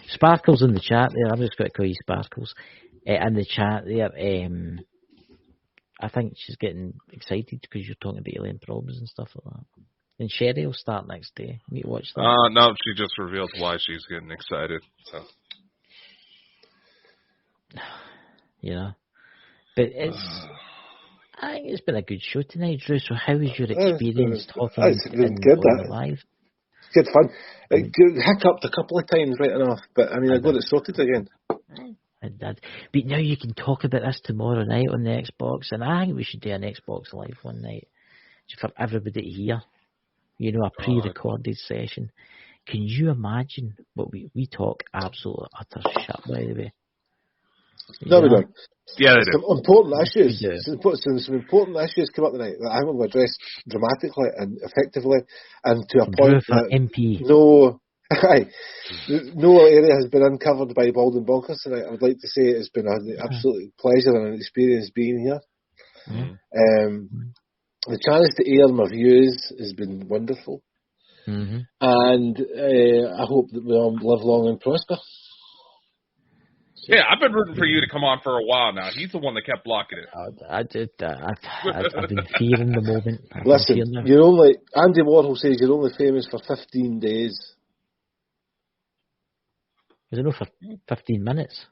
Sparkles in the chat there. I'm just going to call you Sparkles. In the chat there, I think she's getting excited because you're talking about alien probes and stuff like that. And Sherry will start next day. You need to watch that. No, she just revealed why she's getting excited. So. You know, but I think it's been a good show tonight, Drew. So how was your experience talking live? Good fun. It hiccuped a couple of times right enough, but I mean, I got it sorted again. But now you can talk about this tomorrow night on the Xbox, and I think we should do an Xbox Live one night just for everybody to hear. You know, a pre-recorded session. Can you imagine what we talk absolute utter shit, by the way? No, we don't. Yeah, they do. Some important issues. Some important issues come up tonight that I will address dramatically and effectively, and to a point that MP. no area has been uncovered by Bald and Bonkers tonight. I would like to say it's been an absolute pleasure and an experience being here. The chance to air my views has been wonderful, and I hope that we all live long and prosper. Yeah, I've been rooting for you to come on for a while now. He's the one that kept blocking it. I've been fearing the moment. Listen, Andy Warhol says you're only famous for 15 days. Is it not for 15 minutes?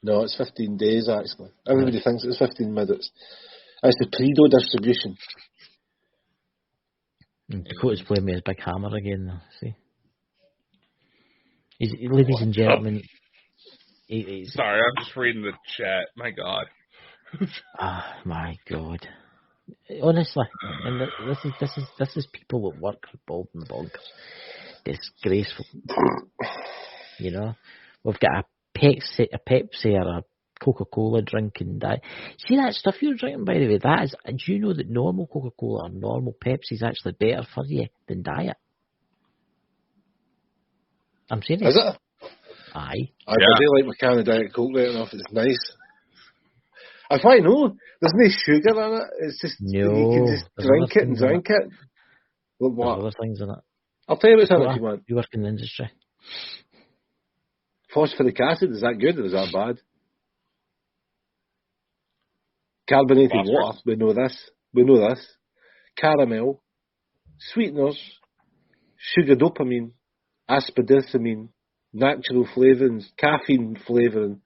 No, it's 15 days actually. Everybody thinks it's 15 minutes. That's the Predo distribution. Dakota's playing with his big hammer again now, see? Ladies and gentlemen... Sorry, I'm just reading the chat. My God. Oh, my God. Honestly, and this is people that work for Baldwin Bonkers. Disgraceful. You know, we've got a Pepsi or a Coca-Cola drinking diet. See that stuff you're drinking, by the way? That is. Do you know that normal Coca-Cola or normal Pepsi is actually better for you than diet? I'm serious. Is it? Aye. I do like my can of Diet Coke right enough. It's nice. I find no, there's no sugar in it. It's just you can just drink it and drink it. But what? There's other things in it. I'll tell you what's in it if you want. You work in the industry. Phosphoric acid, is that good or is that bad? Carbonated water, we know this. Caramel, sweeteners, sugar dopamine, aspartame, natural flavourings, caffeine flavouring,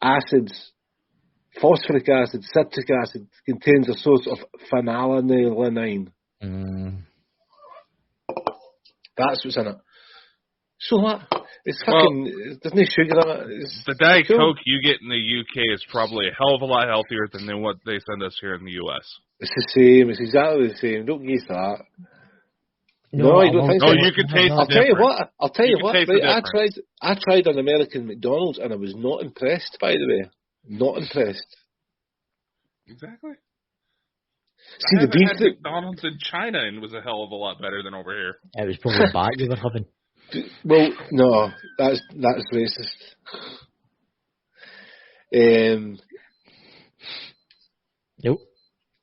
acids, phosphoric acid, citric acid, contains a source of phenylalanine. That's what's in it. So what? It's fucking, there's no sugar in it. The Diet Coke you get in the UK is probably a hell of a lot healthier than what they send us here in the US. It's the same. It's exactly the same. Don't guess that. No, I don't think so. No, you can taste the difference. I'll tell you what. Right, I tried an American McDonald's and I was not impressed, by the way. Not impressed. Exactly. See, I the beef had McDonald's in China and was a hell of a lot better than over here. It was probably bad you were having. Well, no, that's racist. Nope.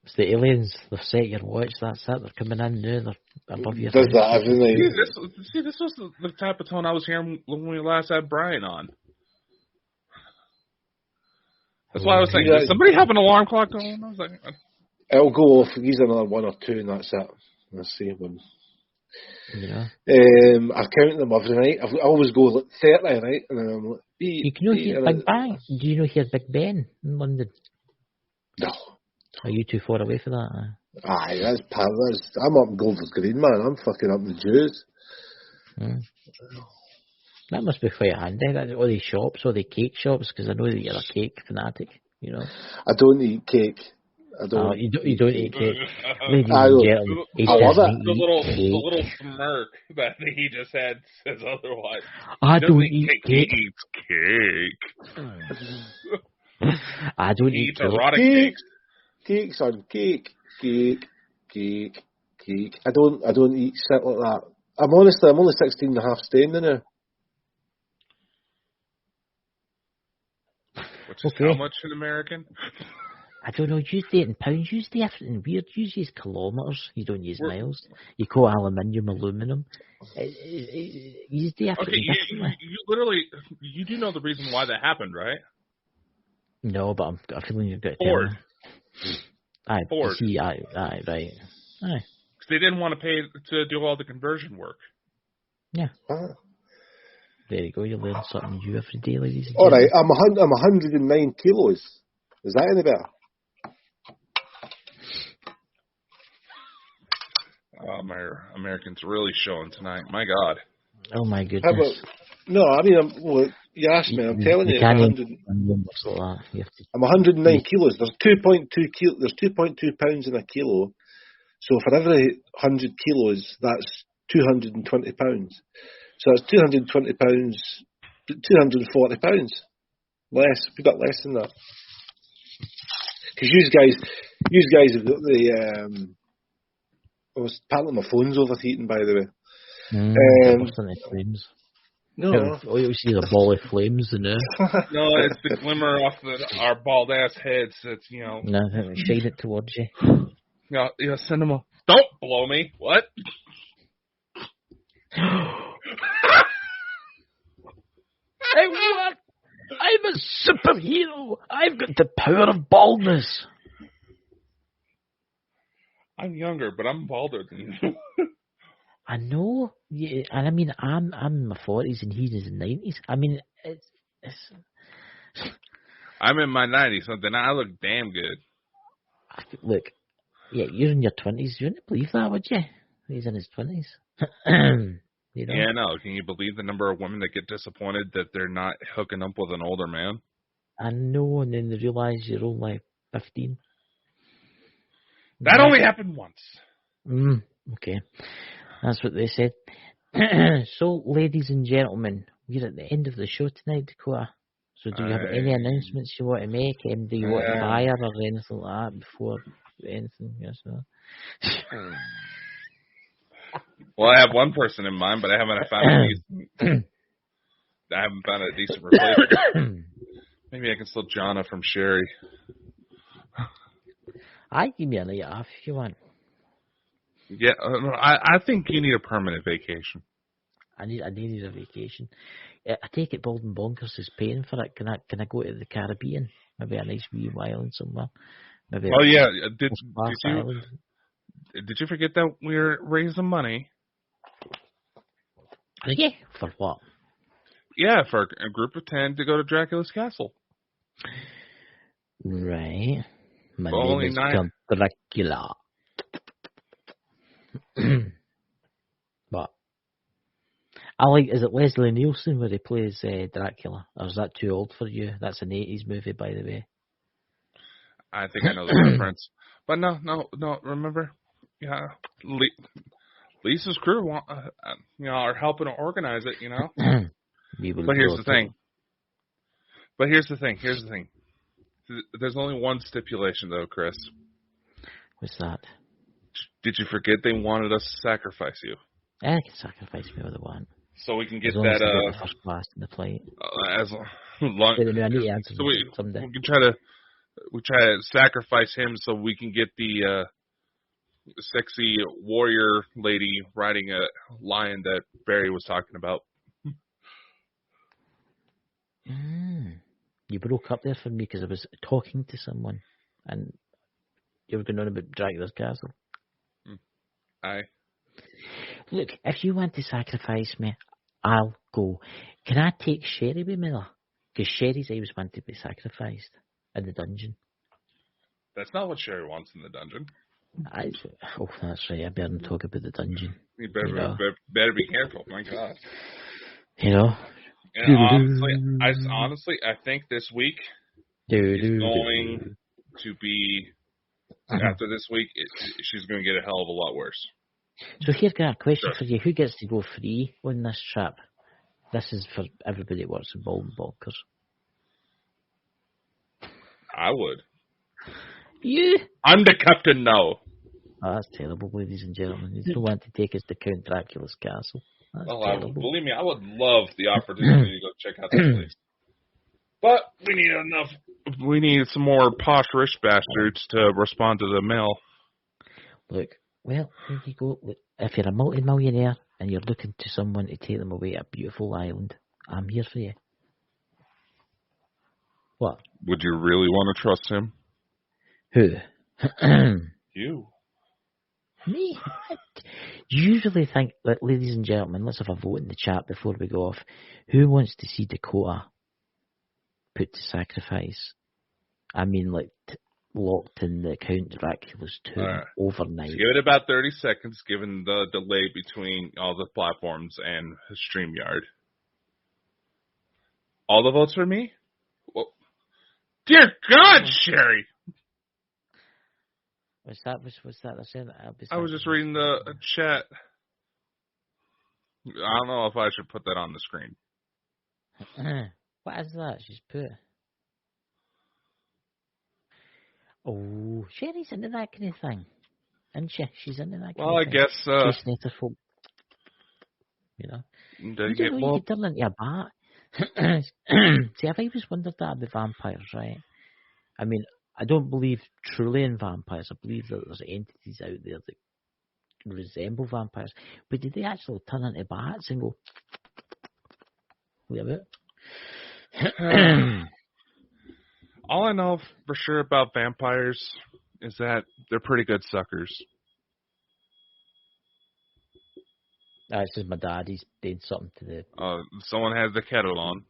It's the aliens. They've set your watch. That's it. They're coming in now. They're above your Does that every night? This was the type of tone I was hearing when we last had Brian on. That's why I was saying, does somebody have an alarm clock going? I was like, it'll go off. He's another one or two, and that's it. Let's see one. Yeah. I've counted them every night. I always go like 30, right? And then I'm like, you can hear Big Bang. Do you know hear Big Ben in London? No. Are you too far away for that? Aye, that's I'm up in Golders Green, man. I'm fucking up in the Jews. That must be quite handy. All these shops, all the cake shops, because I know that you're a cake fanatic. You know. I don't eat cake. I don't. You don't eat cake. Ladies I and gentlemen, love it. The little smirk that he just had says otherwise. I don't eat cake. He eats cake. I don't He eat eats erotic cakes. Cake, son. Cake. I don't eat shit like that. I'm only 16 and a half stone now. Which is how much in American? I don't know. Use it in pounds. Use the everything weird. Use kilometres. You don't use miles. You call aluminium aluminum. Use the everything differently. You literally, you do know the reason why that happened, right? No, but I've got a feeling you've got to Ford. tell me. Aye, Ford. Aye, right. Aye. Because they didn't want to pay to do all the conversion work. Yeah. There you go. You learn something new every day, ladies and All gentlemen. right, I'm 109 kilos. Is that any better? Oh, my Americans really showing tonight. My God. Oh my goodness. No, I mean, you asked me. I'm telling you, I'm 109 kilos. There's 2.2 pounds in a kilo. So for every 100 kilos, that's 220 pounds. So that's 220 pounds, 240 pounds. Less. We got less than that. Because you guys have got the. Apparently my phone's overheating, by the way. Flames. No. Oh, you see the ball of flames in there. No, it's the glimmer off our bald ass heads. That's No, shade it towards you. Yeah, cinema. Don't blow me. What? Hey, what? I'm a superhero. I've got the power of baldness. I'm younger, but I'm balder than you. I know. Yeah, and I mean, I'm in my 40s and he's in his 90s. I mean, it's I'm in my 90s, so then I look damn good. Look, yeah, you're in your 20s. You wouldn't believe that, would you? He's in his 20s. You know? Yeah, no. Can you believe the number of women that get disappointed that they're not hooking up with an older man? I know, and then they realise you're only 15. That only happened once. Okay. That's what they said. So, ladies and gentlemen, we're at the end of the show tonight, Dakota. So do you have any announcements you want to make? Do you want to fire or anything like that before anything? Yes, no? Well, I have one person in mind, but I haven't found a decent replacement. Maybe I can steal Jonna from Sherry. I give me a night off if you want. Yeah, I think you need a permanent vacation. I need a vacation. I take it Bald and Bonkers is paying for it. Can I go to the Caribbean? Maybe a nice wee island somewhere. Maybe. Oh yeah, did you forget that we're raising money? Yeah, for what? Yeah, for a group of 10 to go to Dracula's castle. Right. My Only name is 9. Count Dracula. But I like. Is it Leslie Nielsen where he plays Dracula? Or is that too old for you? That's an 80s movie, by the way. I think I know the reference. But no. Remember, yeah, Lisa's crew, are helping to organize it. But here's the thing. There's only one stipulation, though, Chris. What's that? Did you forget they wanted us to sacrifice you? I can sacrifice me with the one. So we can get as long that. As I get the first class in the flight. As long. I need to answer So we someday. can try to sacrifice him so we can get the sexy warrior lady riding a lion that Barry was talking about. You broke up there for me because I was talking to someone, and you were going on about Dracula's castle. Aye. Look, if you want to sacrifice me, I'll go. Can I take Sherry with me though? Because Sherry's always wanted to be sacrificed in the dungeon. That's not what Sherry wants in the dungeon. Oh, that's right. I better not talk about the dungeon. You better be careful. My God. And honestly, I think this week is going to be. After this week, she's going to get a hell of a lot worse. So here's got a question for you. Who gets to go free on this trip? This is for everybody that works in Bald and Bonkers. I would. You? I'm the captain now. Oh, that's terrible, ladies and gentlemen. You don't want to take us to Count Dracula's castle. That's terrible. Believe me, I would love the opportunity to go check out that place. But we need some more posh rich bastards to respond to the mail. Look, well, there you go. Look, if you're a multi-millionaire and you're looking to someone to take them away to a beautiful island, I'm here for you. What? Would you really want to trust him? Who? You. Me? Usually think, ladies and gentlemen, let's have a vote in the chat before we go off. Who wants to see Dakota put to sacrifice? I mean, locked in the Count Dracula's tomb overnight. So give it about 30 seconds, given the delay between all the platforms and StreamYard. All the votes for me? Well, dear God, Sherry! What's that? I was just reading the chat. I don't know if I should put that on the screen. What is that? She's put. Oh, Sherry's into that kind of thing, isn't she? She's into that kind of thing. Well, I guess. You could turn into a bat. See, I've always wondered that about vampires, right? I mean, I don't believe truly in vampires. I believe that there's entities out there that resemble vampires. But did they actually turn into bats and go, wait a bit? All I know for sure about vampires is that they're pretty good suckers. It's just my dad. He's did something to the... Someone has the kettle on.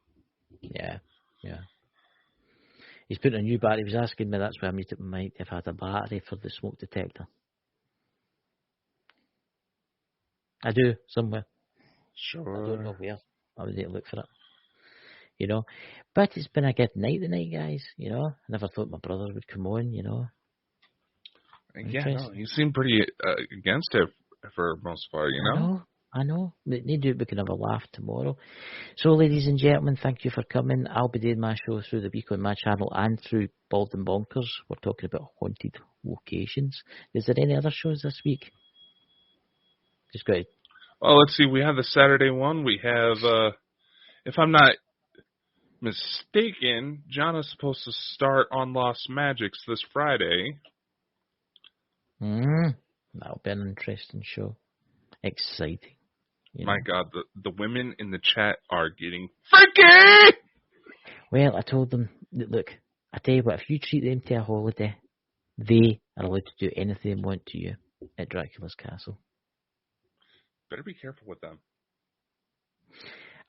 Yeah. He's putting a new battery. He was asking me, that's why I meet up with Mike, if I had a battery for the smoke detector. I do, somewhere. Sure. I don't know where. I would need to look for it. But it's been a good night tonight, guys, I never thought my brother would come on, Yeah, no, he seemed pretty against it for most part, you know? I know. They do it, we can have a laugh tomorrow. So, ladies and gentlemen, thank you for coming. I'll be doing my show through the week on my channel and through Bald and Bonkers. We're talking about haunted locations. Is there any other shows this week? Just go ahead. Well, let's see. We have the Saturday one. We have, if I'm not mistaken, John is supposed to start on Lost Magics this Friday. That'll be an interesting show. Exciting. My God, the women in the chat are getting freaky! Well, I told them, look, I tell you what, if you treat them to a holiday, they are allowed to do anything they want to you at Dracula's Castle. Better be careful with them.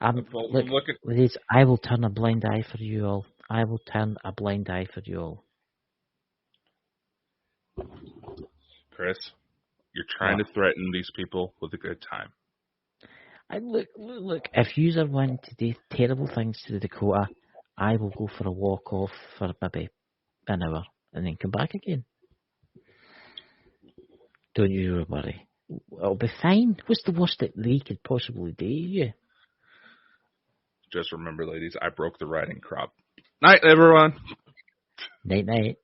Look, ladies, I will turn a blind eye for you all. I will turn a blind eye for you all. Chris, you're trying to threaten these people with a good time. Look, if you are wanting to do terrible things to the Dakota, I will go for a walk off for maybe an hour and then come back again. Don't you worry. It'll be fine. What's the worst that they could possibly do to you? Just remember, ladies, I broke the riding crop. Night, everyone. Night.